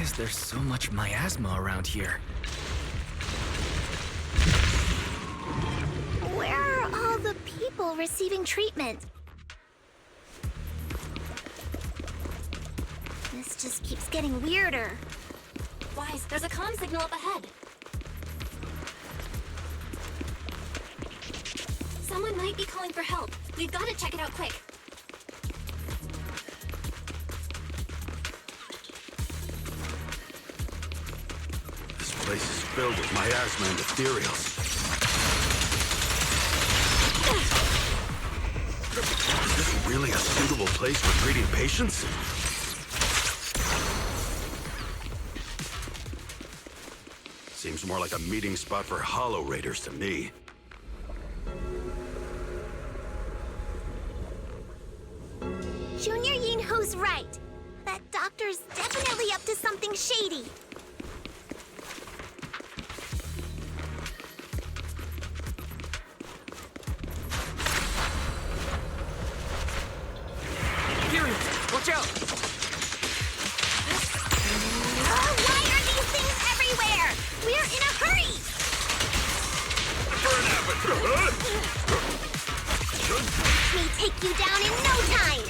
[SPEAKER 1] is there so much miasma around here?
[SPEAKER 3] Where are all the people receiving treatment? This just keeps getting weirder.
[SPEAKER 2] Wise, there's a comm signal up ahead. Someone might be calling for help. We've got to check it out quick.
[SPEAKER 8] This place is filled with miasma and ethereals. Is this really a suitable place for treating patients? Seems more like a meeting spot for Hollow Raiders to me.
[SPEAKER 3] Junior Yinho's right. That doctor's definitely up to something shady.
[SPEAKER 19] Ethereals, watch out!
[SPEAKER 3] Why are these things everywhere? We're in a hurry! May take you down in no time!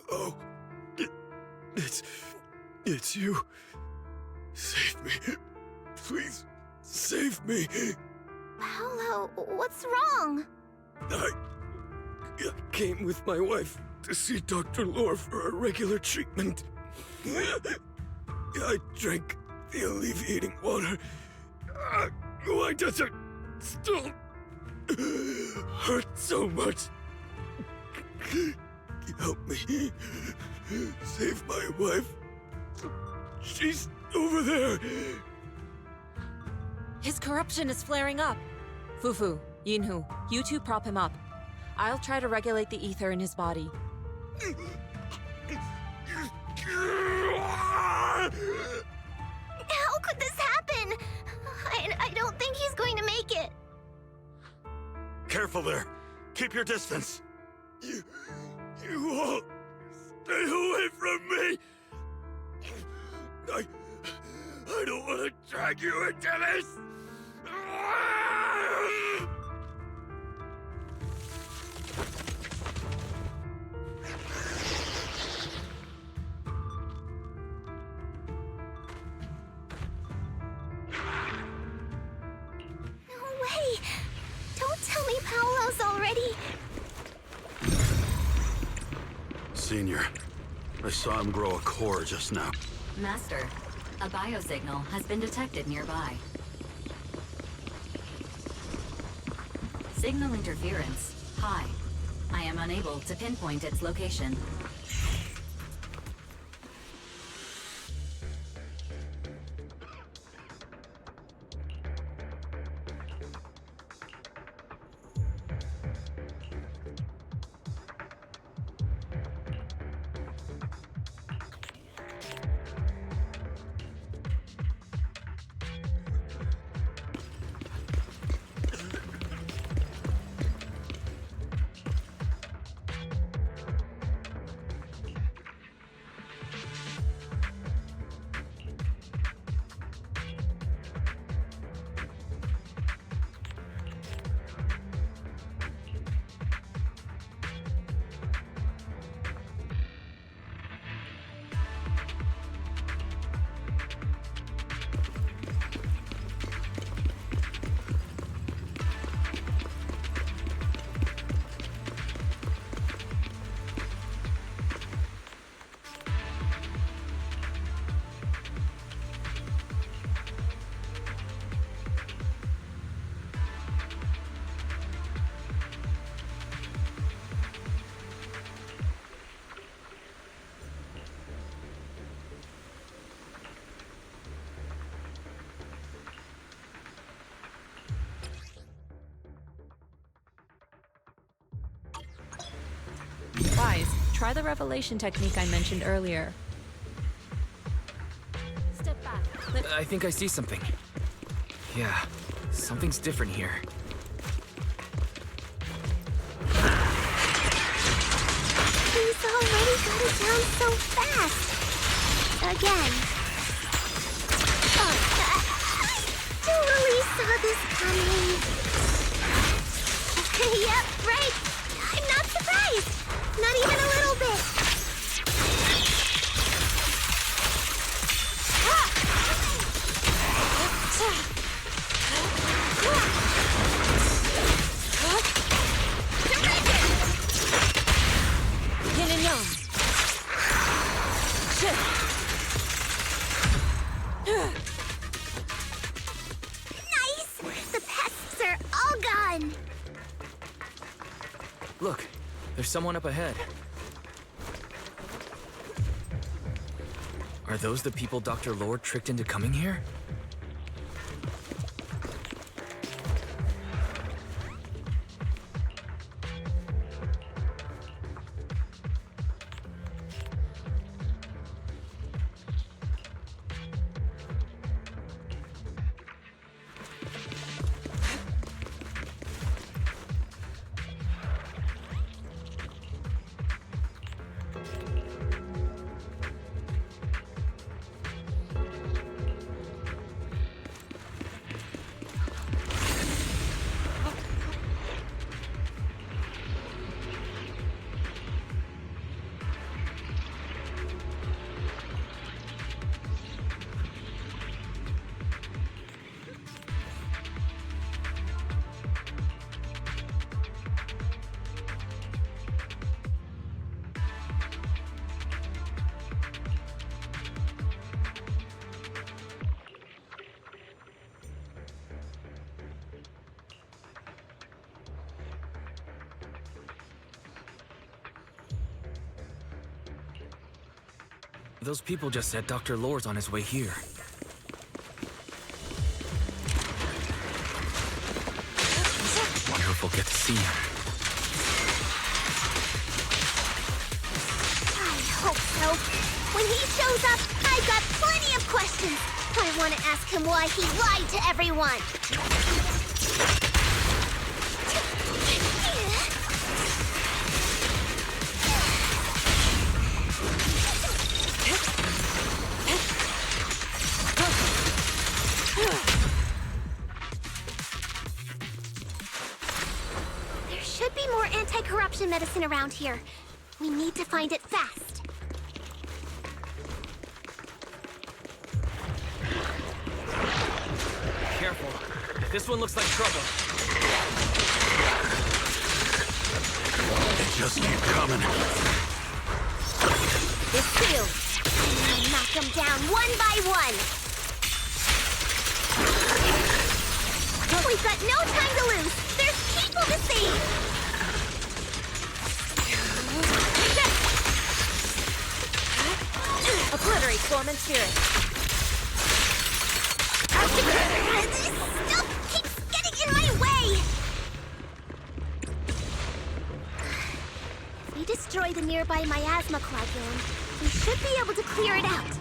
[SPEAKER 15] Oh, it's you. Save me. Please, save me.
[SPEAKER 3] Paolo, what's wrong?
[SPEAKER 15] I came with my wife to see Dr. Lore for a regular treatment. I drank the alleviating water. Why does it still hurt so much? Help me. Save my wife. She's over there.
[SPEAKER 13] His corruption is flaring up. Fufu, Yinhu, you two prop him up. I'll try to regulate the ether in his body.
[SPEAKER 3] How could this happen? I don't think he's going to make it.
[SPEAKER 8] Careful there. Keep your distance.
[SPEAKER 15] You all stay away from me. I don't want to drag you into this.
[SPEAKER 3] No way! Don't tell me Paolo's already...
[SPEAKER 8] Senior, I saw him grow a core just now.
[SPEAKER 6] Master, a biosignal has been detected nearby. Signal interference high. I am unable to pinpoint its location.
[SPEAKER 13] try the revelation technique I mentioned earlier.
[SPEAKER 1] Step back. I think I see something. Yeah, something's different here.
[SPEAKER 3] He's already got it down so fast. Again. I totally saw this coming. Yep, right. I'm not surprised. Not even a little bit.
[SPEAKER 13] Yin and yang.
[SPEAKER 3] Nice! The pests are all gone.
[SPEAKER 1] Look, there's someone up ahead. Are those the people Dr. Lord tricked into coming here? Those people just said Dr. Lore's on his way here. Wonder if we'll get to see him.
[SPEAKER 3] I hope so. When he shows up, I've got plenty of questions. I want to ask him why he lied to everyone. There should be more anti-corruption medicine around here. We need to find it fast.
[SPEAKER 1] Careful. This one looks like trouble.
[SPEAKER 8] They just keep coming.
[SPEAKER 3] It's sealed. I'll knock them down one by one. We've got no time to lose. There's people to save.
[SPEAKER 13] Obliterate form and spirit.
[SPEAKER 3] This stuff keeps getting in my way. If we destroy the nearby miasma coagulum, we should be able to clear it out.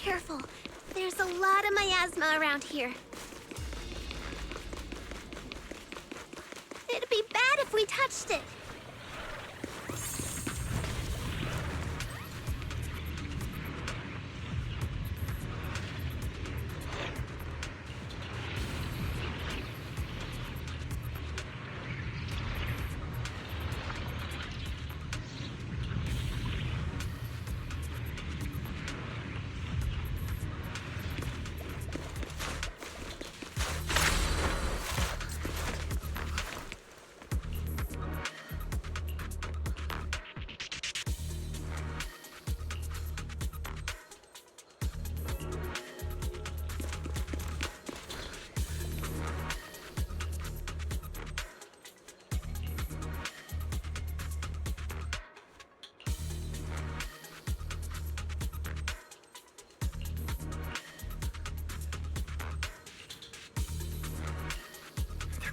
[SPEAKER 3] Careful. There's a lot of miasma around here. It'd be bad if we touched it.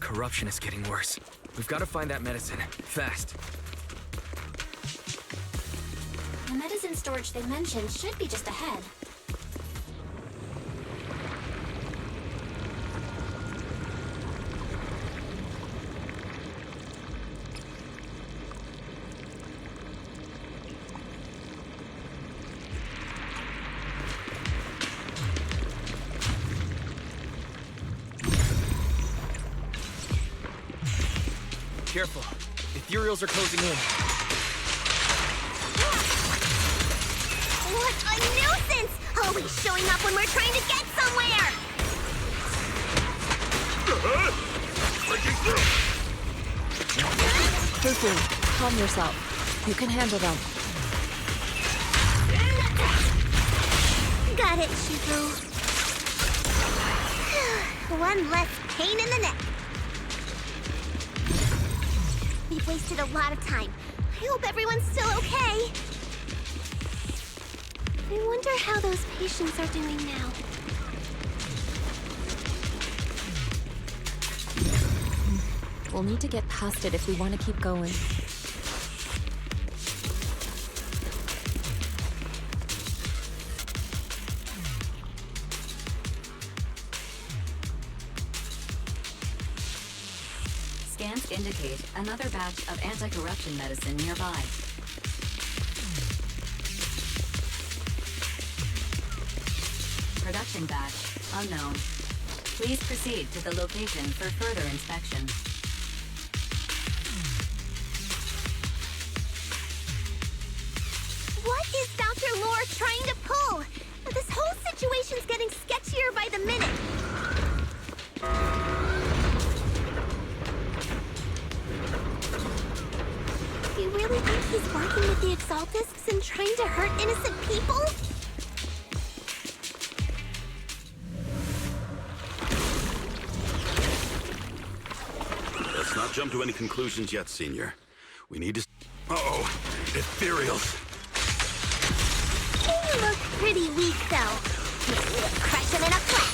[SPEAKER 1] corruption is getting worse. We've got to find that medicine, fast.
[SPEAKER 2] The medicine storage they mentioned should be just ahead.
[SPEAKER 1] Careful. Ethereals are closing in.
[SPEAKER 3] What a nuisance! Always showing up when we're trying to get somewhere!
[SPEAKER 13] Fufu, calm yourself. You can handle them.
[SPEAKER 3] Got it, Shifu. One less pain in the neck. We've wasted a lot of time. I hope everyone's still okay. I wonder how those patients are doing now.
[SPEAKER 13] We'll need to get past it if we want to keep going.
[SPEAKER 6] Scans indicate another batch of anti-corruption medicine nearby. Production batch unknown. Please proceed to the location for further inspection.
[SPEAKER 3] What is Dr. Lore trying to pull? This whole situation's getting sketchier by the minute. You really think he's working with the Exaltists and trying to hurt innocent people?
[SPEAKER 8] Let's not jump to any conclusions yet, Senior. We need to... Uh-oh, ethereals.
[SPEAKER 3] You look pretty weak, though. We'll crush him in a flash.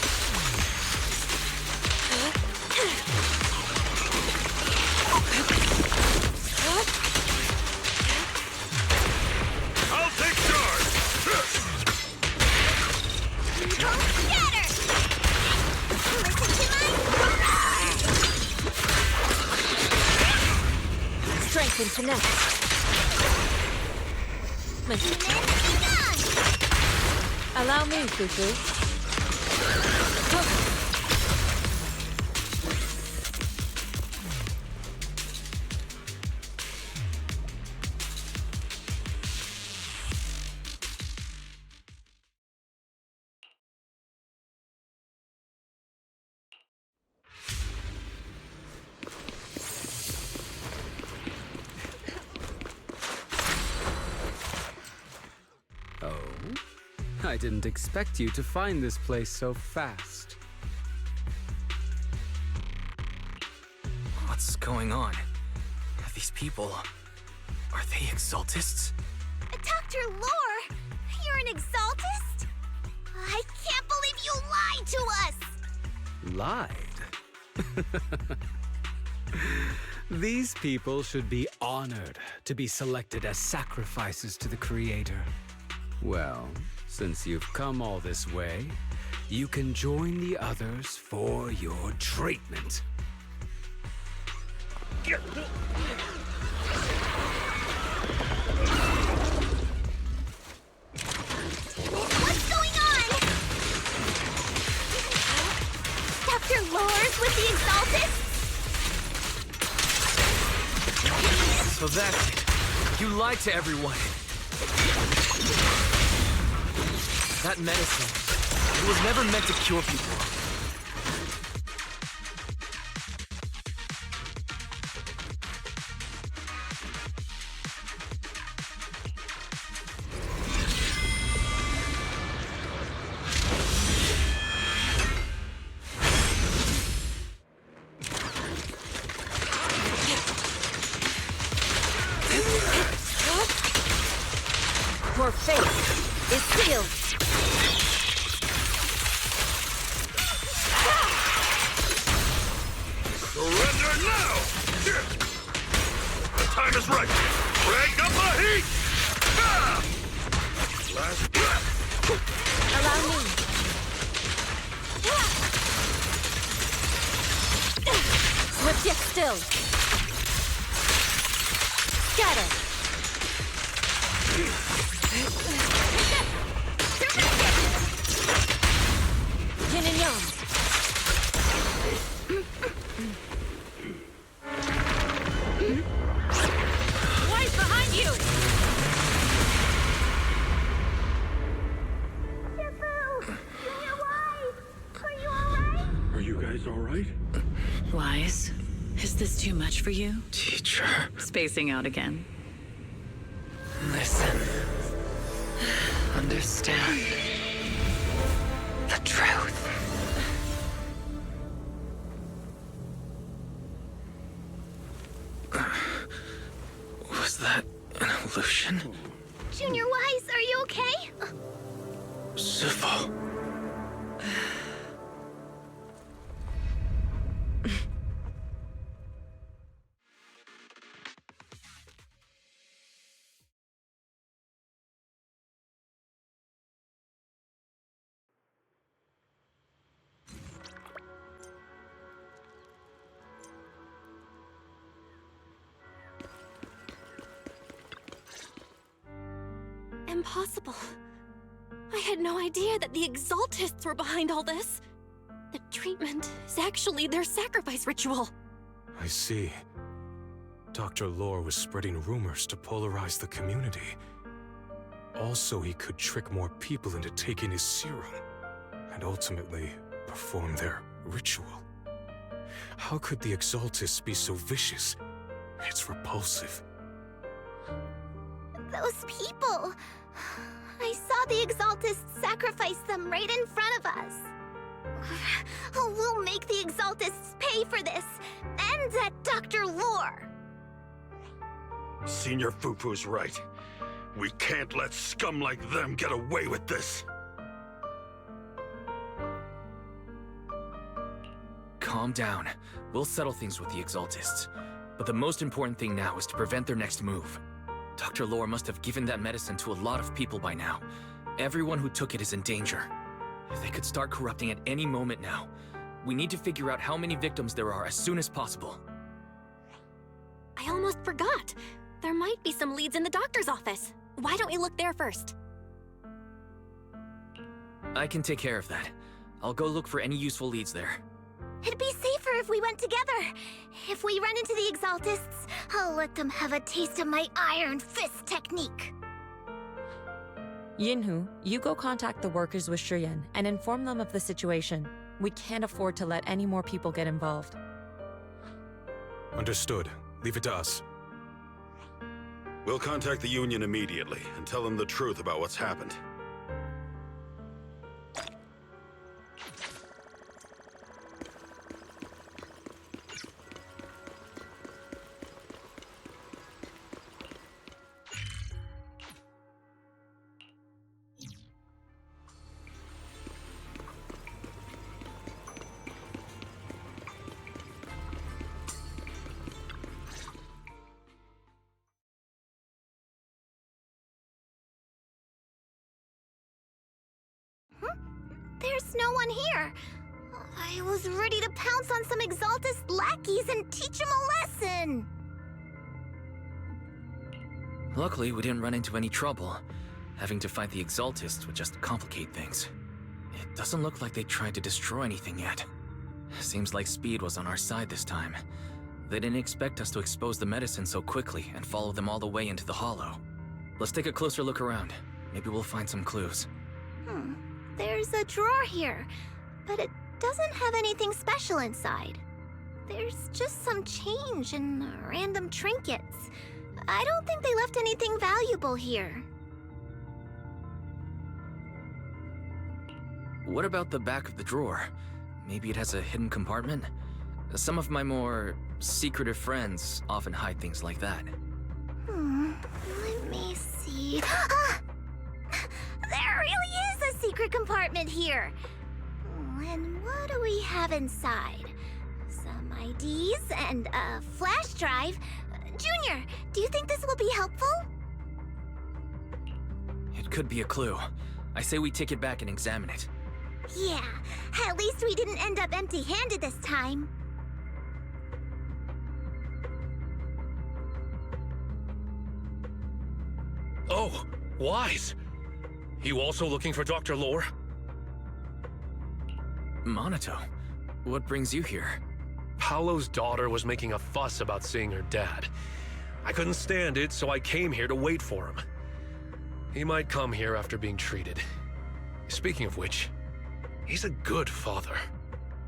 [SPEAKER 8] I'll take charge!
[SPEAKER 3] Scatter! Listen to my...
[SPEAKER 13] Strength and finesse. Allow me, Fufu.
[SPEAKER 17] I didn't expect you to find this place so fast.
[SPEAKER 1] What's going on? These people... are they Exaltists?
[SPEAKER 3] Dr. Lore, you're an Exaltist? I can't believe you lied to us!
[SPEAKER 17] Lied? These people should be honored to be selected as sacrifices to the Creator. Well, since you've come all this way, you can join the others for your treatment.
[SPEAKER 3] What's going on? Dr. Lore's with the Exaltists?
[SPEAKER 1] So that's it. You lied to everyone. That medicine, it was never meant to cure people.
[SPEAKER 13] Your fate is sealed.
[SPEAKER 8] Surrender! there now! The time is right! Crank up the heat! Ah! Last breath!
[SPEAKER 2] Allow me. Swift yet still. Scatter. Yin and yang. Wise behind you!
[SPEAKER 8] Are you guys alright?
[SPEAKER 5] Wise, is this too much for you?
[SPEAKER 1] Teacher.
[SPEAKER 5] Spacing out again.
[SPEAKER 1] Listen. Understand. The truth. Was that an illusion?
[SPEAKER 3] Junior Wise, are you okay?
[SPEAKER 1] Sifu.
[SPEAKER 2] Impossible. I had no idea that the Exaltists were behind all this. The treatment is actually their sacrifice ritual.
[SPEAKER 12] I see. Dr. Lore was spreading rumors to polarize the community. Also, he could trick more people into taking his serum, and ultimately perform their ritual. How could the Exaltists be so vicious? It's repulsive.
[SPEAKER 3] Those people. I saw the Exaltists sacrifice them right in front of us. We'll make the Exaltists pay for this, and that Dr. Lore.
[SPEAKER 8] Senior Fufu's right. We can't let scum like them get away with this.
[SPEAKER 1] Calm down. We'll settle things with the Exaltists. But the most important thing now is to prevent their next move. Dr. Lore must have given that medicine to a lot of people by now. Everyone who took it is in danger. They could start corrupting at any moment now. We need to figure out how many victims there are as soon as possible.
[SPEAKER 2] I almost forgot. There might be some leads in the doctor's office. Why don't we look there first?
[SPEAKER 1] I can take care of that. I'll go look for any useful leads there.
[SPEAKER 3] It'd be safer if we went together. If we run into the Exaltists, I'll let them have a taste of my Iron Fist technique.
[SPEAKER 13] Yinhu, you go contact the workers with Shiyan and inform them of the situation. We can't afford to let any more people get involved.
[SPEAKER 12] Understood. Leave it to us.
[SPEAKER 8] We'll contact the Union immediately and tell them the truth about what's happened.
[SPEAKER 3] There's no one here. I was ready to pounce on some Exaltist lackeys and teach them a lesson.
[SPEAKER 1] Luckily, we didn't run into any trouble. Having to fight the Exaltists would just complicate things. It doesn't look like they tried to destroy anything yet. Seems like speed was on our side this time. They didn't expect us to expose the medicine so quickly and follow them all the way into the hollow. Let's take a closer look around. Maybe we'll find some clues.
[SPEAKER 3] There's a drawer here, but it doesn't have anything special inside. There's just some change and random trinkets. I don't think they left anything valuable here.
[SPEAKER 1] What about the back of the drawer? Maybe it has a hidden compartment? Some of my more secretive friends often hide things like that.
[SPEAKER 3] Let me see. Ah! There really is a secret compartment here. And what do we have inside? Some some IDs and a flash drive. Junior, do you think this will be helpful?
[SPEAKER 1] It could be a clue. I say we take it back and examine it.
[SPEAKER 3] Yeah, at least we didn't end up empty-handed this time.
[SPEAKER 15] Oh, Wise! You also looking for Dr. Lore?
[SPEAKER 1] Monato, what brings you here?
[SPEAKER 15] Paolo's daughter was making a fuss about seeing her dad. I couldn't stand it, so I came here to wait for him. He might come here after being treated. Speaking of which, he's a good father.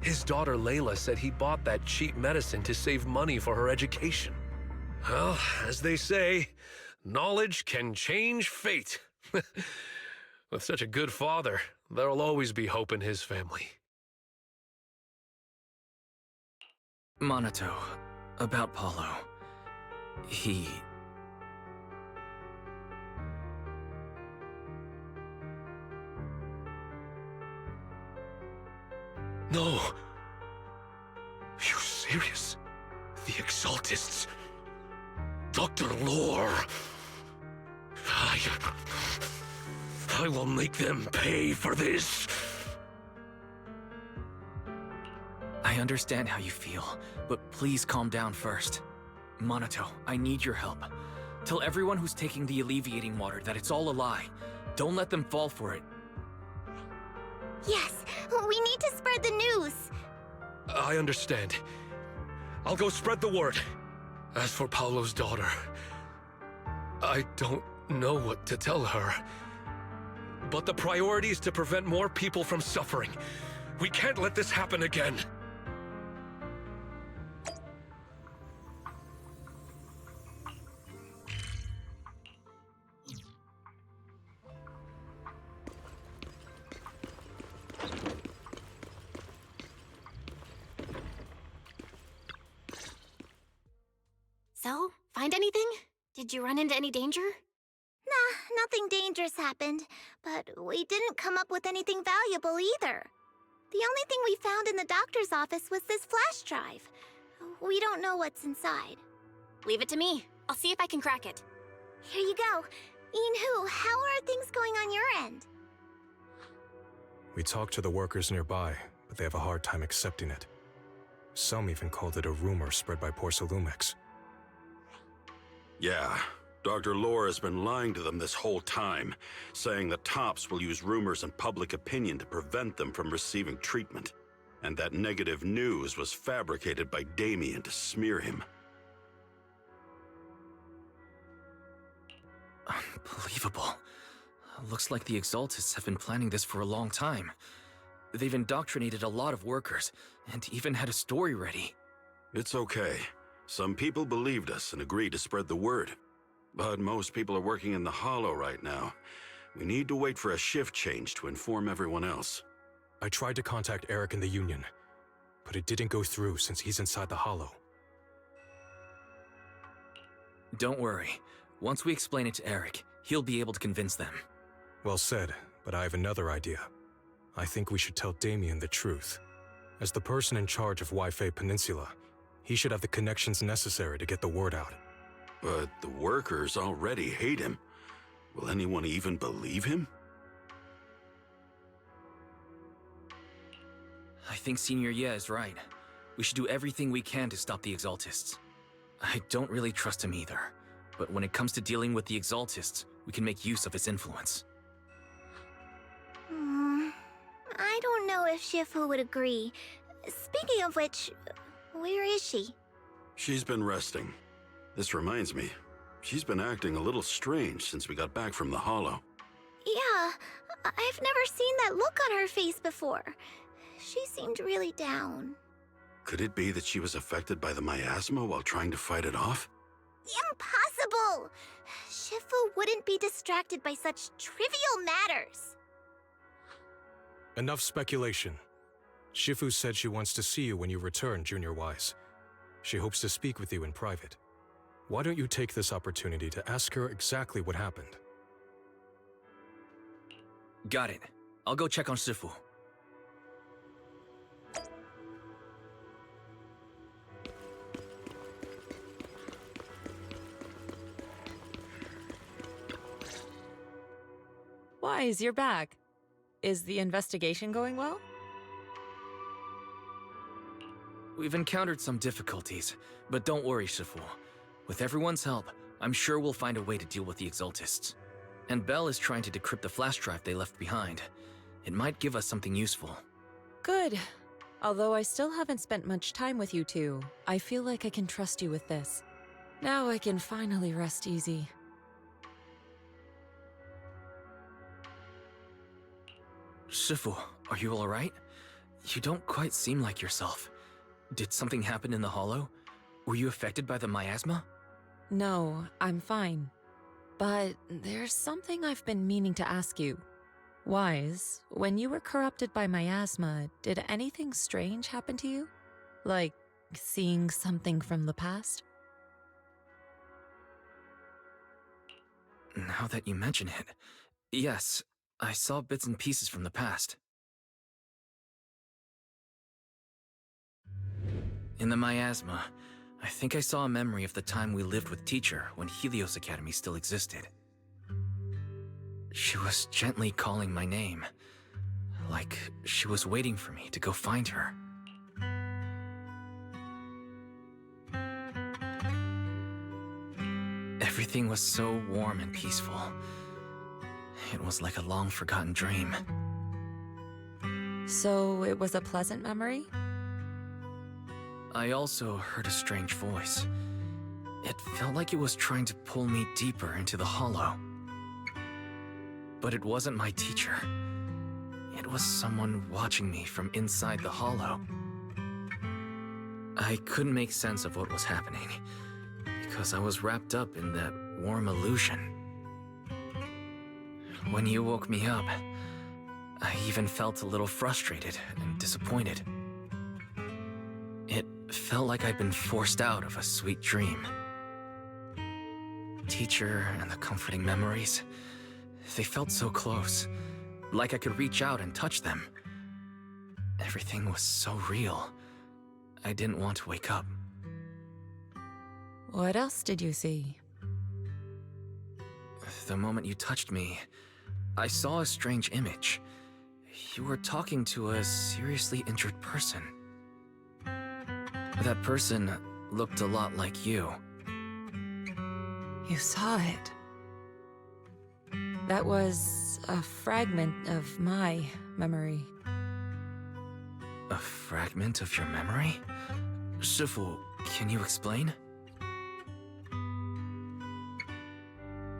[SPEAKER 15] His daughter Layla said he bought that cheap medicine to save money for her education. Well, as they say, knowledge can change fate. With such a good father, there'll always be hope in his family.
[SPEAKER 1] Monato, about Paulo. He...
[SPEAKER 15] No! You serious? The Exaltists? Dr. Lore? I will make them pay for this!
[SPEAKER 1] I understand how you feel, but please calm down first. Monato, I need your help. Tell everyone who's taking the alleviating water that it's all a lie. Don't let them fall for it.
[SPEAKER 3] Yes, we need to spread the news.
[SPEAKER 15] I understand. I'll go spread the word. As for Paolo's daughter, I don't know what to tell her. But the priority is to prevent more people from suffering. We can't let this happen again.
[SPEAKER 2] So, find anything? Did you run into any danger?
[SPEAKER 3] Nah, nothing dangerous happened, but we didn't come up with anything valuable either. The only thing we found in the doctor's office was this flash drive. We don't know what's inside.
[SPEAKER 2] Leave it to me. I'll see if I can crack it.
[SPEAKER 3] Here you go. Inhu, how are things going on your end?
[SPEAKER 12] We talked to the workers nearby, but they have a hard time accepting it. Some even called it a rumor spread by Porcelumex.
[SPEAKER 8] Yeah, Dr. Lore has been lying to them this whole time, saying that Tops will use rumors and public opinion to prevent them from receiving treatment, and that negative news was fabricated by Damien to smear him.
[SPEAKER 1] Unbelievable. Looks like the Exaltists have been planning this for a long time. They've indoctrinated a lot of workers, and even had a story ready.
[SPEAKER 8] It's okay. Some people believed us and agreed to spread the word. But most people are working in the Hollow right now. We need to wait for a shift change to inform everyone else.
[SPEAKER 12] I tried to contact Eric in the Union, but it didn't go through since he's inside the Hollow.
[SPEAKER 1] Don't worry. Once we explain it to Eric, he'll be able to convince them.
[SPEAKER 12] Well said, but I have another idea. I think we should tell Damien the truth. As the person in charge of Wi-Fi Peninsula, he should have the connections necessary to get the word out.
[SPEAKER 8] But the workers already hate him. Will anyone even believe him?
[SPEAKER 1] I think Senior Ye is right. We should do everything we can to stop the Exaltists. I don't really trust him either, but when it comes to dealing with the Exaltists, we can make use of his influence.
[SPEAKER 3] I don't know if Shifu would agree. Speaking of which, where is she?
[SPEAKER 8] She's been resting. This reminds me, she's been acting a little strange since we got back from the Hollow.
[SPEAKER 3] Yeah, I've never seen that look on her face before. She seemed really down.
[SPEAKER 8] Could it be that she was affected by the miasma while trying to fight it off?
[SPEAKER 3] Impossible! Shifu wouldn't be distracted by such trivial matters.
[SPEAKER 12] Enough speculation. Shifu said she wants to see you when you return, Junior Wise. She hopes to speak with you in private. Why don't you take this opportunity to ask her exactly what happened?
[SPEAKER 1] Got it. I'll go check on Shifu.
[SPEAKER 13] Wise, you're back. Is the investigation going well?
[SPEAKER 1] We've encountered some difficulties, but don't worry, Shifu. With everyone's help, I'm sure we'll find a way to deal with the Exaltists. And Belle is trying to decrypt the flash drive they left behind. It might give us something useful.
[SPEAKER 13] Good. Although I still haven't spent much time with you two, I feel like I can trust you with this. Now I can finally rest easy.
[SPEAKER 1] Shifu, are you alright? You don't quite seem like yourself. Did something happen in the Hollow? Were you affected by the miasma?
[SPEAKER 13] No, I'm fine. But there's something I've been meaning to ask you. Wise, when you were corrupted by miasma, did anything strange happen to you? Like seeing something from the past?
[SPEAKER 1] Now that you mention it, yes, I saw bits and pieces from the past. In the miasma, I think I saw a memory of the time we lived with Teacher when Helios Academy still existed. She was gently calling my name, like she was waiting for me to go find her. Everything was so warm and peaceful. It was like a long-forgotten dream.
[SPEAKER 13] So it was a pleasant memory?
[SPEAKER 1] I also heard a strange voice. It felt like it was trying to pull me deeper into the Hollow. But it wasn't my teacher. It was someone watching me from inside the Hollow. I couldn't make sense of what was happening, because I was wrapped up in that warm illusion. When you woke me up, I even felt a little frustrated and disappointed. It felt like I'd been forced out of a sweet dream. Teacher and the comforting memories, they felt so close, like I could reach out and touch them. Everything was so real. I didn't want to wake up.
[SPEAKER 13] What else did you see?
[SPEAKER 1] The moment you touched me, I saw a strange image. You were talking to a seriously injured person. That person looked a lot like you.
[SPEAKER 13] You saw it. That was a fragment of my memory.
[SPEAKER 1] A fragment of your memory? Shifu, can you explain?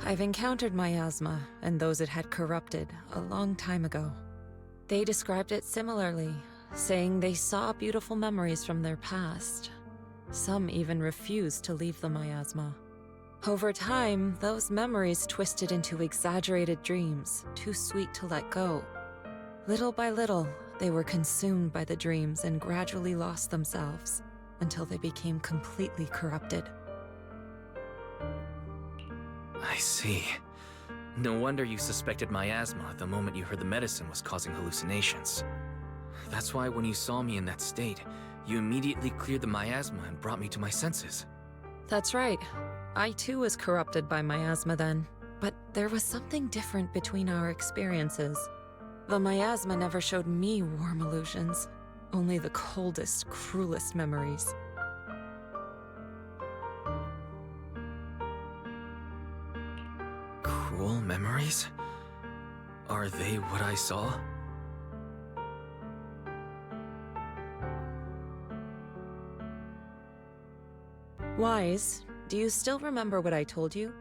[SPEAKER 13] I've encountered miasma and those it had corrupted a long time ago. They described it similarly, saying they saw beautiful memories from their past. Some even refused to leave the miasma. Over time, those memories twisted into exaggerated dreams, too sweet to let go. Little by little, they were consumed by the dreams and gradually lost themselves, until they became completely corrupted.
[SPEAKER 1] I see. No wonder you suspected miasma the moment you heard the medicine was causing hallucinations. That's why when you saw me in that state, you immediately cleared the miasma and brought me to my senses.
[SPEAKER 13] That's right. I too was corrupted by miasma then, but there was something different between our experiences. The miasma never showed me warm illusions, only the coldest, cruelest memories.
[SPEAKER 1] Cruel memories? Are they what I saw?
[SPEAKER 13] Wise, do you still remember what I told you?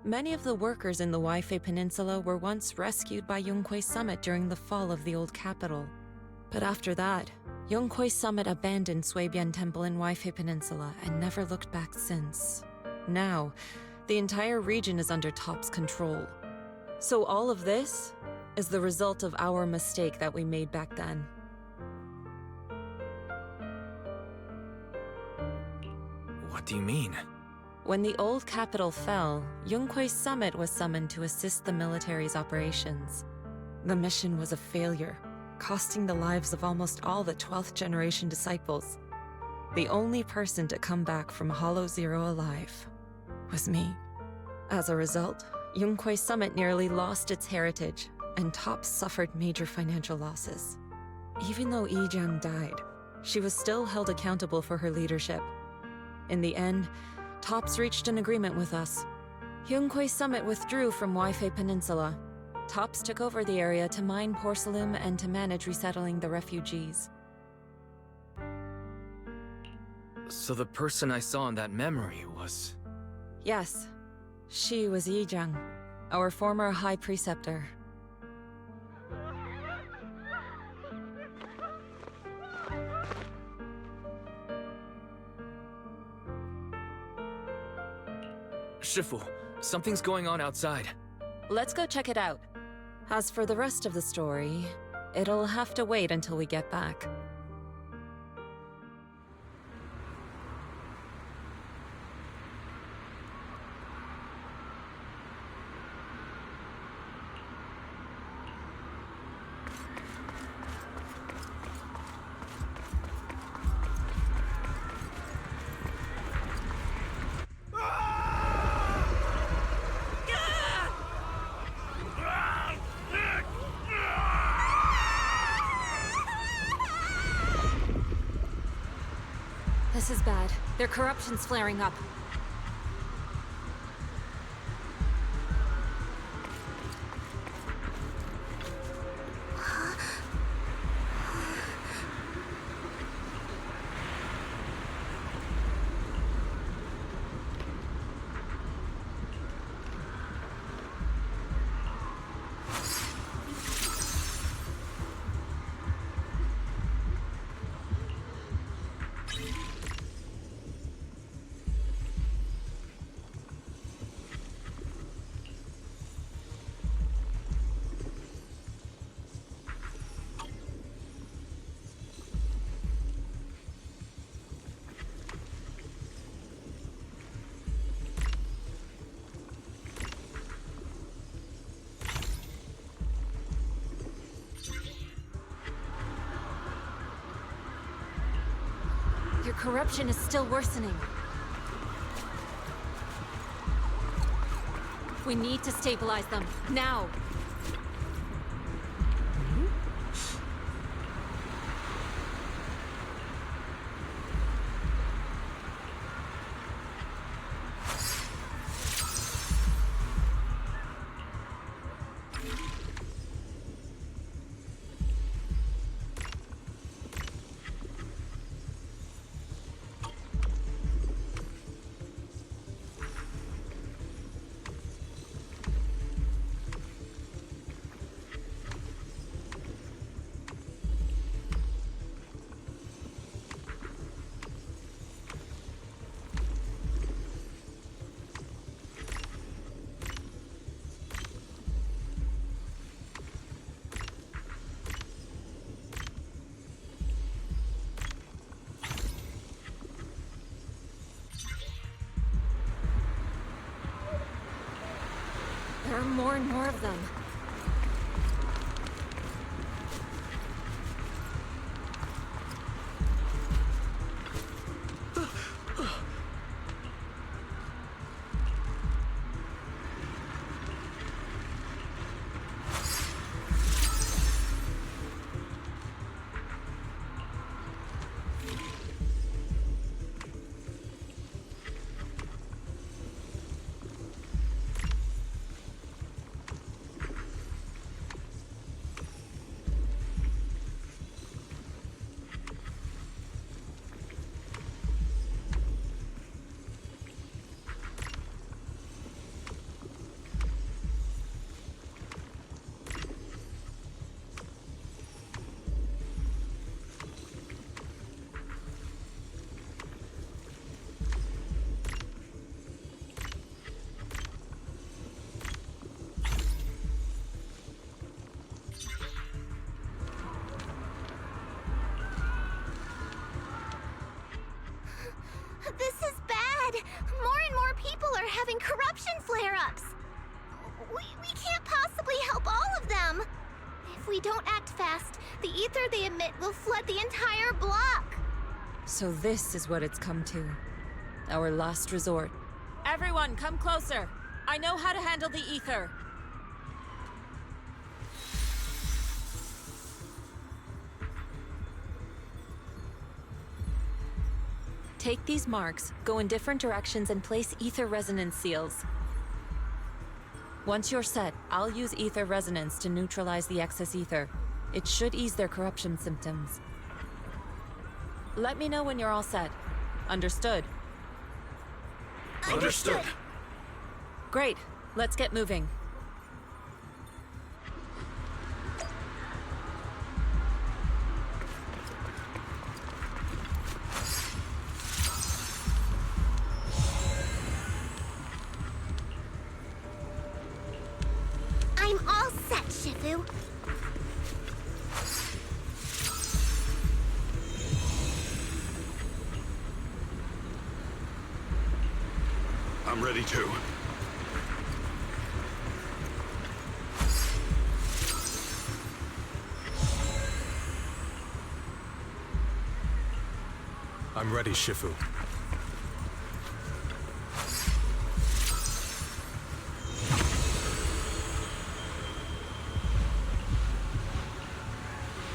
[SPEAKER 13] Many of the workers in the Waifei Peninsula were once rescued by Yunquei Summit during the fall of the old capital. But after that, Yunquei Summit abandoned Suibian Temple in Waifei Peninsula and never looked back since. Now, the entire region is under Top's control. So all of this is the result of our mistake that we made back then.
[SPEAKER 1] What do you mean?
[SPEAKER 13] When the old capital fell, Yunquei Summit was summoned to assist the military's operations. The mission was a failure, costing the lives of almost all the 12th generation disciples. The only person to come back from Hollow Zero alive was me. As a result, Yunquei Summit nearly lost its heritage, and Tops suffered major financial losses. Even though Yi-Jiang died, she was still held accountable for her leadership. In the end, Tops reached an agreement with us. Yunquay Summit withdrew from Waifei Peninsula. Tops took over the area to mine porcelain and to manage resettling the refugees.
[SPEAKER 1] So the person I saw in that memory was...
[SPEAKER 13] Yes, she was Yi-Jiang, our former High Preceptor.
[SPEAKER 1] Shifu, something's going on outside.
[SPEAKER 13] Let's go check it out. As for the rest of the story, it'll have to wait until we get back.
[SPEAKER 21] This is bad. Their corruption's flaring up. Their corruption is still worsening. We need to stabilize them, now! There are more and more of them.
[SPEAKER 3] This is bad! More and more people are having corruption flare-ups! We can't possibly help all of them! If we don't act fast, the ether they emit will flood the entire block!
[SPEAKER 13] So this is what it's come to. Our last resort. Everyone, come closer! I know how to handle the ether! Take these marks, go in different directions, and place ether resonance seals. Once you're set, I'll use ether resonance to neutralize the excess ether. It should ease their corruption symptoms. Let me know when you're all set. Understood?
[SPEAKER 8] Understood.
[SPEAKER 13] Great. Let's get moving.
[SPEAKER 3] I'm all set, Shifu.
[SPEAKER 8] I'm ready too.
[SPEAKER 12] I'm ready, Shifu.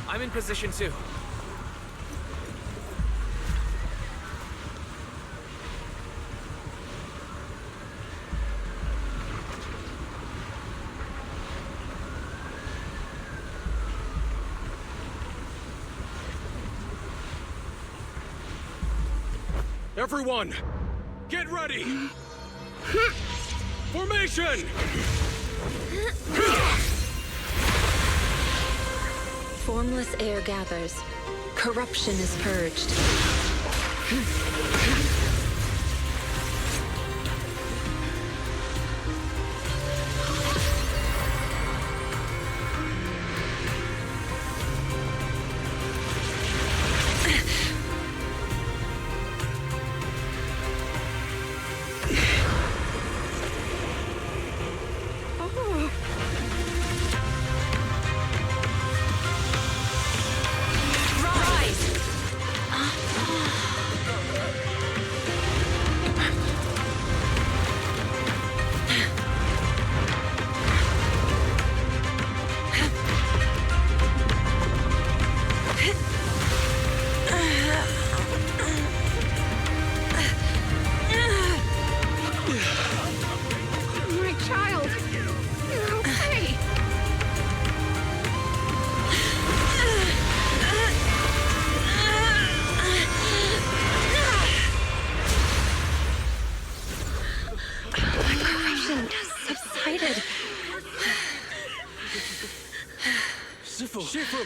[SPEAKER 19] I'm in position too.
[SPEAKER 15] Everyone, get ready! Formation!
[SPEAKER 4] Formless air gathers. Corruption is purged.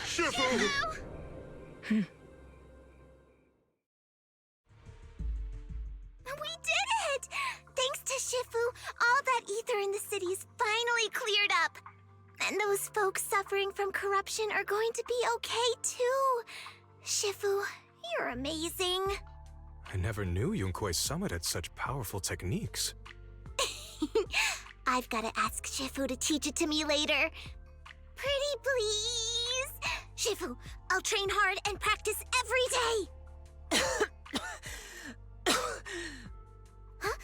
[SPEAKER 15] Shifu!
[SPEAKER 3] We did it! Thanks to Shifu, all that ether in the city's finally cleared up. And those folks suffering from corruption are going to be okay too. Shifu, you're amazing.
[SPEAKER 12] I never knew Yunquei Summit had such powerful techniques.
[SPEAKER 3] I've got to ask Shifu to teach it to me later. Pretty please? Shifu, I'll train hard and practice every day. Huh?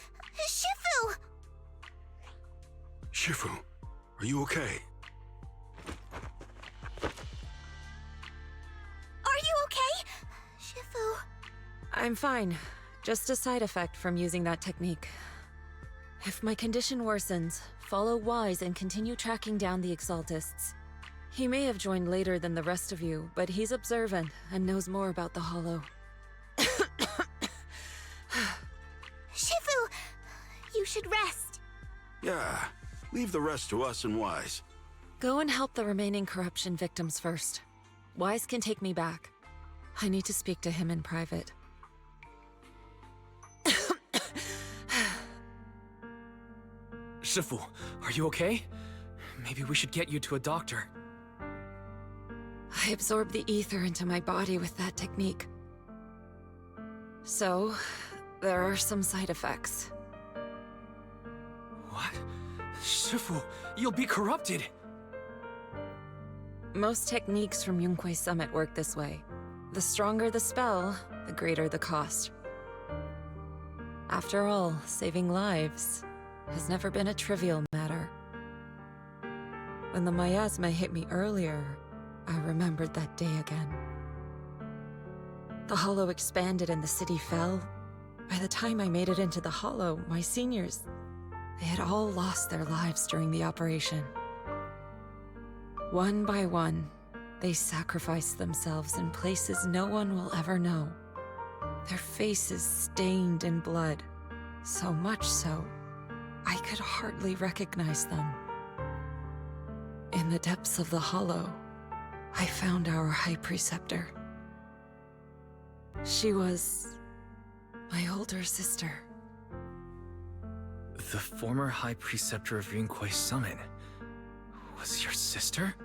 [SPEAKER 3] Shifu!
[SPEAKER 8] Shifu, are you okay?
[SPEAKER 3] Are you okay? Shifu...
[SPEAKER 13] I'm fine. Just a side effect from using that technique. If my condition worsens, follow Wise and continue tracking down the Exaltists. He may have joined later than the rest of you, but he's observant and knows more about the Hollow.
[SPEAKER 3] Shifu! You should rest.
[SPEAKER 8] Yeah, leave the rest to us and Wise.
[SPEAKER 13] Go and help the remaining corruption victims first. Wise can take me back. I need to speak to him in private.
[SPEAKER 19] Shifu, are you okay? Maybe we should get you to a doctor.
[SPEAKER 13] I absorbed the ether into my body with that technique. So, there are some side effects.
[SPEAKER 19] What? Shifu, you'll be corrupted!
[SPEAKER 13] Most techniques from Yunquei Summit work this way. The stronger the spell, the greater the cost. After all, saving lives has never been a trivial matter. When the miasma hit me earlier, I remembered that day again. The Hollow expanded and the city fell, By the time I made it into the Hollow, my seniors, they had all lost their lives during the operation. One by one, they sacrificed themselves in places no one will ever know. Their faces stained in blood, so much so, I could hardly recognize them. In the depths of the Hollow, I found our High Preceptor. She was my older sister.
[SPEAKER 1] The former High Preceptor of Yunquei Summit was your sister?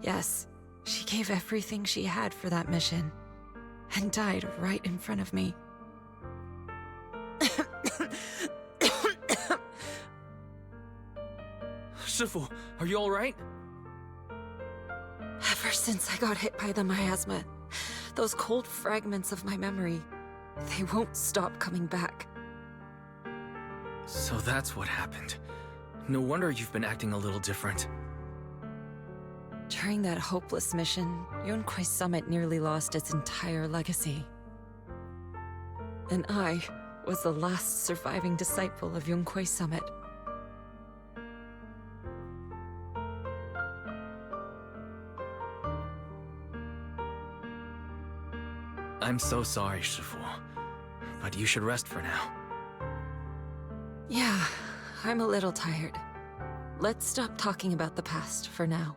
[SPEAKER 13] Yes, she gave everything she had for that mission, and died right in front of me.
[SPEAKER 1] Shifu, are you alright?
[SPEAKER 13] Ever since I got hit by the miasma, those cold fragments of my memory, they won't stop coming back.
[SPEAKER 1] So that's what happened. No wonder you've been acting a little different.
[SPEAKER 13] During that hopeless mission, Yunquei Summit nearly lost its entire legacy. And I was the last surviving disciple of Yunquei Summit.
[SPEAKER 1] I'm so sorry, Shifu. But you should rest for now.
[SPEAKER 13] Yeah, I'm a little tired. Let's stop talking about the past for now.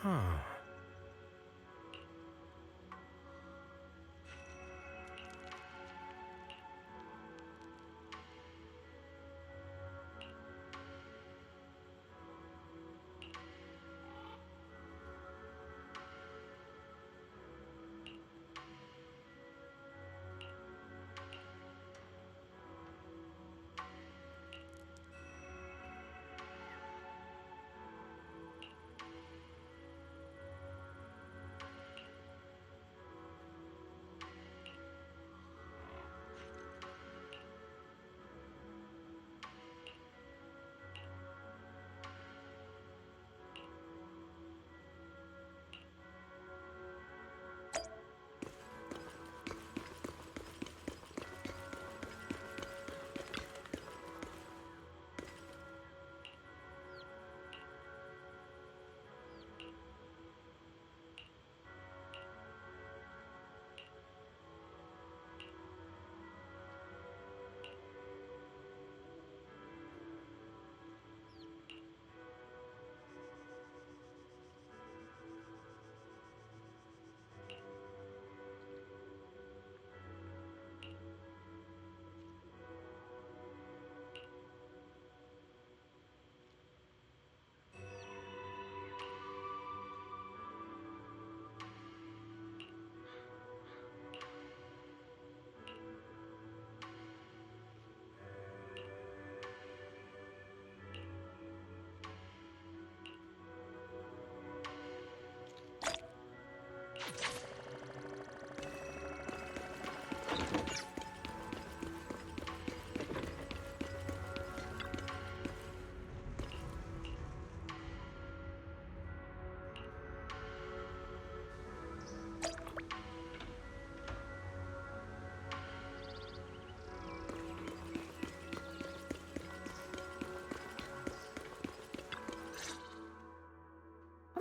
[SPEAKER 12] Huh.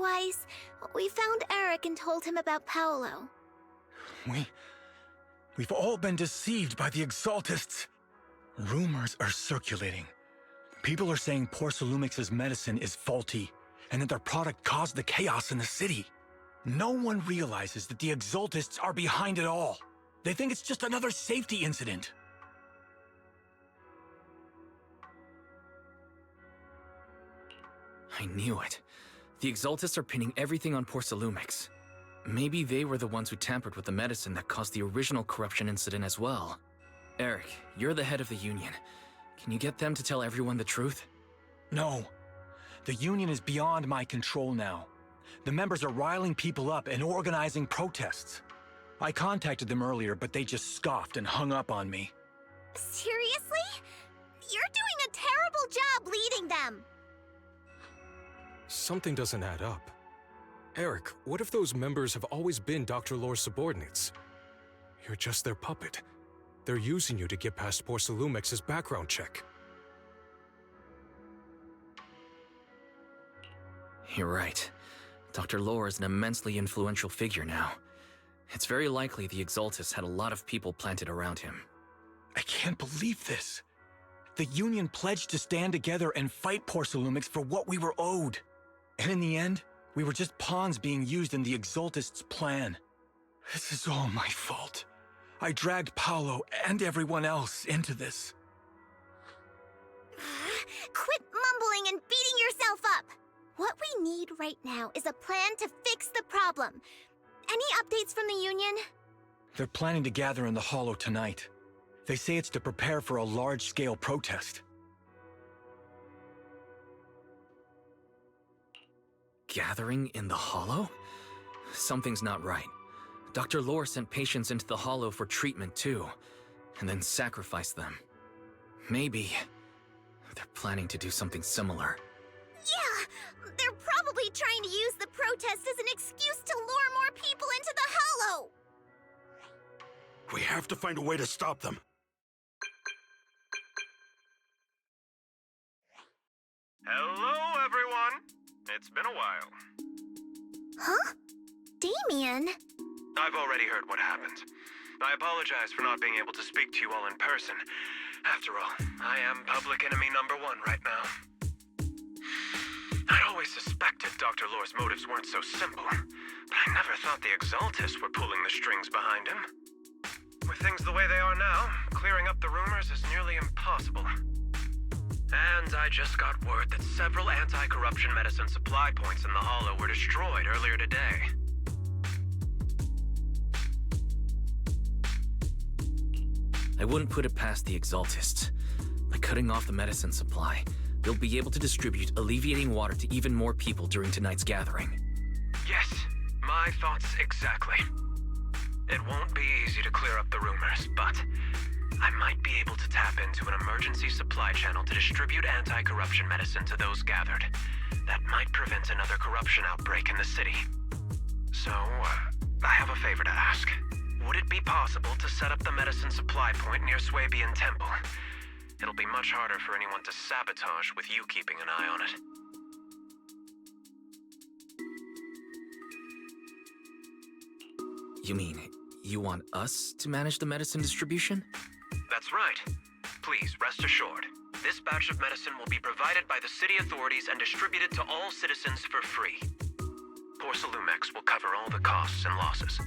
[SPEAKER 3] Wise, we found Eric and told him about Paolo.
[SPEAKER 18] We've all been deceived by the Exaltists. Rumors are circulating. People are saying Porcelumix's medicine is faulty, and that their product caused the chaos in the city. No one realizes that the Exaltists are behind it all. They think it's just another safety incident.
[SPEAKER 1] I knew it. The Exaltists are pinning everything on Porcelumix. Maybe they were the ones who tampered with the medicine that caused the original corruption incident as well. Eric, you're the head of the Union. Can you get them to tell everyone the truth?
[SPEAKER 18] No. The Union is beyond my control now. The members are riling people up and organizing protests. I contacted them earlier, but they just scoffed and hung up on me.
[SPEAKER 3] Seriously? You're doing a terrible job leading them!
[SPEAKER 12] Something doesn't add up. Eric, what if those members have always been Dr. Lore's subordinates? You're just their puppet. They're using you to get past Porcelumex's background check.
[SPEAKER 1] You're right. Dr. Lore is an immensely influential figure now. It's very likely the Exaltists had a lot of people planted around him.
[SPEAKER 18] I can't believe this. The Union pledged to stand together and fight Porcelumix for what we were owed. And in the end, we were just pawns being used in the Exaltists' plan. This is all my fault. I dragged Paolo and everyone else into this.
[SPEAKER 3] Quit mumbling and beating yourself up! What we need right now is a plan to fix the problem. Any updates from the Union?
[SPEAKER 18] They're planning to gather in the Hollow tonight. They say it's to prepare for a large-scale protest.
[SPEAKER 1] Gathering in the Hollow? Something's not right. Dr. Lore sent patients into the Hollow for treatment too, and then sacrificed them. Maybe they're planning to do something similar.
[SPEAKER 3] Yeah! They're probably trying to use the protest as an excuse to lure more people into the Hollow!
[SPEAKER 8] We have to find a way to stop them.
[SPEAKER 14] Hello, everyone! It's been a while.
[SPEAKER 3] Huh? Damien?
[SPEAKER 14] I've already heard what happened. I apologize for not being able to speak to you all in person. After all, I am public enemy number one right now. I'd always suspected Dr. Lore's motives weren't so simple, but I never thought the Exaltists were pulling the strings behind him. With things the way they are now, clearing up the rumors is nearly impossible. And I just got word that several anti-corruption medicine supply points in the Hollow were destroyed earlier today.
[SPEAKER 1] I wouldn't put it past the Exaltists. By cutting off the medicine supply, they'll be able to distribute alleviating water to even more people during tonight's gathering.
[SPEAKER 14] Yes, my thoughts exactly. It won't be easy to clear up the rumors, but I might be able to tap into an emergency supply channel to distribute anti-corruption medicine to those gathered. That might prevent another corruption outbreak in the city. So, I have a favor to ask. Would it be possible to set up the medicine supply point near Swabian Temple? It'll be much harder for anyone to sabotage with you keeping an eye on it.
[SPEAKER 1] You mean, you want us to manage the medicine distribution?
[SPEAKER 14] That's right. Please, rest assured. This batch of medicine will be provided by the city authorities and distributed to all citizens for free. Porcelumex will cover all the costs and losses.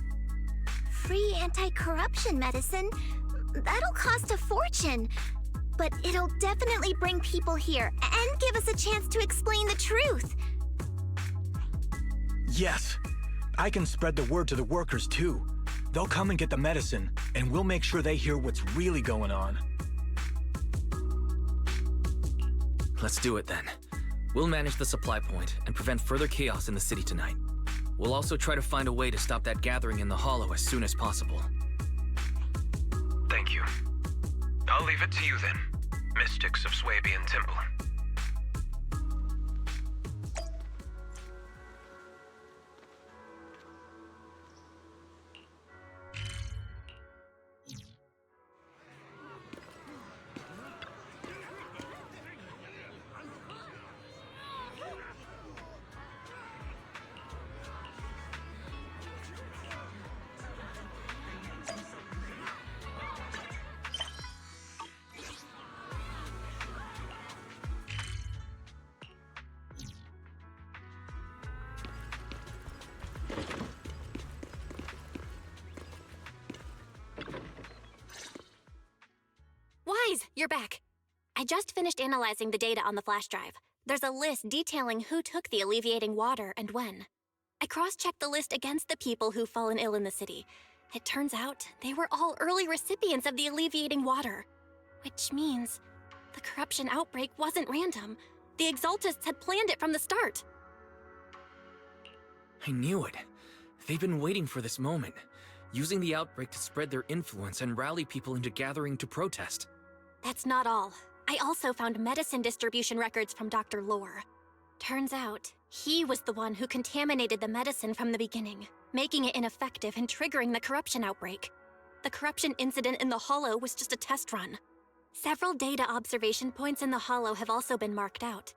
[SPEAKER 3] Free anti-corruption medicine? That'll cost a fortune. But it'll definitely bring people here and give us a chance to explain the truth.
[SPEAKER 18] Yes. I can spread the word to the workers too. They'll come and get the medicine, and we'll make sure they hear what's really going on.
[SPEAKER 1] Let's do it then. We'll manage the supply point and prevent further chaos in the city tonight. We'll also try to find a way to stop that gathering in the Hollow as soon as possible.
[SPEAKER 14] Thank you. I'll leave it to you then, Mystics of Swabian Temple.
[SPEAKER 2] Wise, you're back. I just finished analyzing the data on the flash drive. There's a list detailing who took the alleviating water and when. I cross-checked the list against the people who've fallen ill in the city. It turns out they were all early recipients of the alleviating water. Which means the corruption outbreak wasn't random. The Exaltists had planned it from the start.
[SPEAKER 1] I knew it. They've been waiting for this moment, using the outbreak to spread their influence and rally people into gathering to protest.
[SPEAKER 2] That's not all. I also found medicine distribution records from Dr. Lore. Turns out, he was the one who contaminated the medicine from the beginning, making it ineffective and triggering the corruption outbreak. The corruption incident in the Hollow was just a test run. Several data observation points in the Hollow have also been marked out.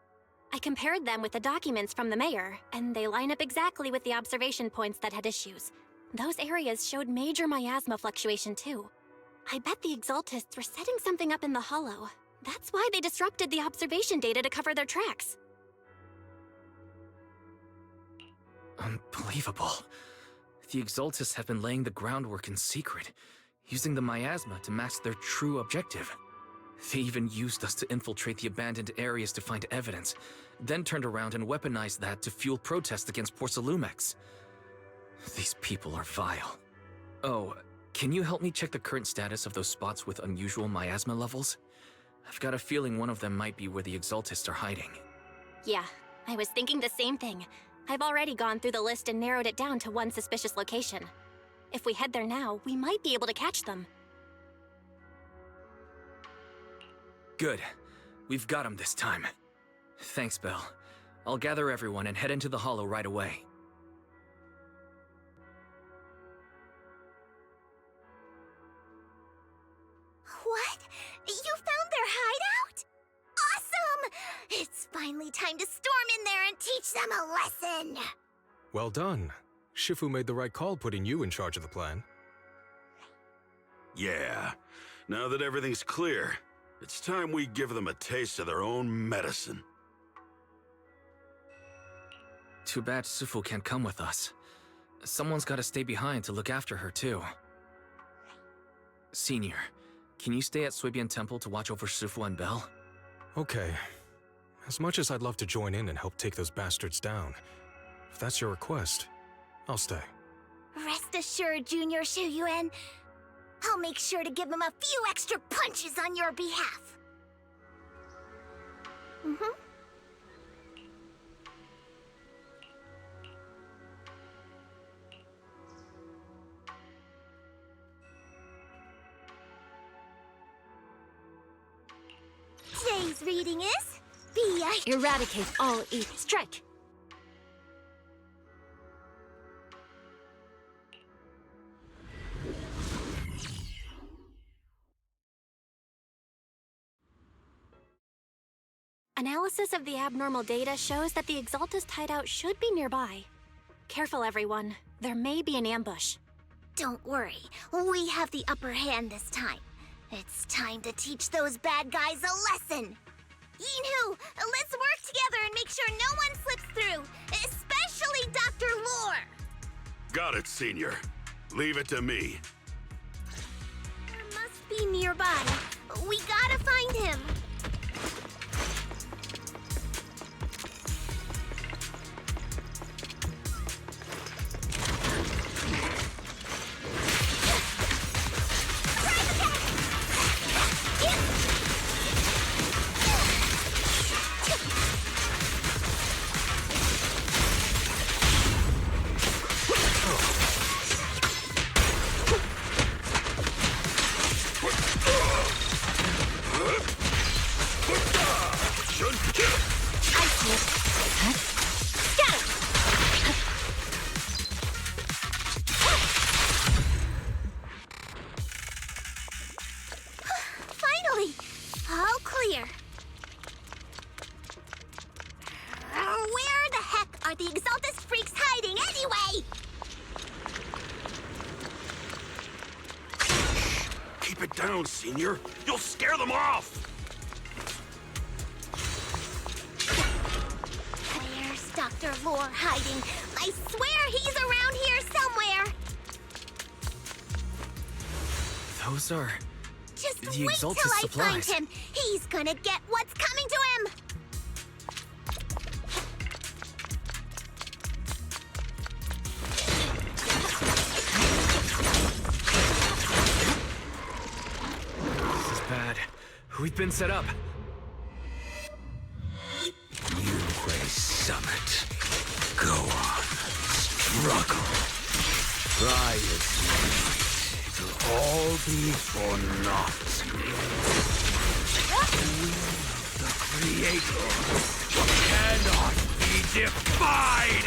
[SPEAKER 2] I compared them with the documents from the mayor, and they line up exactly with the observation points that had issues. Those areas showed major miasma fluctuation too. I bet the Exaltists were setting something up in the Hollow. That's why they disrupted the observation data to cover their tracks.
[SPEAKER 1] Unbelievable. The Exaltists have been laying the groundwork in secret, using the miasma to mask their true objective. They even used us to infiltrate the abandoned areas to find evidence, then turned around and weaponized that to fuel protests against Porcelumex. These people are vile. Oh, can you help me check the current status of those spots with unusual miasma levels? I've got a feeling one of them might be where the Exaltists are hiding.
[SPEAKER 2] Yeah, I was thinking the same thing. I've already gone through the list and narrowed it down to one suspicious location. If we head there now, we might be able to catch them.
[SPEAKER 1] Good. We've got him this time. Thanks, Belle. I'll gather everyone and head into the Hollow right away.
[SPEAKER 3] What? You found their hideout? Awesome! It's finally time to storm in there and teach them a lesson!
[SPEAKER 12] Well done. Shifu made the right call putting you in charge of the plan.
[SPEAKER 8] Yeah. Now that everything's clear, it's time we give them a taste of their own medicine.
[SPEAKER 1] Too bad Sufu can't come with us. Someone's gotta stay behind to look after her, too. Senior, can you stay at Suibian Temple to watch over Sufu and Belle?
[SPEAKER 12] Okay. As much as I'd love to join in and help take those bastards down, if that's your request, I'll stay.
[SPEAKER 3] Rest assured, Junior Shuyuan. I'll make sure to give them a few extra punches on your behalf. Today's reading is
[SPEAKER 21] Eradicate all evil. Strike!
[SPEAKER 2] Analysis of the abnormal data shows that the Exaltist hideout should be nearby. Careful, everyone. There may be an ambush.
[SPEAKER 3] Don't worry, we have the upper hand this time. It's time to teach those bad guys a lesson. Yinhu, let's work together and make sure no one slips through, especially Dr. Lore.
[SPEAKER 8] Got it, Senior. Leave it to me.
[SPEAKER 3] Must be nearby. We gotta find him. Finally! All clear. Where the heck are the Exaltist freaks hiding anyway?
[SPEAKER 8] Keep it down, Senior. You'll scare them off.
[SPEAKER 3] Where's Dr. Lore hiding? I swear he's around here somewhere.
[SPEAKER 1] Those are...
[SPEAKER 3] Just
[SPEAKER 1] the
[SPEAKER 3] wait
[SPEAKER 1] Exaltist
[SPEAKER 3] till I
[SPEAKER 1] supplies.
[SPEAKER 3] find him. He's gonna get what's coming to him.
[SPEAKER 19] We've been set up.
[SPEAKER 7] Yunquei Summit. Go on. Struggle. Try as you might. It'll all be for naught. The will of the Creator cannot be defied!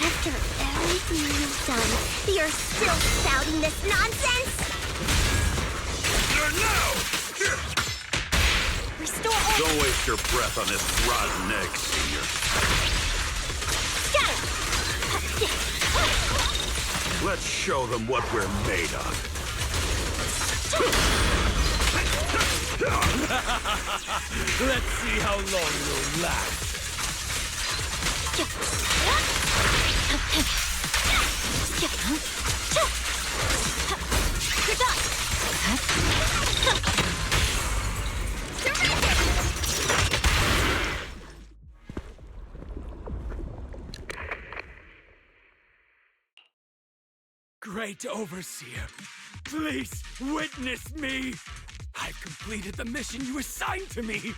[SPEAKER 3] After everything you've done, you're still spouting this nonsense?
[SPEAKER 8] No!
[SPEAKER 3] Restore order.
[SPEAKER 8] Don't waste your breath on this rotten egg, Senior.
[SPEAKER 3] Scatter!
[SPEAKER 8] Let's show them what we're made of.
[SPEAKER 11] Let's see how long you'll last.
[SPEAKER 3] You're done!
[SPEAKER 19] Great Overseer, please witness me! I've completed the mission you assigned to me!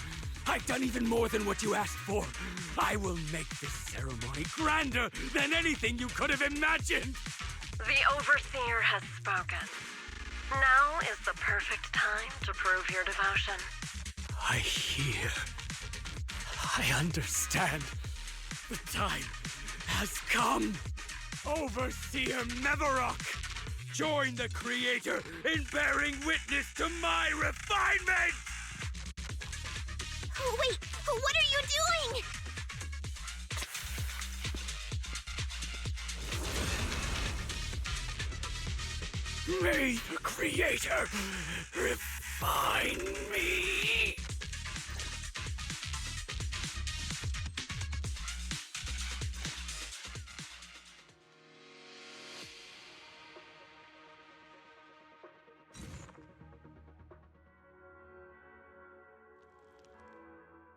[SPEAKER 19] I've done even more than what you asked for. I will make this ceremony grander than anything you could have imagined!
[SPEAKER 22] The Overseer has spoken. Now is the perfect time to prove your devotion.
[SPEAKER 19] I hear. I understand. The time has come. Overseer Mevarok, join the Creator in bearing witness to my refinement!
[SPEAKER 3] Wait, what are you doing?
[SPEAKER 19] May the Creator refine me!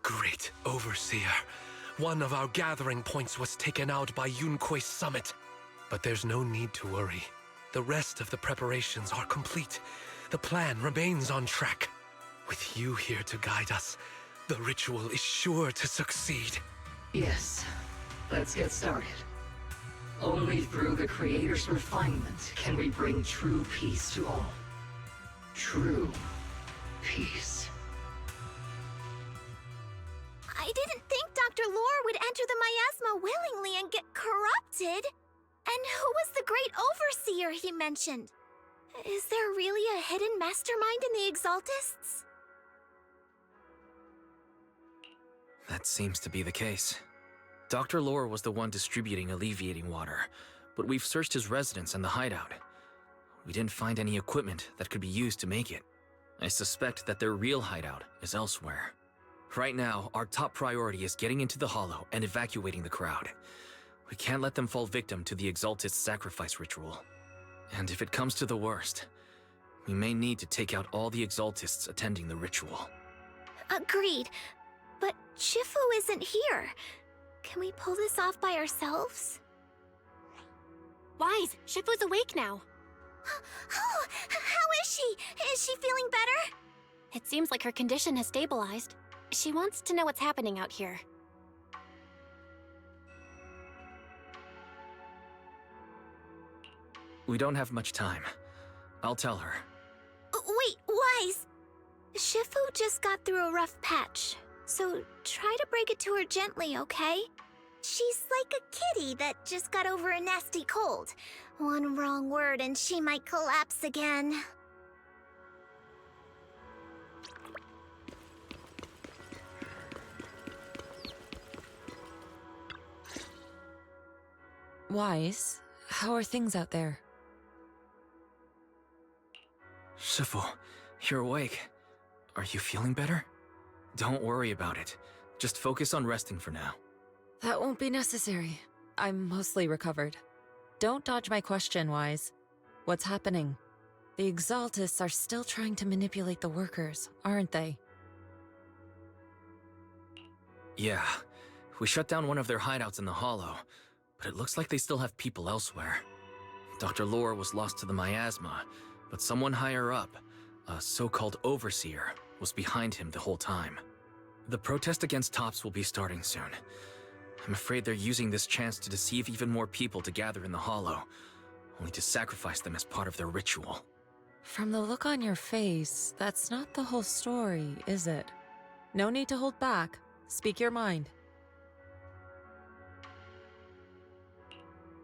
[SPEAKER 15] Great Overseer. One of our gathering points was taken out by Yunquei Summit. But there's no need to worry. The rest of the preparations are complete. The plan remains on track. With you here to guide us, the ritual is sure to succeed.
[SPEAKER 23] Yes. Let's get started. Only through the Creator's refinement can we bring true peace to all. True peace.
[SPEAKER 3] I didn't think Dr. Lore would enter the miasma willingly and get corrupted. And who was the great overseer he mentioned? Is there really a hidden mastermind in the Exaltists?
[SPEAKER 1] That seems to be the case. Dr. Lore was the one distributing alleviating water, but we've searched his residence and the hideout. We didn't find any equipment that could be used to make it. I suspect that their real hideout is elsewhere. Right now, our top priority is getting into the Hollow and evacuating the crowd. We can't let them fall victim to the Exaltist sacrifice ritual. And if it comes to the worst, we may need to take out all the Exaltists attending the ritual.
[SPEAKER 3] Agreed. But Shifu isn't here. Can we pull this off by ourselves?
[SPEAKER 2] Wise, Shifu's awake now.
[SPEAKER 3] Oh, how is she? Is she feeling better?
[SPEAKER 2] It seems like her condition has stabilized. She wants to know what's happening out here.
[SPEAKER 1] We don't have much time. I'll tell her.
[SPEAKER 3] Wait, Wise! Shifu just got through a rough patch, so try to break it to her gently, okay? She's like a kitty that just got over a nasty cold. One wrong word and she might collapse again.
[SPEAKER 13] Wise, how are things out there?
[SPEAKER 1] Shifu, you're awake. Are you feeling better? Don't worry about it. Just focus on resting for now.
[SPEAKER 13] That won't be necessary. I'm mostly recovered. Don't dodge my question, Wise. What's happening? The Exaltists are still trying to manipulate the workers, aren't they?
[SPEAKER 1] Yeah. We shut down one of their hideouts in the Hollow, but it looks like they still have people elsewhere. Dr. Lore was lost to the miasma, but someone higher up, a so-called overseer, was behind him the whole time. The protest against Tops will be starting soon. I'm afraid they're using this chance to deceive even more people to gather in the Hollow, only to sacrifice them as part of their ritual.
[SPEAKER 13] From the look on your face, that's not the whole story, is it? No need to hold back. Speak your mind.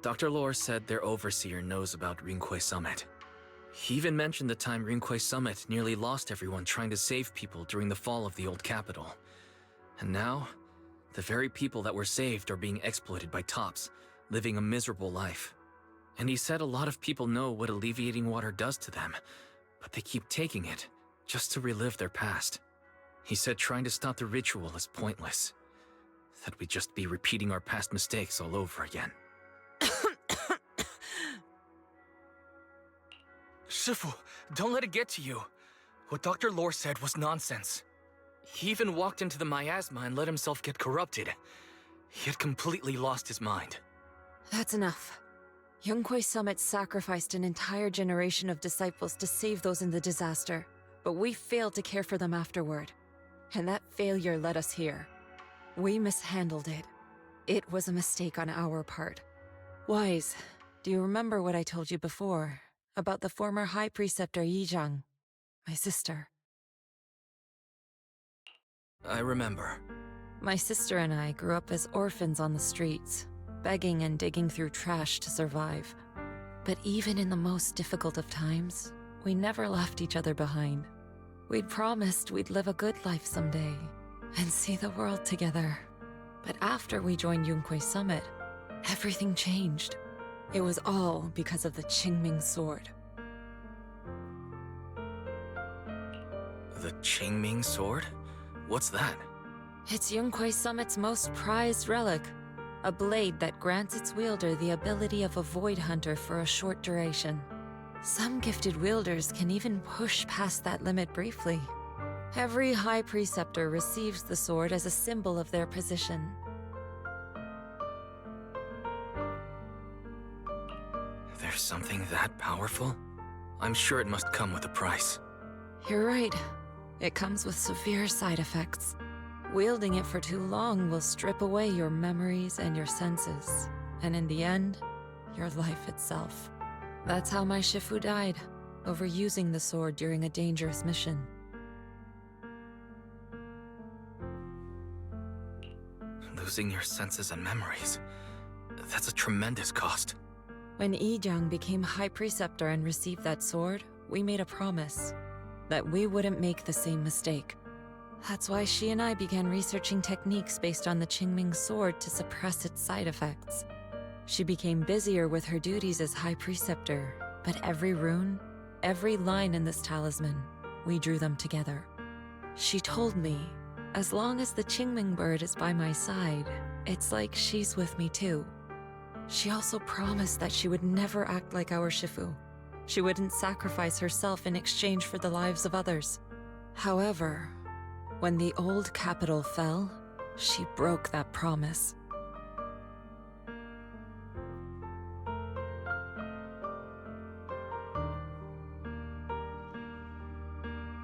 [SPEAKER 1] Dr. Lore said their overseer knows about Rinqué Summit. He even mentioned the time Rinqué Summit nearly lost everyone trying to save people during the fall of the old capital. And now, the very people that were saved are being exploited by Tops, living a miserable life. And he said a lot of people know what alleviating water does to them, but they keep taking it just to relive their past. He said trying to stop the ritual is pointless, that we'd just be repeating our past mistakes all over again.
[SPEAKER 9] Shifu, don't let it get to you. What Dr. Lore said was nonsense. He even walked into the miasma and let himself get corrupted. He had completely lost his mind.
[SPEAKER 13] That's enough. Yunquay Summit sacrificed an entire generation of disciples to save those in the disaster, but we failed to care for them afterward. And that failure led us here. We mishandled it. It was a mistake on our part. Wise, do you remember what I told you before about the former High Preceptor Yizhang, my sister?
[SPEAKER 1] I remember.
[SPEAKER 13] My sister and I grew up as orphans on the streets, begging and digging through trash to survive. But even in the most difficult of times, we never left each other behind. We'd promised we'd live a good life someday and see the world together. But after we joined Yunquay Summit, everything changed. It was all because of the Qingming Sword.
[SPEAKER 1] The Qingming Sword? What's that?
[SPEAKER 13] It's Yunquay Summit's most prized relic, a blade that grants its wielder the ability of a void hunter for a short duration. Some gifted wielders can even push past that limit briefly. Every High Preceptor receives the sword as a symbol of their position.
[SPEAKER 1] There's something that powerful? I'm sure it must come with a price.
[SPEAKER 13] You're right. It comes with severe side effects. Wielding it for too long will strip away your memories and your senses, and in the end, your life itself. That's how my Shifu died, overusing the sword during a dangerous mission.
[SPEAKER 1] Losing your senses and memories. That's a tremendous cost.
[SPEAKER 13] When Yizhang became High Preceptor and received that sword, we made a promise that we wouldn't make the same mistake. That's why she and I began researching techniques based on the Qingming Sword to suppress its side effects. She became busier with her duties as High Preceptor, but every rune, every line in this talisman, we drew them together. She told me, as long as the Qingming bird is by my side, it's like she's with me too. She also promised that she would never act like our Shifu. She wouldn't sacrifice herself in exchange for the lives of others. However, when the old capital fell, she broke that promise.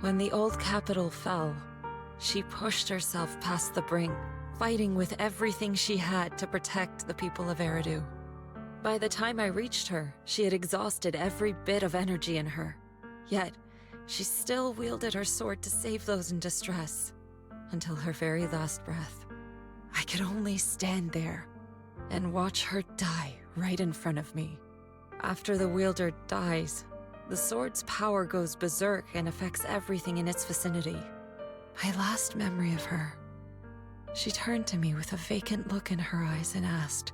[SPEAKER 13] When the old capital fell, she pushed herself past the brink, fighting with everything she had to protect the people of Eridu. By the time I reached her, she had exhausted every bit of energy in her. Yet, she still wielded her sword to save those in distress, until her very last breath. I could only stand there and watch her die right in front of me. After the wielder dies, the sword's power goes berserk and affects everything in its vicinity. My last memory of her, she turned to me with a vacant look in her eyes and asked,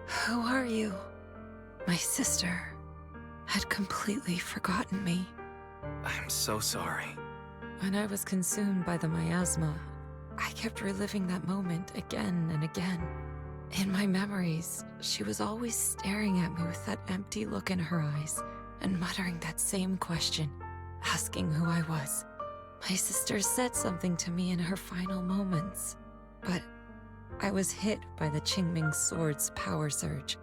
[SPEAKER 13] "Who are you?" My sister had completely forgotten me.
[SPEAKER 1] I'm so sorry.
[SPEAKER 13] When I was consumed by the miasma, I kept reliving that moment again and again. In my memories, she was always staring at me with that empty look in her eyes and muttering that same question, asking who I was. My sister said something to me in her final moments, but I was hit by the Qingming Sword's power surge.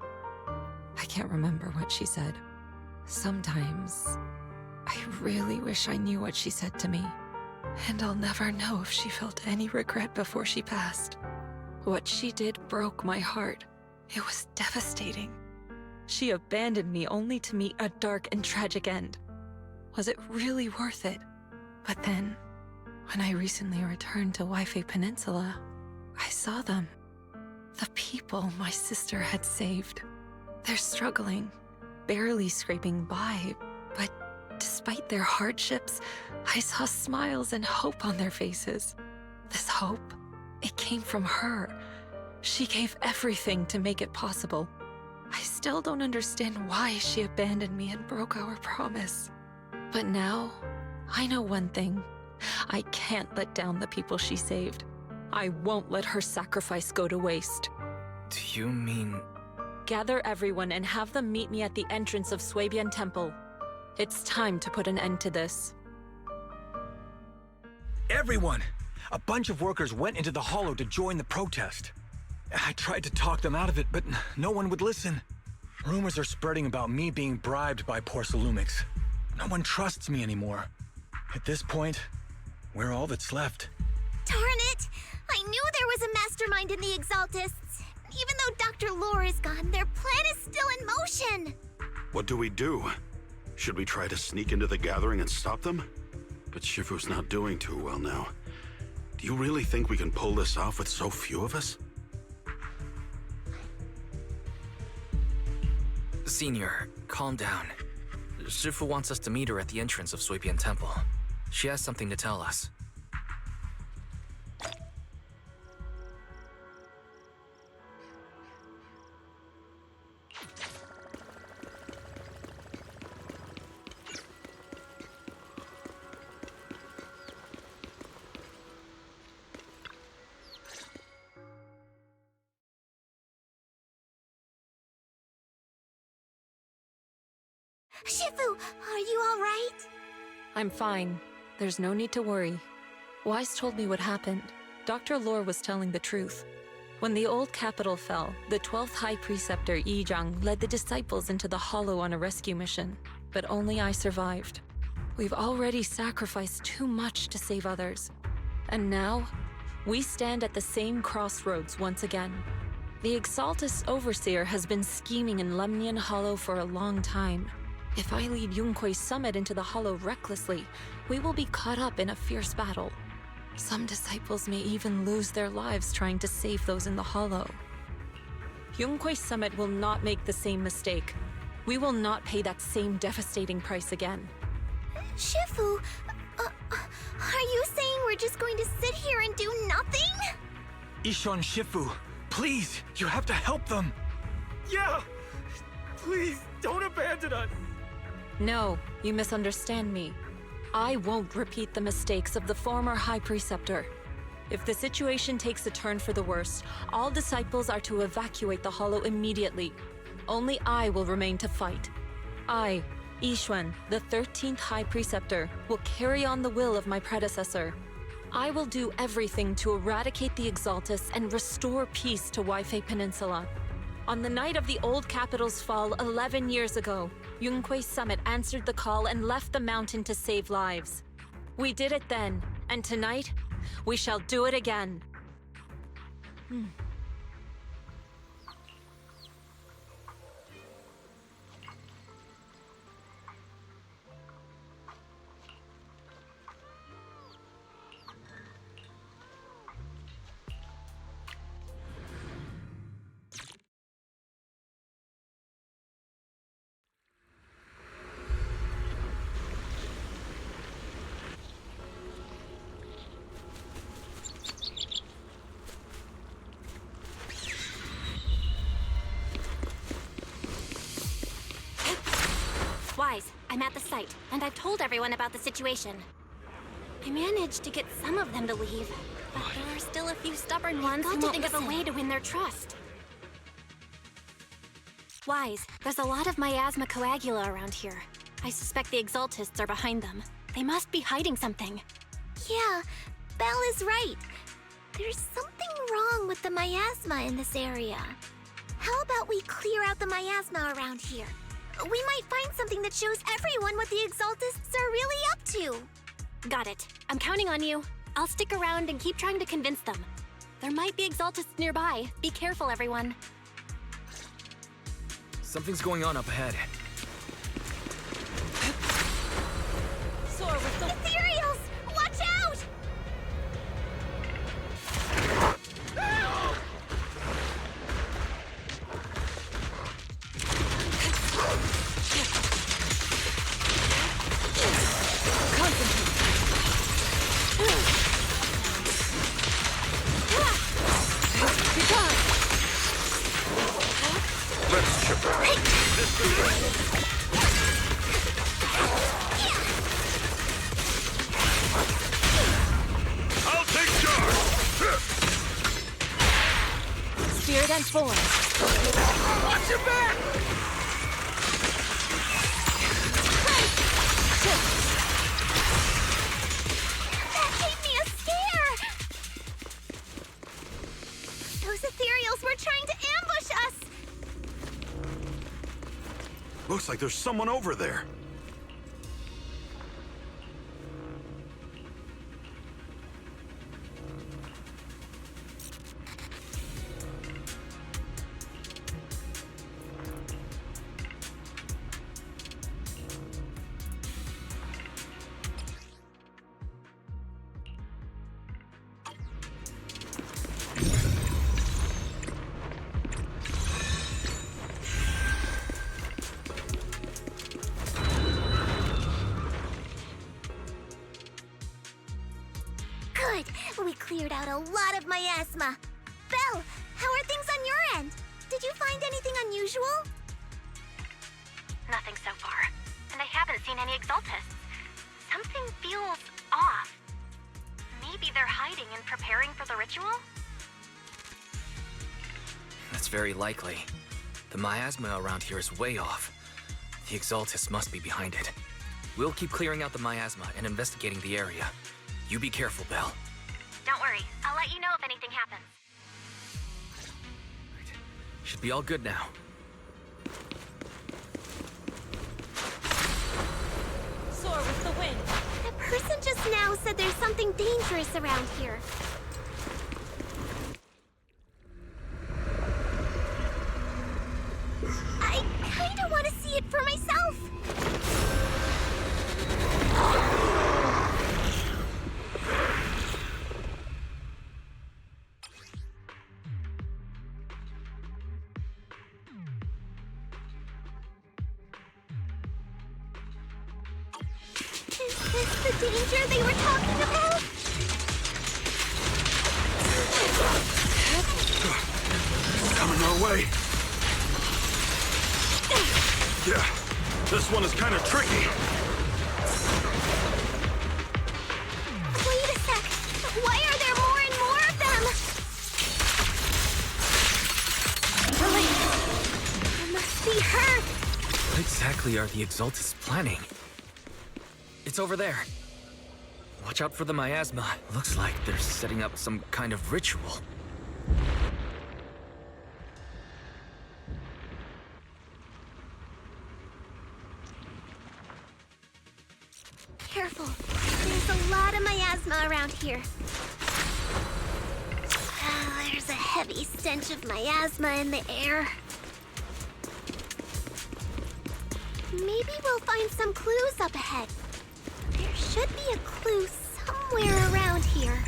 [SPEAKER 13] I can't remember what she said. Sometimes,
[SPEAKER 4] I really wish I knew what she said to me. And I'll never know if she felt any regret before she passed. What she did broke my heart. It was devastating. She abandoned me only to meet a dark and tragic end. Was it really worth it? But then, when I recently returned to Waifei Peninsula, I saw them. The people my sister had saved. They're struggling, barely scraping by, but despite their hardships, I saw smiles and hope on their faces. This hope, it came from her. She gave everything to make it possible. I still don't understand why she abandoned me and broke our promise. But now, I know one thing. I can't let down the people she saved. I won't let her sacrifice go to waste.
[SPEAKER 9] Do you mean...
[SPEAKER 13] Gather everyone and have them meet me at the entrance of Suibian Temple. It's time to put an end to this.
[SPEAKER 18] Everyone! A bunch of workers went into the hollow to join the protest. I tried to talk them out of it, but no one would listen. Rumors are spreading about me being bribed by Porcelumix. No one trusts me anymore. At this point, we're all that's left.
[SPEAKER 3] Darn it! I knew there was a mastermind in the Exaltists. Even though Dr. Lore is gone, their plan is still in motion.
[SPEAKER 8] What do we do? Should we try to sneak into the gathering and stop them? But Shifu's not doing too well now. Do you really think we can pull this off with so few of us?
[SPEAKER 1] Senior, calm down. Shifu wants us to meet her at the entrance of Suibian Temple. She has something to tell us.
[SPEAKER 3] Shifu, are you all right?
[SPEAKER 13] I'm fine. There's no need to worry. Wise told me what happened. Dr. Lore was telling the truth. When the old capital fell, the 12th High Preceptor Yi Zhang led the disciples into the Hollow on a rescue mission, but only I survived. We've already sacrificed too much to save others. And now, we stand at the same crossroads once again. The Exaltus Overseer has been scheming in Lemnian Hollow for a long time. If I lead Yunque's summit into the Hollow recklessly, we will be caught up in a fierce battle. Some disciples may even lose their lives trying to save those in the Hollow. Yunque's summit will not make the same mistake. We will not pay that same devastating price again.
[SPEAKER 3] Shifu, are you saying we're just going to sit here and do nothing?
[SPEAKER 18] Ishon Shifu, please, you have to help them.
[SPEAKER 11] Yeah! Please, don't abandon us!
[SPEAKER 13] No, you misunderstand me. I won't repeat the mistakes of the former High Preceptor. If the situation takes a turn for the worse, all disciples are to evacuate the Hollow immediately. Only I will remain to fight. I, Yixuan, the 13th High Preceptor, will carry on the will of my predecessor. I will do everything to eradicate the Exaltus and restore peace to Waifei Peninsula. On the night of the old capital's fall 11 years ago, Yunque's summit answered the call and left the mountain to save lives. We did it then, and tonight, we shall do it again.
[SPEAKER 2] Wise, I'm at the site, and I've told everyone about the situation. I managed to get some of them to leave, but there are still a few stubborn ones who won't think of a way to win their trust. Wise, there's a lot of miasma coagula around here. I suspect the Exaltists are behind them. They must be hiding something.
[SPEAKER 3] Yeah, Belle is right. There's something wrong with the miasma in this area. How about we clear out the miasma around here? We might find something that shows everyone what the Exaltists are really up to.
[SPEAKER 2] Got it. I'm counting on you. I'll stick around and keep trying to convince them. There might be Exaltists nearby. Be careful, everyone.
[SPEAKER 1] Something's going on up ahead.
[SPEAKER 2] Soar with the
[SPEAKER 3] Ethereals! Watch out!
[SPEAKER 8] Let's chip her. This could be. I'll take charge.
[SPEAKER 2] Spirit and form.
[SPEAKER 11] Watch your back!
[SPEAKER 3] That gave me a scare! Those Ethereals were trying to ambush us!
[SPEAKER 8] Looks like there's someone over there.
[SPEAKER 3] Good! We cleared out a lot of miasma. Belle, how are things on your end? Did you find anything unusual?
[SPEAKER 2] Nothing so far. And I haven't seen any Exaltists. Something feels off. Maybe they're hiding and preparing for the ritual?
[SPEAKER 1] That's very likely. The miasma around here is way off. The Exaltists must be behind it. We'll keep clearing out the miasma and investigating the area. You be careful, Belle.
[SPEAKER 2] Don't worry. I'll let you know if anything happens.
[SPEAKER 1] Should be all good now.
[SPEAKER 2] Soar with the wind.
[SPEAKER 3] The person just now said there's something dangerous around here. I kinda want to see it for myself. Is this the danger they were talking about?
[SPEAKER 8] It's coming our way. Yeah, this one is kind of tricky.
[SPEAKER 3] Wait a sec. Why are there more and more of them? It must be her.
[SPEAKER 1] What exactly are the Exaltists planning? It's over there. Watch out for the miasma. Looks like they're setting up some kind of ritual.
[SPEAKER 3] Careful. There's a lot of miasma around here. There's a heavy stench of miasma in the air. Maybe we'll find some clues up ahead. There should be a clue somewhere around here.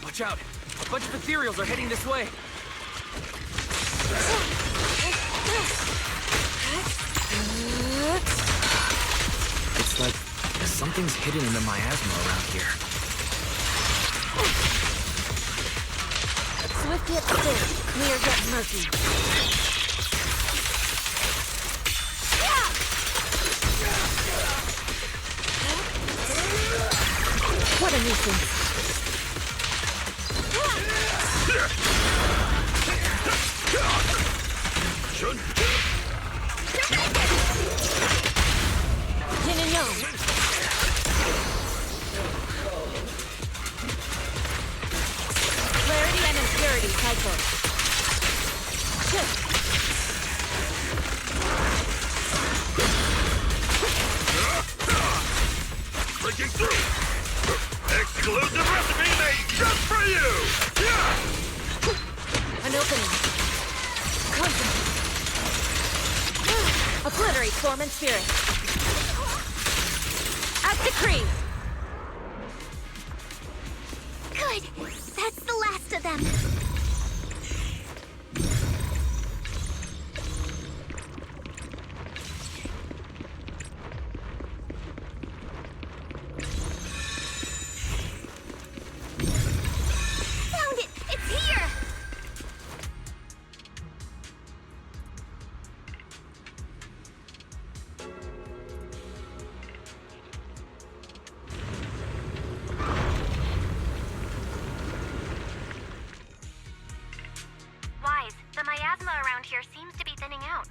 [SPEAKER 1] Watch out! A bunch of ethereals are heading this way! It's like something's hidden in the miasma around here.
[SPEAKER 21] Swift yet still, clear yet murky. What a nuisance. Yin and yang.
[SPEAKER 8] exclusive recipe made just for you! Yeah!
[SPEAKER 21] An opening. Concentrate. Obliterate form and spirit. At decree.
[SPEAKER 3] Good. That's the last of them. Found it! It's here!
[SPEAKER 2] Wise, the miasma around here seems to be thinning out.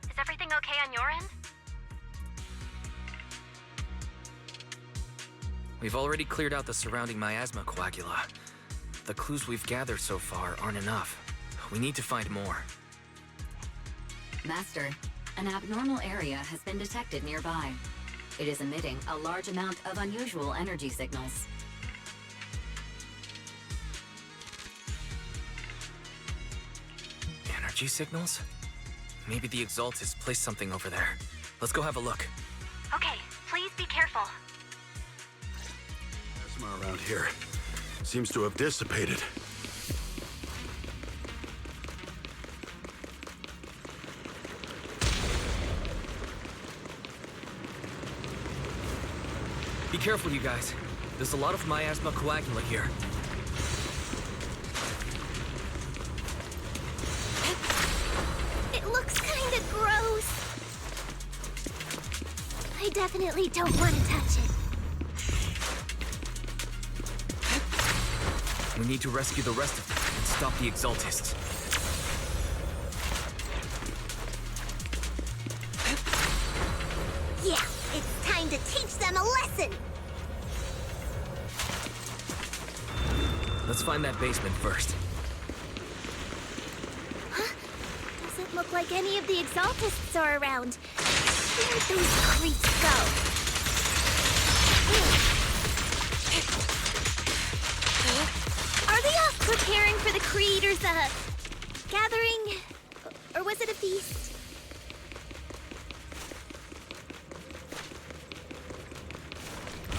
[SPEAKER 2] Is everything okay on your end?
[SPEAKER 1] We've already cleared out the surrounding miasma coagula. The clues we've gathered so far aren't enough. We need to find more.
[SPEAKER 6] Master, an abnormal area has been detected nearby. It is emitting a large amount of unusual energy signals.
[SPEAKER 1] Energy signals? Maybe the Exalt has placed something over there. Let's go have a look.
[SPEAKER 2] Okay, please be careful.
[SPEAKER 8] Plasma around here seems to have dissipated.
[SPEAKER 1] Be careful, you guys. There's a lot of miasma coagula here.
[SPEAKER 3] It looks kinda gross. I definitely don't want to touch it.
[SPEAKER 1] We need to rescue the rest of them and stop the Exaltists.
[SPEAKER 3] Yeah, it's time to teach them a lesson.
[SPEAKER 1] Let's find that basement first.
[SPEAKER 3] Doesn't look like any of the Exaltists are around. Where'd those creeps go? Are they off preparing for the Creator's, gathering? Or was it a feast?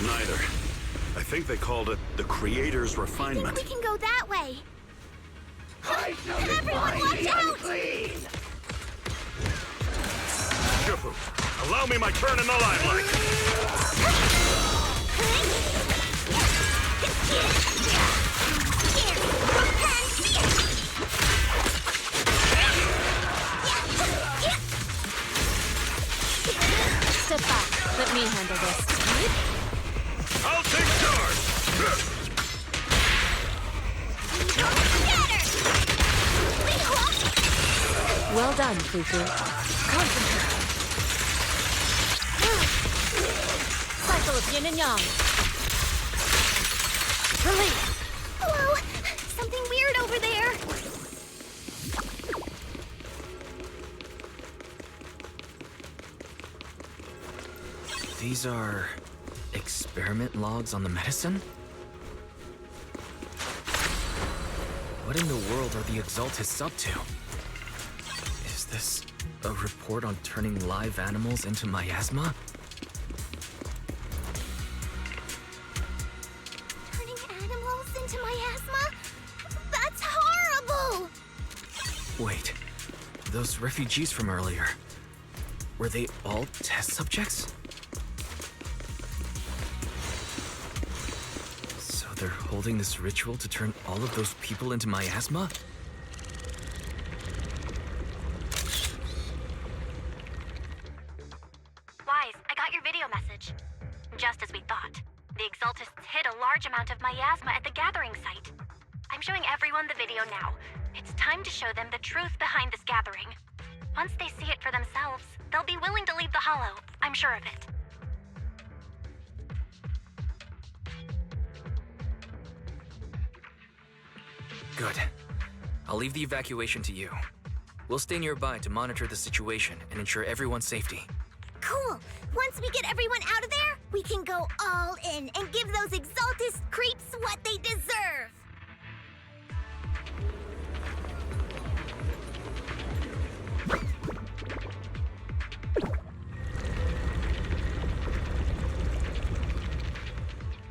[SPEAKER 8] Neither. I think they called it the Creator's
[SPEAKER 3] I
[SPEAKER 8] Refinement.
[SPEAKER 3] think we can go that way. Everyone watch out!
[SPEAKER 8] Shifu, allow me my turn in the limelight!
[SPEAKER 21] Step back. Let me handle this.
[SPEAKER 8] I'll take charge!
[SPEAKER 21] Well done, Fufu. Concentrate. Cycle of yin and yang. Release.
[SPEAKER 3] Whoa! Something weird over there!
[SPEAKER 1] These are experiment logs on the medicine? What in the world are the Exaltists up to? Is this a report on turning live animals into miasma?
[SPEAKER 3] Turning animals into miasma? That's horrible!
[SPEAKER 1] Wait, those refugees from earlier, were they all test subjects? So they're holding this ritual to turn all of those people into miasma?
[SPEAKER 2] Wise, I got your video message. Just as we thought. The Exaltists hid a large amount of miasma at the gathering site. I'm showing everyone the video now. It's time to show them the truth behind this gathering. Once they see it for themselves, they'll be willing to leave the Hollow. I'm sure of it.
[SPEAKER 1] Good. I'll leave the evacuation to you. We'll stay nearby to monitor the situation and ensure everyone's safety.
[SPEAKER 3] Cool! Once we get everyone out of there, We can go all in and give those Exaltist creeps what they deserve!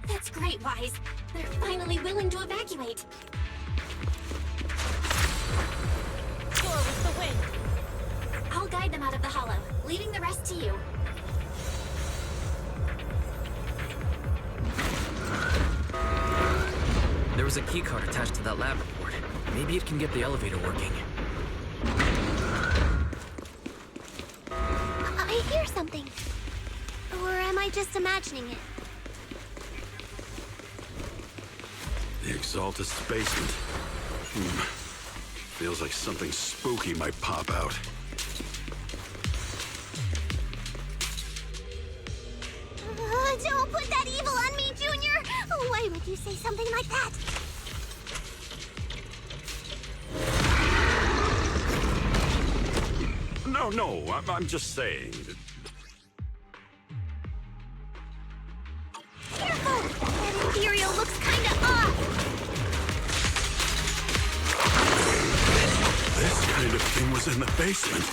[SPEAKER 2] That's great, Wise. They're finally willing to evacuate. Soar with the wind. I'll guide them out of the hollow, leaving the rest to you.
[SPEAKER 1] There was a keycard attached to that lab report. Maybe it can get the elevator working.
[SPEAKER 3] I hear something. Or am I just imagining it?
[SPEAKER 8] The Exaltist's basement. Feels like something spooky might pop out.
[SPEAKER 3] Don't put that evil on me, Junior! Why would you say something like that?
[SPEAKER 8] No, I'm just saying.
[SPEAKER 3] Careful! That Imperial looks kinda off!
[SPEAKER 8] This kind of thing was in the basement.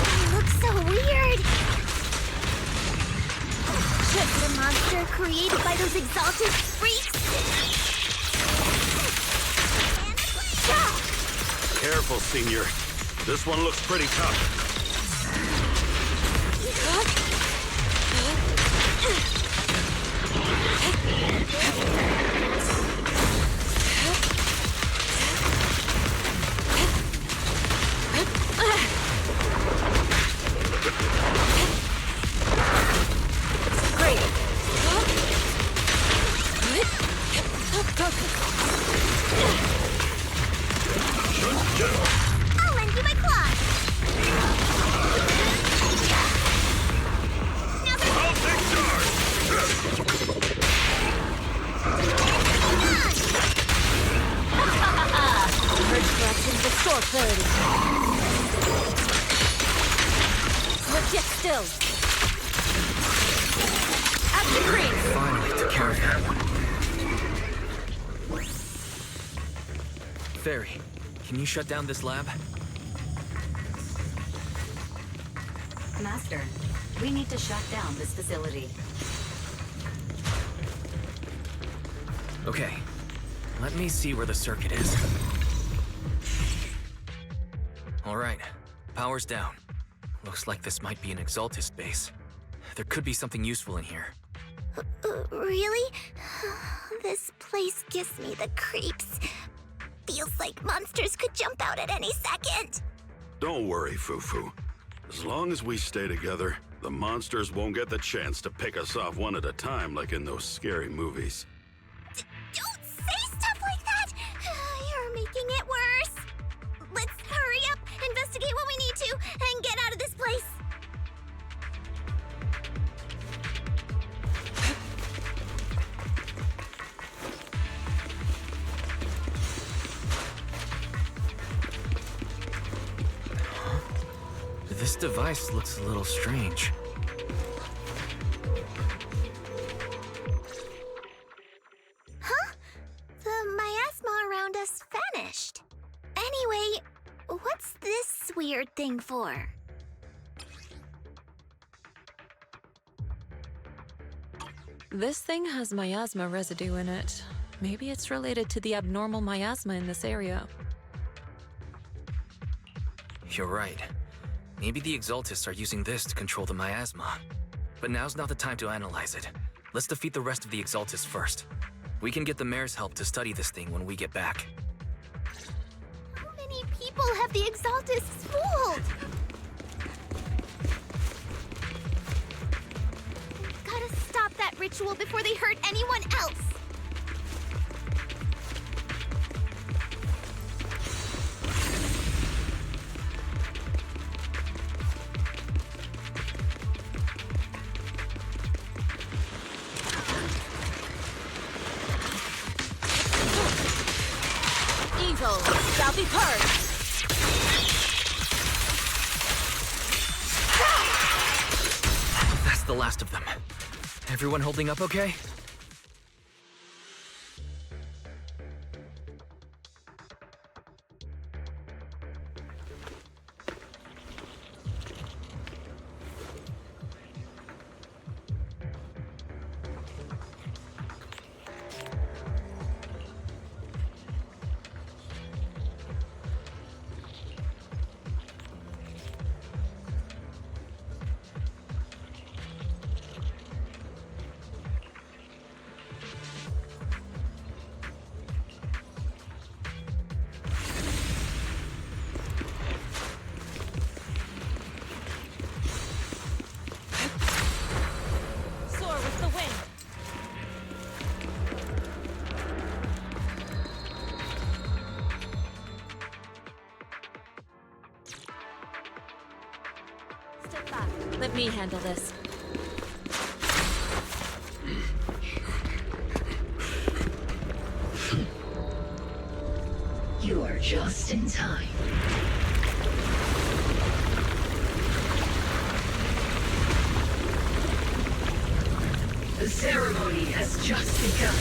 [SPEAKER 3] It looks so weird! Just a monster created by those Exaltist freaks?
[SPEAKER 8] Careful, Senior. This one looks pretty tough.
[SPEAKER 3] I'll lend you my claws!
[SPEAKER 8] I'll take charge!
[SPEAKER 21] Merge corrections restore clarity. Let's get still. At the crease.
[SPEAKER 1] Finally took care of that. Fairy, can you shut down this lab?
[SPEAKER 6] Master, we need to shut down this facility.
[SPEAKER 1] Okay, let me see where the circuit is. All right, power's down. Looks like this might be an Exaltist base. There could be something useful in here.
[SPEAKER 3] Really? This place gives me the creeps. Feels like monsters could jump out at any second.
[SPEAKER 8] Don't worry, Fufu. As long as we stay together, the monsters won't get the chance to pick us off one at a time like in those scary movies.
[SPEAKER 3] Don't say stuff like that! You're making it worse. Let's hurry up, investigate what we need to, and get out of this place.
[SPEAKER 1] This device looks a little strange.
[SPEAKER 3] Huh? The miasma around us vanished. Anyway, what's this weird thing for?
[SPEAKER 13] This thing has miasma residue in it. Maybe it's related to the abnormal miasma in this area.
[SPEAKER 1] You're right. Maybe the Exaltists are using this to control the miasma. But now's not the time to analyze it. Let's defeat the rest of the Exaltists first. We can get the mayor's help to study this thing when we get back.
[SPEAKER 3] How many people have the Exaltists fooled? We've gotta stop that ritual before they hurt anyone else.
[SPEAKER 21] Evil shall be purged.
[SPEAKER 1] last of them. Everyone holding up okay?
[SPEAKER 13] Let me handle this.
[SPEAKER 23] You are just in time. The ceremony has just begun.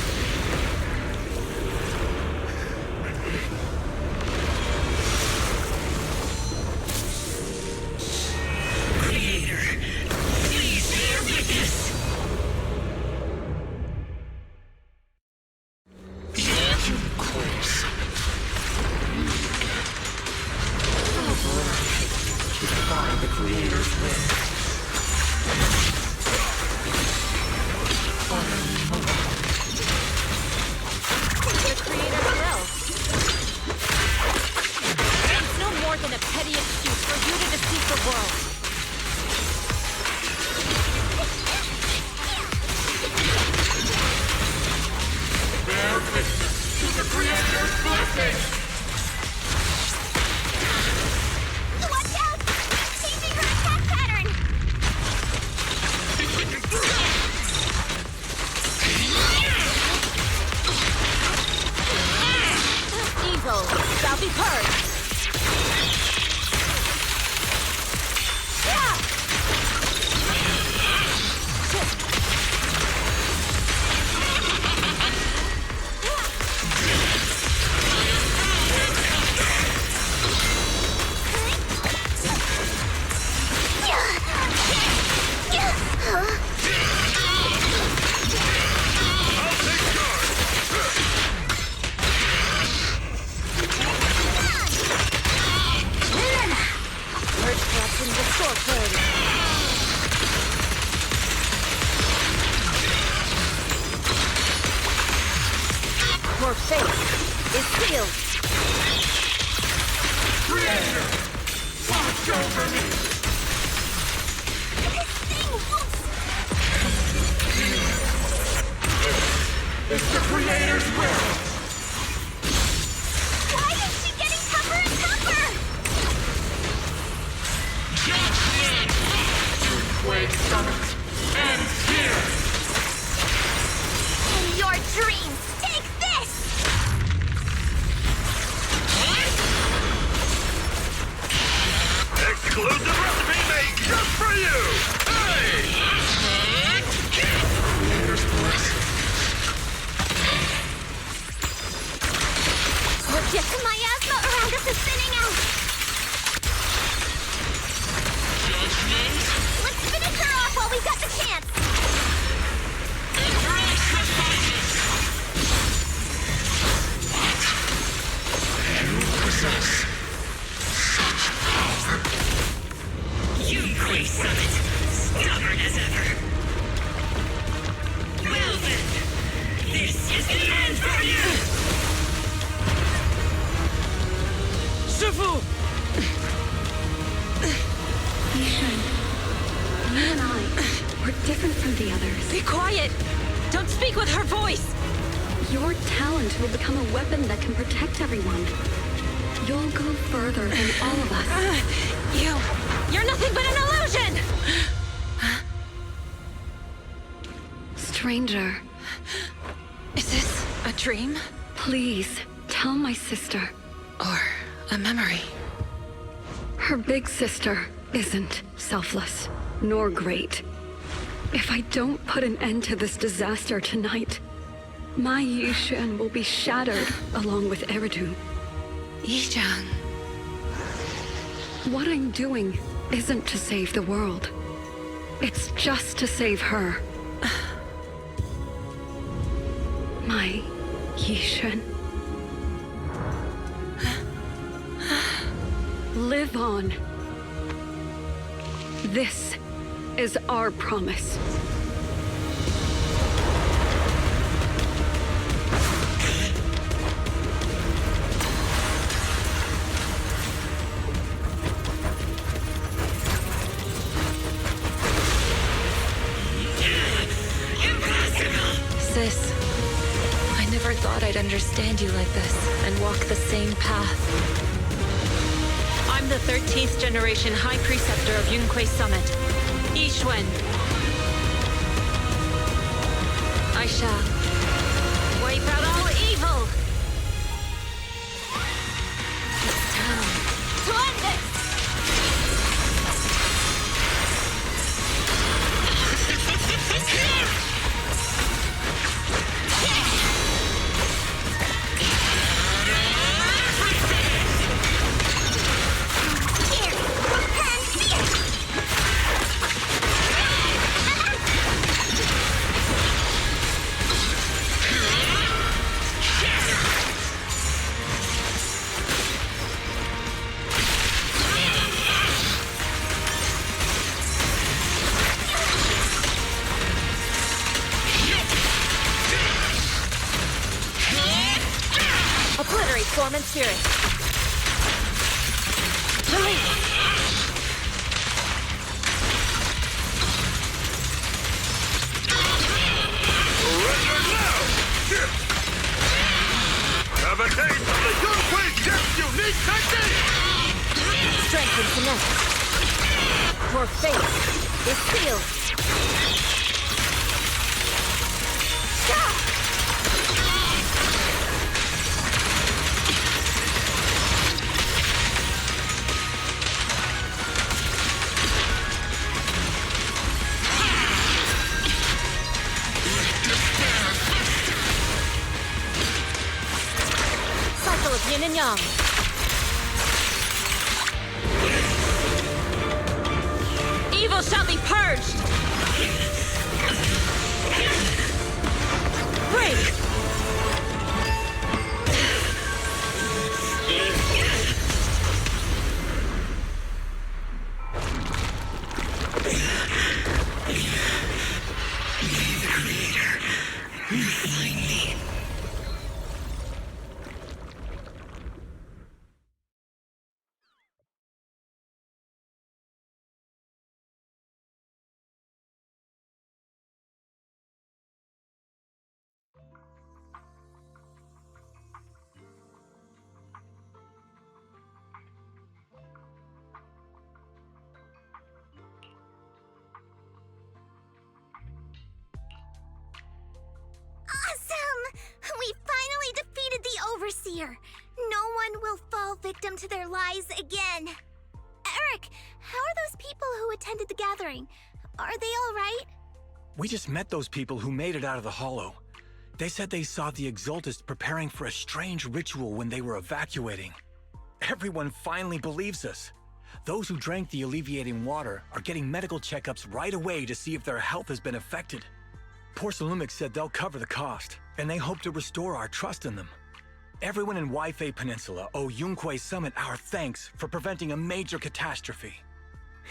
[SPEAKER 22] Your fate is sealed.
[SPEAKER 19] Creator, watch over me. It's the Creator's will.
[SPEAKER 3] Why is she getting tougher and tougher?
[SPEAKER 19] Earthquake Summit ends here.
[SPEAKER 3] In your dreams, take this!
[SPEAKER 8] Exclusive recipe made just for you! Hey!
[SPEAKER 19] Creator's blessing.
[SPEAKER 3] Look at the miasma around us is thinning out! Let's finish her off while we've got the chance!
[SPEAKER 19] You possess such power.
[SPEAKER 23] Yunquei Summit, stubborn as ever. Well then, this is the end for you!
[SPEAKER 4] Shifu!
[SPEAKER 10] Yishan, you and I, we're different from the others.
[SPEAKER 4] Be quiet! Don't speak with her voice!
[SPEAKER 10] Your talent will become a weapon that can protect everyone. You'll go further than all of us.
[SPEAKER 4] You're nothing but an illusion!
[SPEAKER 10] Stranger.
[SPEAKER 4] Is this a dream?
[SPEAKER 10] Please, tell my sister.
[SPEAKER 4] Or a memory?
[SPEAKER 10] Her big sister isn't selfless, nor great. If I don't put an end to this disaster tonight, my Yishan will be shattered along with Eridu.
[SPEAKER 4] Yishan.
[SPEAKER 10] What I'm doing isn't to save the world. It's just to save her. My Yishan. Live on. This is our promise.
[SPEAKER 4] Sis, I never thought I'd understand you like this and walk the same path. I'm the 13th generation High Preceptor of Yunquei Summit, Yixuan. I shall wipe out all evil. It's time to end this! Obliterate form and spirit.
[SPEAKER 8] Surrender now! Have a taste of the Yunquei Jet's unique technique!
[SPEAKER 21] Strength and finesse. Your fate is sealed. Cycle of yin and yang.
[SPEAKER 4] Evil shall be purged!
[SPEAKER 21] Break!
[SPEAKER 3] Awesome! We finally defeated the Overseer! No one will fall victim to their lies again! Eric, how are those people who attended the gathering? Are they all right?
[SPEAKER 18] We just met those people who made it out of the Hollow. They said they saw the Exaltists preparing for a strange ritual when they were evacuating. Everyone finally believes us. Those who drank the alleviating water are getting medical checkups right away to see if their health has been affected. Porcelumic said they'll cover the cost, and they hope to restore our trust in them. Everyone in Waifei Peninsula owe Yunquei Summit our thanks for preventing a major catastrophe.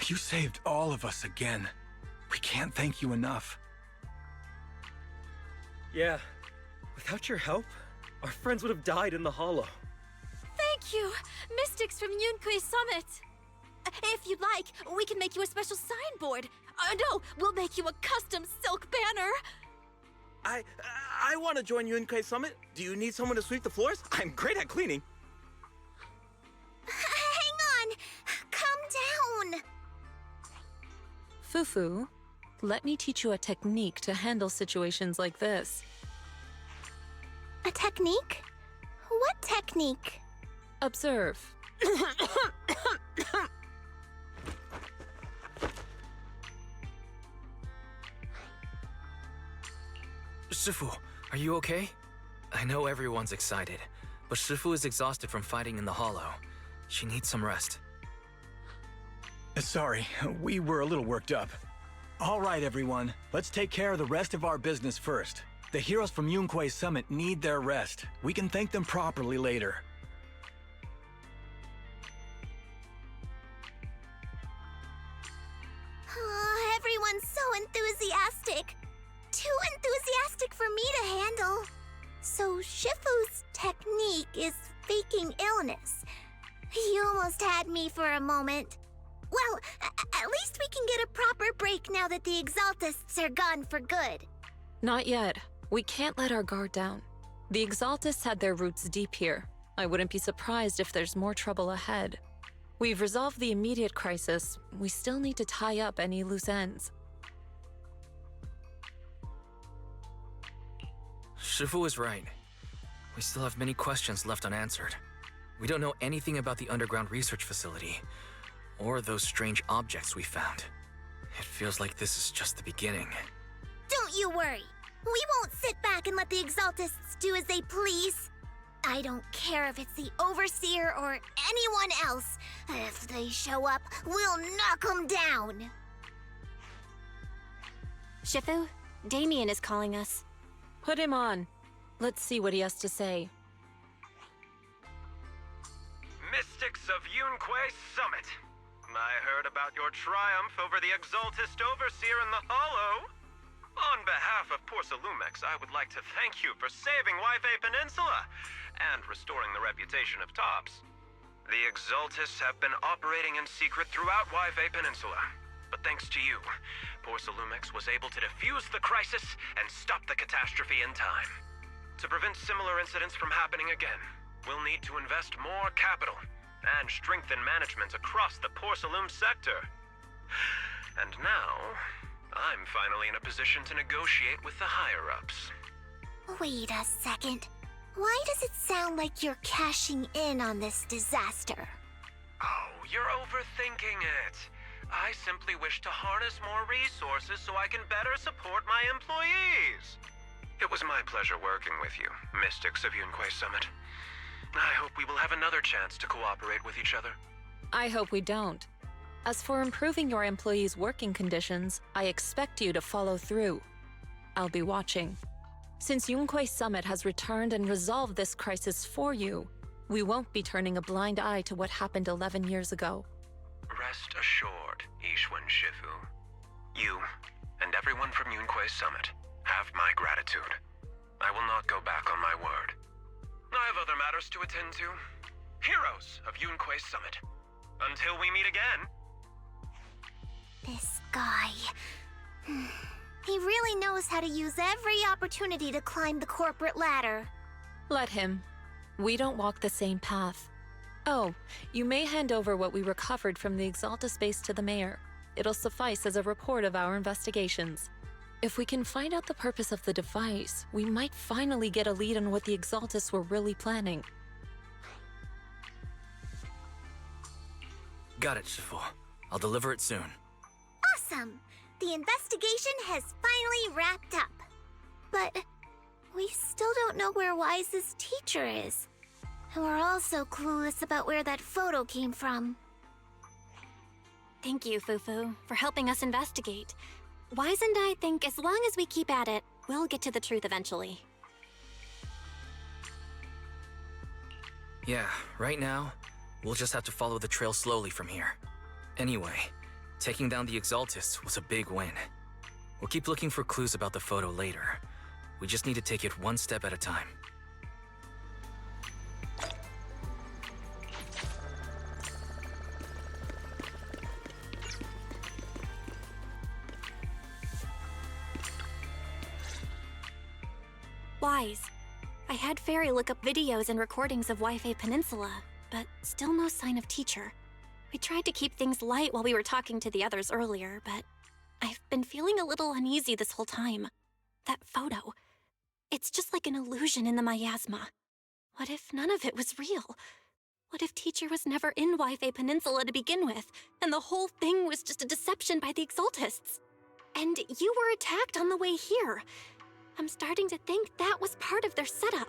[SPEAKER 18] You saved all of us again. We can't thank you enough.
[SPEAKER 16] Yeah, without your help, our friends would have died in the Hollow.
[SPEAKER 21] Thank you, Mystics from Yunquei Summit. If you'd like, we can make you a special signboard. No, we'll make you a custom silk banner.
[SPEAKER 17] I want to join Yunquei Summit. Do you need someone to sweep the floors? I'm great at cleaning.
[SPEAKER 3] Hang on! Calm down!
[SPEAKER 13] Fufu, let me teach you a technique to handle situations like this.
[SPEAKER 3] A technique? What technique?
[SPEAKER 13] Observe.
[SPEAKER 1] Shifu, are you okay? I know everyone's excited, but Shifu is exhausted from fighting in the Hollow. She needs some rest.
[SPEAKER 18] Sorry, we were a little worked up. All right, everyone. Let's take care of the rest of our business first. The heroes from Yunquei Summit need their rest. We can thank them properly later.
[SPEAKER 3] Oh, everyone's so enthusiastic. Too enthusiastic for me to handle. So Shifu's technique is faking illness. He almost had me for a moment. Well, at least we can get a proper break now that the Exaltists are gone for good.
[SPEAKER 13] Not yet. We can't let our guard down. The Exaltists had their roots deep here. I wouldn't be surprised if there's more trouble ahead. We've resolved the immediate crisis. We still need to tie up any loose ends.
[SPEAKER 1] Shifu is right. We still have many questions left unanswered. We don't know anything about the underground research facility, or those strange objects we found. It feels like this is just the beginning.
[SPEAKER 3] Don't you worry. We won't sit back and let the Exaltists do as they please. I don't care if it's the Overseer or anyone else. If they show up, we'll knock them down.
[SPEAKER 2] Shifu, Damien is calling us.
[SPEAKER 13] Put him on. Let's see what he has to say.
[SPEAKER 5] Mystics of Yunquei Summit. I heard about your triumph over the Exaltist Overseer in the Hollow. On behalf of Porcelumex, I would like to thank you for saving Waifei Peninsula and restoring the reputation of Tops. The Exaltists have been operating in secret throughout Waifei Peninsula, but thanks to you, Porcelumex was able to defuse the crisis and stop the catastrophe in time. To prevent similar incidents from happening again, we'll need to invest more capital and strengthen management across the Porcelume sector. And now, I'm finally in a position to negotiate with the higher-ups.
[SPEAKER 3] Wait a second. Why does it sound like you're cashing in on this disaster?
[SPEAKER 5] Oh, you're overthinking it. I simply wish to harness more resources so I can better support my employees. It was my pleasure working with you, Mystics of Yunquei Summit. I hope we will have another chance to cooperate with each other.
[SPEAKER 13] I hope we don't. As for improving your employees' working conditions, I expect you to follow through. I'll be watching. Since Yunquei Summit has returned and resolved this crisis for you, we won't be turning a blind eye to what happened 11 years ago.
[SPEAKER 5] Rest assured, Ishwan Shifu. You, and everyone from Yunquei Summit, have my gratitude. I will not go back on my word. I have other matters to attend to. Heroes of Yunquei Summit. Until we meet again.
[SPEAKER 3] This guy... He really knows how to use every opportunity to climb the corporate ladder.
[SPEAKER 13] Let him. We don't walk the same path. Oh, you may hand over what we recovered from the Exalta space to the mayor. It'll suffice as a report of our investigations. If we can find out the purpose of the device, we might finally get a lead on what the Exaltists were really planning.
[SPEAKER 1] Got it, Shifu. I'll deliver it soon.
[SPEAKER 3] Awesome! The investigation has finally wrapped up. But we still don't know where Wise's teacher is. And we're also clueless about where that photo came from.
[SPEAKER 2] Thank you, Fufu, for helping us investigate. Wise and I think as long as we keep at it, we'll get to the truth eventually.
[SPEAKER 1] Yeah, right now, we'll just have to follow the trail slowly from here. Anyway, taking down the Exaltists was a big win. We'll keep looking for clues about the photo later. We just need to take it one step at a time.
[SPEAKER 2] Wise. I had Fairy look up videos and recordings of Waifei Peninsula, but still no sign of teacher. We tried to keep things light while we were talking to the others earlier, but I've been feeling a little uneasy this whole time. That photo. It's just like an illusion in the miasma. What if none of it was real? What if teacher was never in Waifei Peninsula to begin with, and the whole thing was just a deception by the Exaltists? And you were attacked on the way here. I'm starting to think that was part of their setup.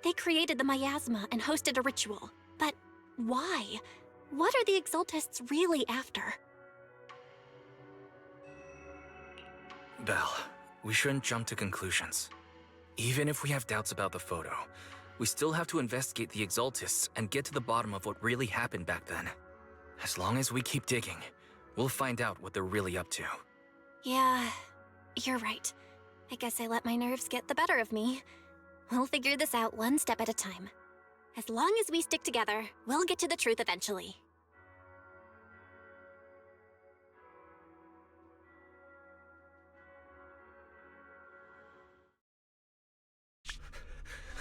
[SPEAKER 2] They created the miasma and hosted a ritual. But why? What are the Exaltists really after?
[SPEAKER 1] Belle, we shouldn't jump to conclusions. Even if we have doubts about the photo, we still have to investigate the Exaltists and get to the bottom of what really happened back then. As long as we keep digging, we'll find out what they're really up to.
[SPEAKER 2] Yeah, you're right. I guess I let my nerves get the better of me. We'll figure this out one step at a time. As long as we stick together, we'll get to the truth eventually.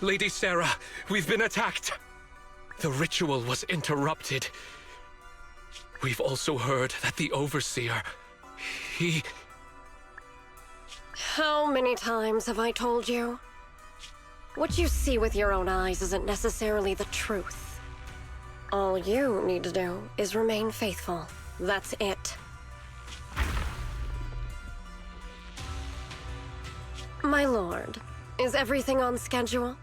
[SPEAKER 15] Lady Sarah, we've been attacked. The ritual was interrupted. We've also heard that the Overseer, he...
[SPEAKER 22] How many times have I told you? What you see with your own eyes isn't necessarily the truth. All you need to do is remain faithful. That's it. My lord, is everything on schedule?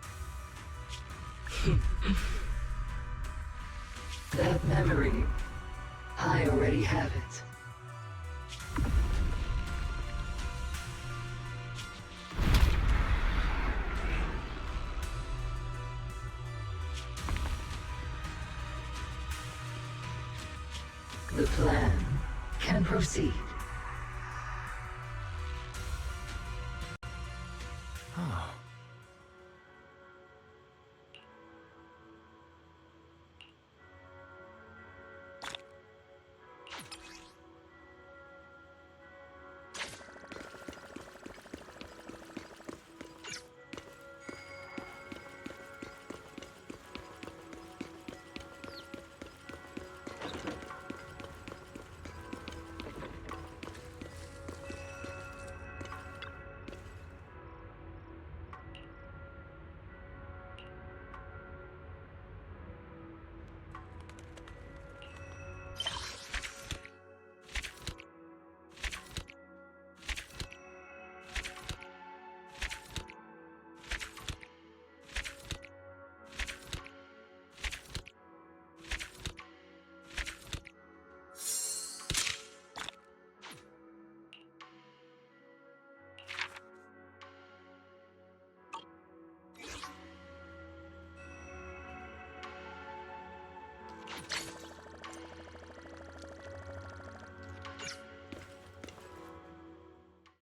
[SPEAKER 23] That memory, I already have it. The plan can proceed.